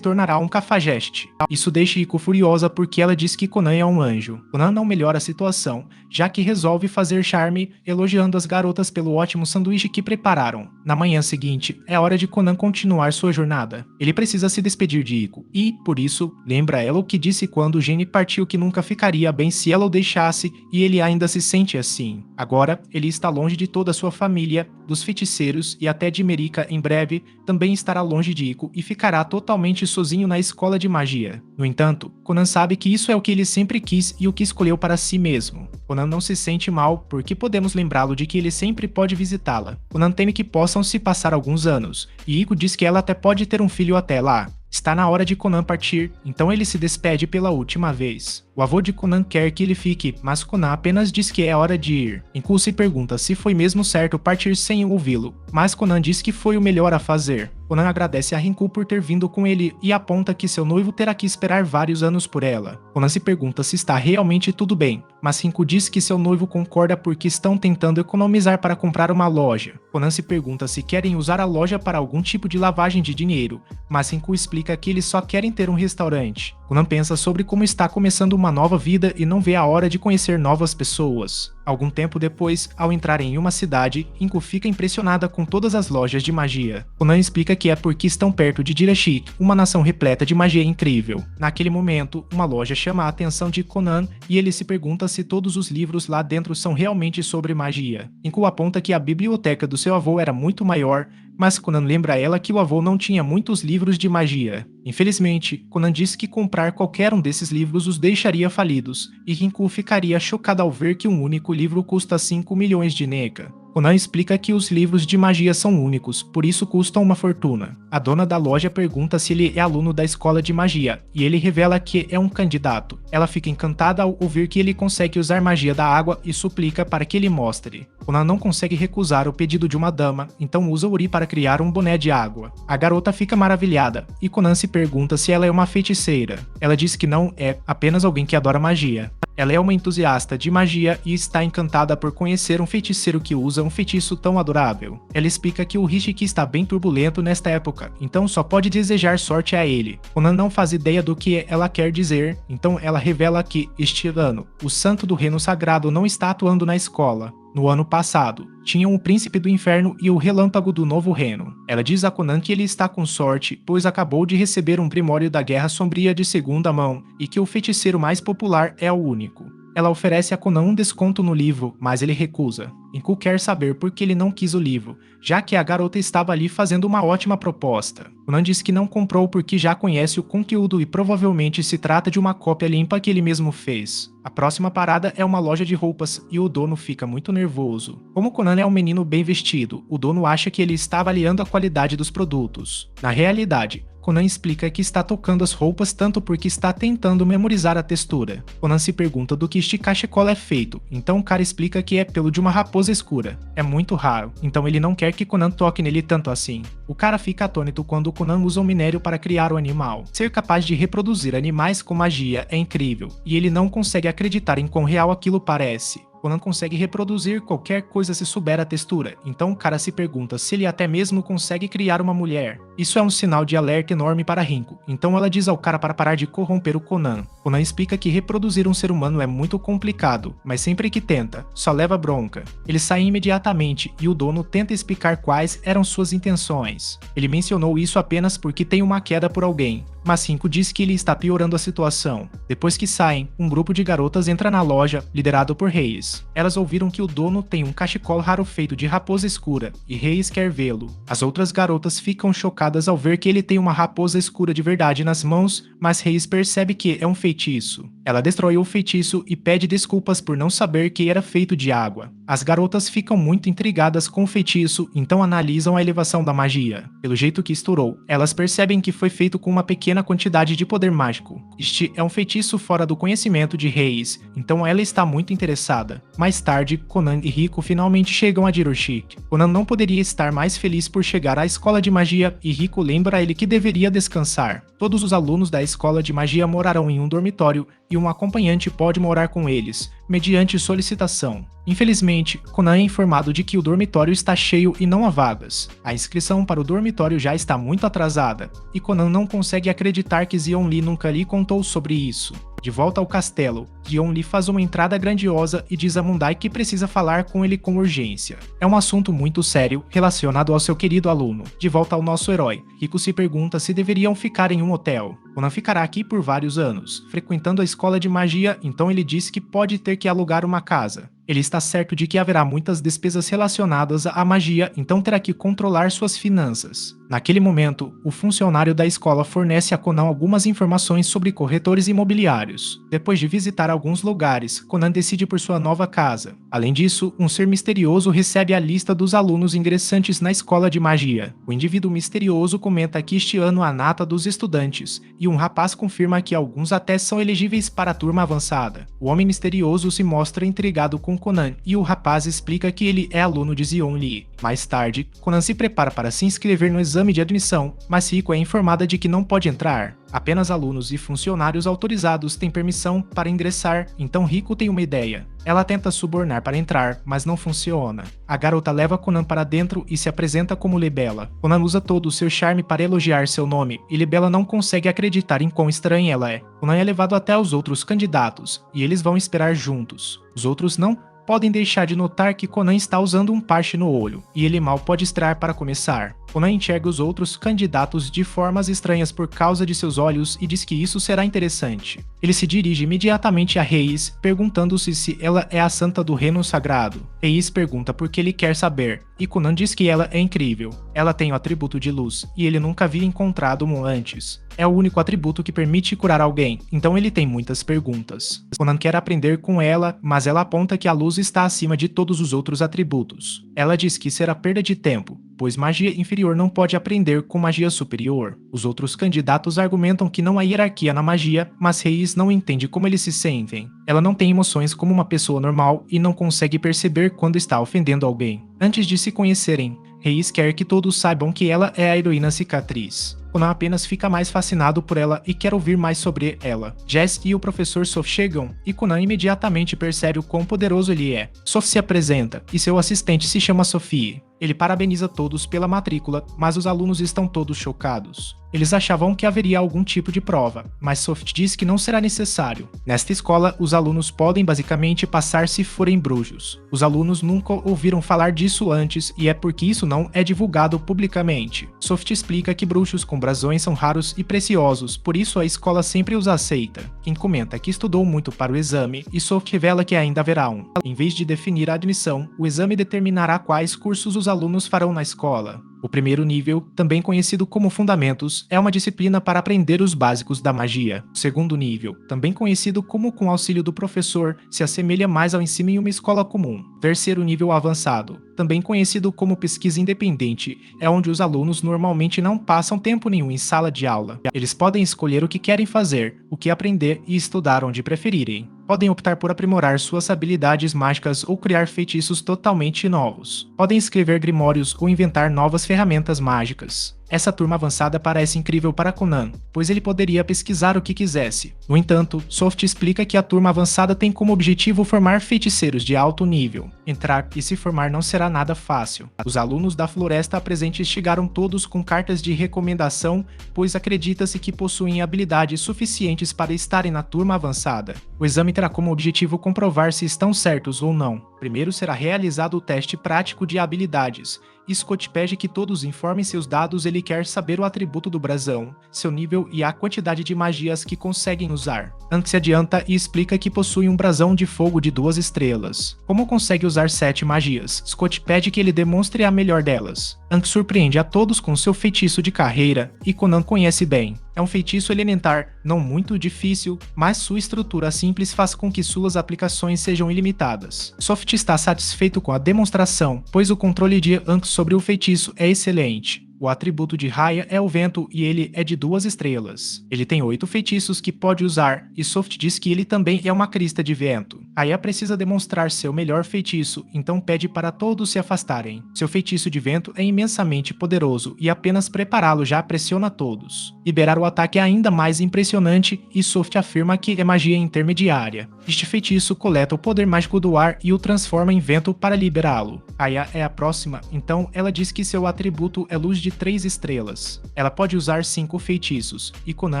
[SPEAKER 1] tornará um cafajeste. Isso deixa Iku furiosa porque ela diz que Conan é um anjo. Conan não melhora a situação, já que resolve fazer charme elogiando as garotas pelo ótimo sanduíche que prepararam. Na manhã seguinte, é hora de Conan continuar sua jornada. Ele precisa se despedir de Iku e, por isso, lembra ela o que disse quando Gene partiu que nunca ficaria bem se ela o deixasse e ele ainda se sente assim. Agora, ele está longe de toda a sua família, dos feiticeiros e até de Marika em breve também estará longe de Iku e ficará totalmente sozinho na escola de magia. No entanto, Conan sabe que isso é o que ele sempre quis e o que escolheu para si mesmo. Conan não se sente mal porque podemos lembrá-lo de que ele sempre pode visitá-la. Conan teme que possam se passar alguns anos, e Iku diz que ela até pode ter um filho até lá. Está na hora de Conan partir, então ele se despede pela última vez. O avô de Conan quer que ele fique, mas Conan apenas diz que é hora de ir. Rinku se pergunta se foi mesmo certo partir sem ouvi-lo, mas Conan diz que foi o melhor a fazer. Conan agradece a Rinku por ter vindo com ele e aponta que seu noivo terá que esperar vários anos por ela. Conan se pergunta se está realmente tudo bem, mas Rinku diz que seu noivo concorda porque estão tentando economizar para comprar uma loja. Conan se pergunta se querem usar a loja para algum tipo de lavagem de dinheiro, mas Rinku explica que eles só querem ter um restaurante. Conan pensa sobre como está começando uma nova vida e não vê a hora de conhecer novas pessoas. Algum tempo depois, ao entrar em uma cidade, Rinku fica impressionada com todas as lojas de magia. Conan explica que é porque estão perto de Jirashik, uma nação repleta de magia incrível. Naquele momento, uma loja chama a atenção de Conan e ele se pergunta se todos os livros lá dentro são realmente sobre magia. Rinku aponta que a biblioteca do seu avô era muito maior, mas Conan lembra a ela que o avô não tinha muitos livros de magia. Infelizmente, Conan diz que comprar qualquer um desses livros os deixaria falidos, e Rinku ficaria chocada ao ver que um único livro custa 5 milhões de NECA. Conan explica que os livros de magia são únicos, por isso custam uma fortuna. A dona da loja pergunta se ele é aluno da escola de magia, e ele revela que é um candidato. Ela fica encantada ao ouvir que ele consegue usar magia da água e suplica para que ele mostre. Conan não consegue recusar o pedido de uma dama, então usa Uri para criar um boné de água. A garota fica maravilhada, e Conan se pergunta se ela é uma feiticeira. Ela diz que não é, apenas alguém que adora magia. Ela é uma entusiasta de magia e está encantada por conhecer um feiticeiro que usa um feitiço tão adorável. Ela explica que o Rishiki está bem turbulento nesta época, então só pode desejar sorte a ele. Conan não faz ideia do que ela quer dizer, então ela revela que, este ano, o santo do reino sagrado não está atuando na escola. No ano passado, tinham o príncipe do inferno e o relâmpago do novo reino. Ela diz a Conan que ele está com sorte, pois acabou de receber um primório da Guerra Sombria de segunda mão, e que o feiticeiro mais popular é o único. Ela oferece a Conan um desconto no livro, mas ele recusa. Rinku quer saber por que ele não quis o livro, já que a garota estava ali fazendo uma ótima proposta. Conan diz que não comprou porque já conhece o conteúdo e provavelmente se trata de uma cópia limpa que ele mesmo fez. A próxima parada é uma loja de roupas e o dono fica muito nervoso. Como Conan é um menino bem vestido, o dono acha que ele está avaliando a qualidade dos produtos. Na realidade, Conan explica que está tocando as roupas tanto porque está tentando memorizar a textura. Conan se pergunta do que este cachecol é feito, então o cara explica que é pelo de uma raposa escura. É muito raro, então ele não quer que Conan toque nele tanto assim. O cara fica atônito quando Conan usa um minério para criar o animal. Ser capaz de reproduzir animais com magia é incrível, e ele não consegue acreditar em quão real aquilo parece. Conan consegue reproduzir qualquer coisa se souber a textura, então o cara se pergunta se ele até mesmo consegue criar uma mulher. Isso é um sinal de alerta enorme para Rinku, então ela diz ao cara para parar de corromper o Conan. Conan explica que reproduzir um ser humano é muito complicado, mas sempre que tenta, só leva bronca. Eles saem imediatamente e o dono tenta explicar quais eram suas intenções. Ele mencionou isso apenas porque tem uma queda por alguém, mas Rinko diz que ele está piorando a situação. Depois que saem, um grupo de garotas entra na loja, liderado por Reis. Elas ouviram que o dono tem um cachecol raro feito de raposa escura, e Reis quer vê-lo. As outras garotas ficam chocadas ao ver que ele tem uma raposa escura de verdade nas mãos, mas Reis percebe que é um feitiço. Ela destrói o feitiço e pede desculpas por não saber que era feito de água. As garotas ficam muito intrigadas com o feitiço, então analisam a elevação da magia. Pelo jeito que estourou, elas percebem que foi feito com uma pequena quantidade de poder mágico. Este é um feitiço fora do conhecimento de Reis, então ela está muito interessada. Mais tarde, Conan e Rico finalmente chegam a Jiroshik. Conan não poderia estar mais feliz por chegar à escola de magia e Rico lembra a ele que deveria descansar. Todos os alunos da escola de magia morarão em um dormitório e um acompanhante pode morar com eles, mediante solicitação. Infelizmente, Conan é informado de que o dormitório está cheio e não há vagas. A inscrição para o dormitório já está muito atrasada, e Conan não consegue acreditar que Xion Li nunca lhe contou sobre isso. De volta ao castelo, Xion Li faz uma entrada grandiosa e diz a Mundai que precisa falar com ele com urgência. É um assunto muito sério, relacionado ao seu querido aluno. De volta ao nosso herói, Rico se pergunta se deveriam ficar em um hotel. Conan ficará aqui por vários anos, frequentando a escola de magia, então ele diz que pode ter que alugar uma casa. Ele está certo de que haverá muitas despesas relacionadas à magia, então terá que controlar suas finanças. Naquele momento, o funcionário da escola fornece a Conan algumas informações sobre corretores imobiliários. Depois de visitar alguns lugares, Conan decide por sua nova casa. Além disso, um ser misterioso recebe a lista dos alunos ingressantes na escola de magia. O indivíduo misterioso comenta que este ano há nata dos estudantes, e um rapaz confirma que alguns até são elegíveis para a turma avançada. O homem misterioso se mostra intrigado com Conan, e o rapaz explica que ele é aluno de Xion Li. Mais tarde, Conan se prepara para se inscrever no exame de admissão, mas Rico é informada de que não pode entrar. Apenas alunos e funcionários autorizados têm permissão para ingressar, então Rico tem uma ideia. Ela tenta subornar para entrar, mas não funciona. A garota leva Conan para dentro e se apresenta como Libela. Conan usa todo o seu charme para elogiar seu nome, e Libela não consegue acreditar em quão estranha ela é. Conan é levado até os outros candidatos, e eles vão esperar juntos. Os outros não podem deixar de notar que Conan está usando um parche no olho, e ele mal pode estrear para começar. Conan enxerga os outros candidatos de formas estranhas por causa de seus olhos e diz que isso será interessante. Ele se dirige imediatamente a Reis, perguntando-se se ela é a santa do reino sagrado. Reis pergunta por que ele quer saber, e Conan diz que ela é incrível. Ela tem o atributo de luz, e ele nunca havia encontrado um antes. É o único atributo que permite curar alguém, então ele tem muitas perguntas. Conan quer aprender com ela, mas ela aponta que a luz está acima de todos os outros atributos. Ela diz que será perda de tempo, pois magia inferior não pode aprender com magia superior. Os outros candidatos argumentam que não há hierarquia na magia, mas Reis não entende como eles se sentem. Ela não tem emoções como uma pessoa normal e não consegue perceber quando está ofendendo alguém. Antes de se conhecerem, Reis quer que todos saibam que ela é a heroína cicatriz. Conan apenas fica mais fascinado por ela e quer ouvir mais sobre ela. Jess e o professor Sof chegam, e Conan imediatamente percebe o quão poderoso ele é. Sof se apresenta, e seu assistente se chama Sophie. Ele parabeniza todos pela matrícula, mas os alunos estão todos chocados. Eles achavam que haveria algum tipo de prova, mas Soft diz que não será necessário. Nesta escola, os alunos podem basicamente passar se forem bruxos. Os alunos nunca ouviram falar disso antes e é porque isso não é divulgado publicamente. Soft explica que bruxos com brasões são raros e preciosos, por isso a escola sempre os aceita. Quem comenta que estudou muito para o exame e Soft revela que ainda haverá um. Em vez de definir a admissão, o exame determinará quais cursos os alunos farão na escola. O primeiro nível, também conhecido como Fundamentos, é uma disciplina para aprender os básicos da magia. O segundo nível, também conhecido como Com auxílio do professor, se assemelha mais ao ensino em uma escola comum. Terceiro nível avançado, também conhecido como Pesquisa Independente, é onde os alunos normalmente não passam tempo nenhum em sala de aula. Eles podem escolher o que querem fazer, o que aprender e estudar onde preferirem. Podem optar por aprimorar suas habilidades mágicas ou criar feitiços totalmente novos. Podem escrever grimórios ou inventar novas ferramentas mágicas. Essa turma avançada parece incrível para Conan, pois ele poderia pesquisar o que quisesse. No entanto, Soft explica que a turma avançada tem como objetivo formar feiticeiros de alto nível. Entrar e se formar não será nada fácil. Os alunos da floresta presentes chegaram todos com cartas de recomendação, pois acredita-se que possuem habilidades suficientes para estarem na turma avançada. O exame terá como objetivo comprovar se estão certos ou não. Primeiro será realizado o teste prático de habilidades. Scott pede que todos informem seus dados, ele quer saber o atributo do brasão, seu nível e a quantidade de magias que conseguem usar. Hank se adianta e explica que possui um brasão de fogo de 2 estrelas. Como consegue usar 7 magias? Scott pede que ele demonstre a melhor delas. Hank surpreende a todos com seu feitiço de carreira, e Conan conhece bem. É um feitiço elementar, não muito difícil, mas sua estrutura simples faz com que suas aplicações sejam ilimitadas. Soft está satisfeito com a demonstração, pois o controle de Hank sobre o feitiço é excelente. O atributo de Raya é o vento e ele é de 2 estrelas. Ele tem 8 feitiços que pode usar, e Soft diz que ele também é uma crista de vento. Raya precisa demonstrar seu melhor feitiço, então pede para todos se afastarem. Seu feitiço de vento é imensamente poderoso e apenas prepará-lo já pressiona todos. Liberar o ataque é ainda mais impressionante e Soft afirma que é magia intermediária. Este feitiço coleta o poder mágico do ar e o transforma em vento para liberá-lo. Raya é a próxima, então ela diz que seu atributo é luz de 3 estrelas. Ela pode usar 5 feitiços, e Conan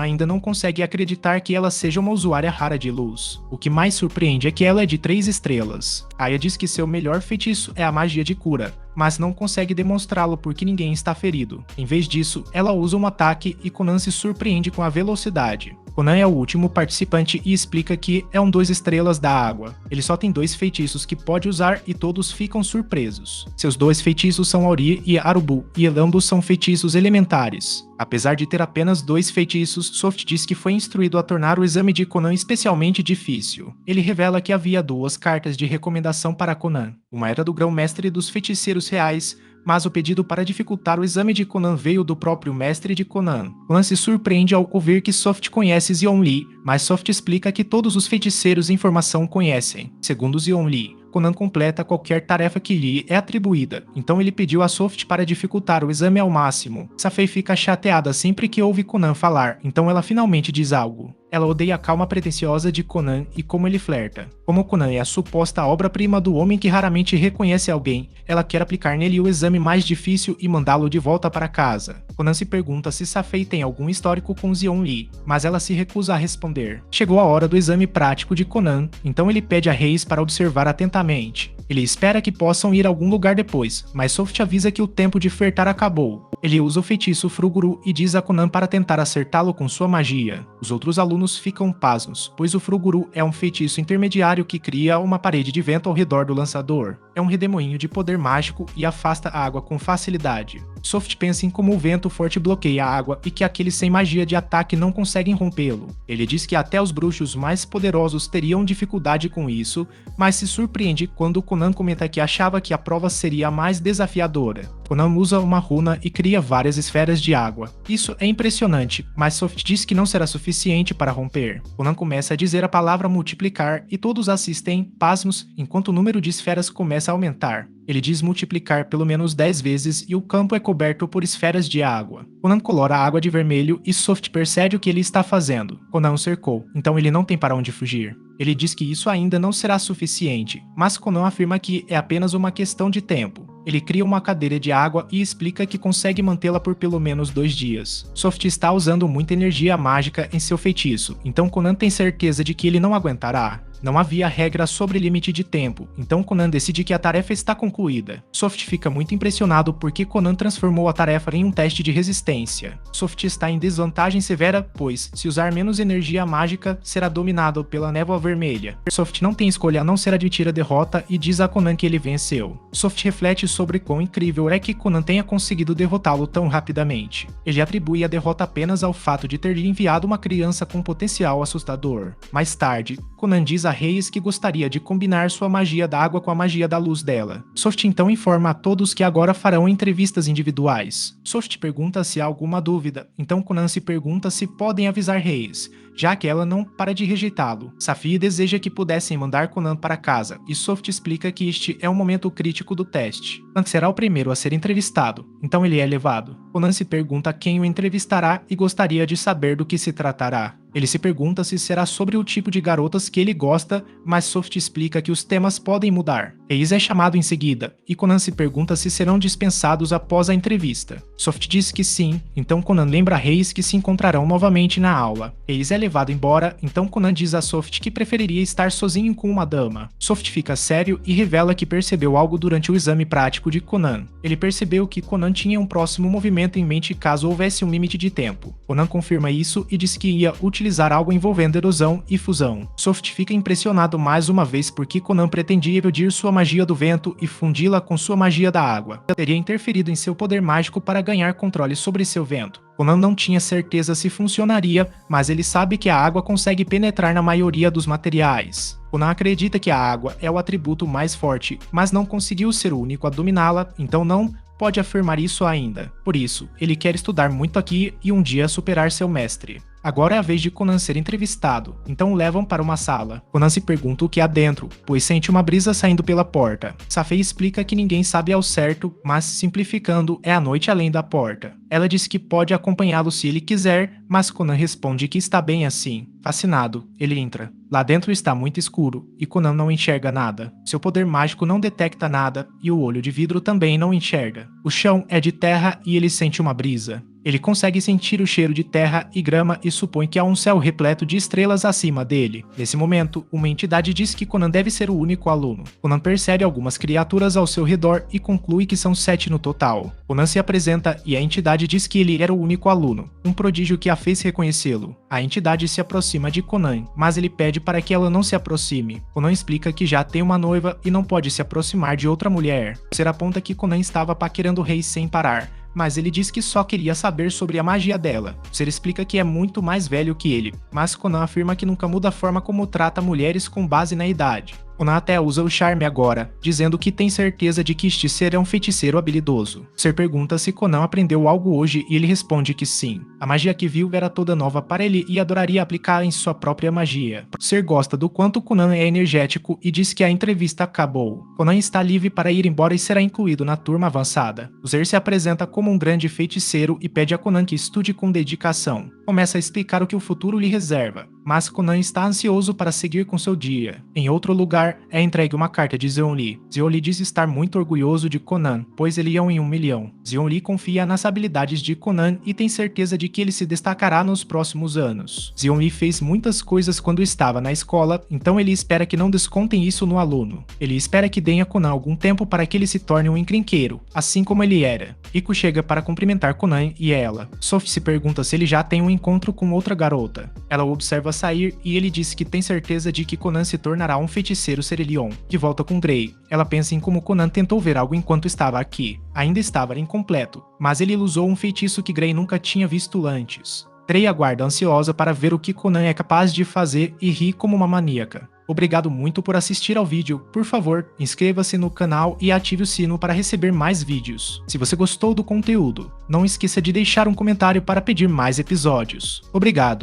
[SPEAKER 1] ainda não consegue acreditar que ela seja uma usuária rara de luz. O que mais surpreende é que ela é de 3 estrelas. Aya diz que seu melhor feitiço é a magia de cura, mas não consegue demonstrá-lo porque ninguém está ferido. Em vez disso, ela usa um ataque e Conan se surpreende com a velocidade. Conan é o último participante e explica que é um 2 estrelas da água. Ele só tem 2 feitiços que pode usar e todos ficam surpresos. Seus 2 feitiços são Auri e Arubu, e ambos são feitiços elementares. Apesar de ter apenas 2 feitiços, Soft diz que foi instruído a tornar o exame de Conan especialmente difícil. Ele revela que havia 2 cartas de recomendação para Conan. Uma era do grão-mestre dos feiticeiros reais, mas o pedido para dificultar o exame de Conan veio do próprio mestre de Conan. Conan se surpreende ao ouvir que Soft conhece Xion Li, mas Soft explica que todos os feiticeiros em formação conhecem. Segundo Xion Li, Conan completa qualquer tarefa que lhe é atribuída, então ele pediu a Soft para dificultar o exame ao máximo. Safei fica chateada sempre que ouve Conan falar, então ela finalmente diz algo. Ela odeia a calma pretensiosa de Conan e como ele flerta. Como Conan é a suposta obra-prima do homem que raramente reconhece alguém, ela quer aplicar nele o exame mais difícil e mandá-lo de volta para casa. Conan se pergunta se Safei tem algum histórico com Xion Li, mas ela se recusa a responder. Chegou a hora do exame prático de Conan, então ele pede a Reis para observar atentamente. Ele espera que possam ir a algum lugar depois, mas Soft avisa que o tempo de flertar acabou. Ele usa o feitiço Fruguru e diz a Conan para tentar acertá-lo com sua magia. Os outros alunos ficam pasmos, pois o Fruguru é um feitiço intermediário que cria uma parede de vento ao redor do lançador. É um redemoinho de poder mágico e afasta a água com facilidade. Soft pensa em como o vento forte bloqueia a água e que aqueles sem magia de ataque não conseguem rompê-lo. Ele diz que até os bruxos mais poderosos teriam dificuldade com isso, mas se surpreende quando Conan comenta que achava que a prova seria a mais desafiadora. Conan usa uma runa e cria várias esferas de água. Isso é impressionante, mas Soft diz que não será suficiente para romper. Conan começa a dizer a palavra multiplicar e todos assistem, pasmos, enquanto o número de esferas começa a aumentar. Ele diz multiplicar pelo menos 10 vezes e o campo é coberto por esferas de água. Conan colora a água de vermelho e Soft percebe o que ele está fazendo. Conan o cercou, então ele não tem para onde fugir. Ele diz que isso ainda não será suficiente, mas Conan afirma que é apenas uma questão de tempo. Ele cria uma cadeira de água e explica que consegue mantê-la por pelo menos 2 dias. Soft está usando muita energia mágica em seu feitiço, então Conan tem certeza de que ele não aguentará. Não havia regra sobre limite de tempo, então Conan decide que a tarefa está concluída. Soft fica muito impressionado porque Conan transformou a tarefa em um teste de resistência. Soft está em desvantagem severa, pois, se usar menos energia mágica, será dominado pela névoa vermelha. Soft não tem escolha a não ser admitir a derrota e diz a Conan que ele venceu. Soft reflete sobre quão incrível é que Conan tenha conseguido derrotá-lo tão rapidamente. Ele atribui a derrota apenas ao fato de ter enviado uma criança com potencial assustador. Mais tarde, Conan diz a Reis que gostaria de combinar sua magia da água com a magia da luz dela. Soft então informa a todos que agora farão entrevistas individuais. Soft pergunta se há alguma dúvida, então Conan se pergunta se podem avisar Reis, já que ela não para de rejeitá-lo. Safi deseja que pudessem mandar Conan para casa, e Soft explica que este é um momento crítico do teste. Hank será o primeiro a ser entrevistado, então ele é levado. Conan se pergunta quem o entrevistará e gostaria de saber do que se tratará. Ele se pergunta se será sobre o tipo de garotas que ele gosta, mas Soft explica que os temas podem mudar. Reis é chamado em seguida, e Conan se pergunta se serão dispensados após a entrevista. Soft diz que sim, então Conan lembra a Reis que se encontrarão novamente na aula. Reis é levado embora, então Conan diz a Soft que preferiria estar sozinho com uma dama. Soft fica sério e revela que percebeu algo durante o exame prático de Conan. Ele percebeu que Conan tinha um próximo movimento em mente caso houvesse um limite de tempo. Conan confirma isso e diz que ia utilizar algo envolvendo erosão e fusão. Soft fica impressionado mais uma vez porque Conan pretendia evadir sua magia do vento e fundi-la com sua magia da água. Teria interferido em seu poder mágico para ganhar controle sobre seu vento. Conan não tinha certeza se funcionaria, mas ele sabe que a água consegue penetrar na maioria dos materiais. Conan acredita que a água é o atributo mais forte, mas não conseguiu ser o único a dominá-la, então não pode afirmar isso ainda. Por isso, ele quer estudar muito aqui e um dia superar seu mestre. Agora é a vez de Conan ser entrevistado, então o levam para uma sala. Conan se pergunta o que há dentro, pois sente uma brisa saindo pela porta. Safei explica que ninguém sabe ao certo, mas simplificando, é a noite além da porta. Ela diz que pode acompanhá-lo se ele quiser, mas Conan responde que está bem assim. Fascinado, ele entra. Lá dentro está muito escuro, e Conan não enxerga nada. Seu poder mágico não detecta nada, e o olho de vidro também não enxerga. O chão é de terra e ele sente uma brisa. Ele consegue sentir o cheiro de terra e grama e supõe que há um céu repleto de estrelas acima dele. Nesse momento, uma entidade diz que Conan deve ser o único aluno. Conan percebe algumas criaturas ao seu redor e conclui que são 7 no total. Conan se apresenta e a entidade diz que ele era o único aluno, um prodígio que a fez reconhecê-lo. A entidade se aproxima de Conan, mas ele pede para que ela não se aproxime. Conan explica que já tem uma noiva e não pode se aproximar de outra mulher. O ser aponta que Conan estava paquerando o rei sem parar, mas ele diz que só queria saber sobre a magia dela. O ser explica que é muito mais velho que ele, mas Conan afirma que nunca muda a forma como trata mulheres com base na idade. Conan até usa o charme agora, dizendo que tem certeza de que este ser é um feiticeiro habilidoso. O ser pergunta se Conan aprendeu algo hoje e ele responde que sim. A magia que viu era toda nova para ele e adoraria aplicá-la em sua própria magia. O ser gosta do quanto Conan é energético e diz que a entrevista acabou. Conan está livre para ir embora e será incluído na turma avançada. O ser se apresenta como um grande feiticeiro e pede a Conan que estude com dedicação. Começa a explicar o que o futuro lhe reserva, mas Conan está ansioso para seguir com seu dia. Em outro lugar, é entregue uma carta de Zeon-Lee. Zeon-Lee diz estar muito orgulhoso de Conan, pois ele é um em 1 milhão. Zeon-Lee confia nas habilidades de Conan e tem certeza de que ele se destacará nos próximos anos. Zeon-Lee fez muitas coisas quando estava na escola, então ele espera que não descontem isso no aluno. Ele espera que deem a Conan algum tempo para que ele se torne um encrenqueiro, assim como ele era. Rico chega para cumprimentar Conan e ela. Sophie se pergunta se ele já tem um encontro com outra garota. Ela o observa sair e ele diz que tem certeza de que Conan se tornará um feiticeiro Cerelion. De volta com Grey, ela pensa em como Conan tentou ver algo enquanto estava aqui. Ainda estava incompleto, mas ele usou um feitiço que Grey nunca tinha visto antes. Trey aguarda ansiosa para ver o que Conan é capaz de fazer e ri como uma maníaca. Obrigado muito por assistir ao vídeo. Por favor, inscreva-se no canal e ative o sino para receber mais vídeos. Se você gostou do conteúdo, não esqueça de deixar um comentário para pedir mais episódios. Obrigado!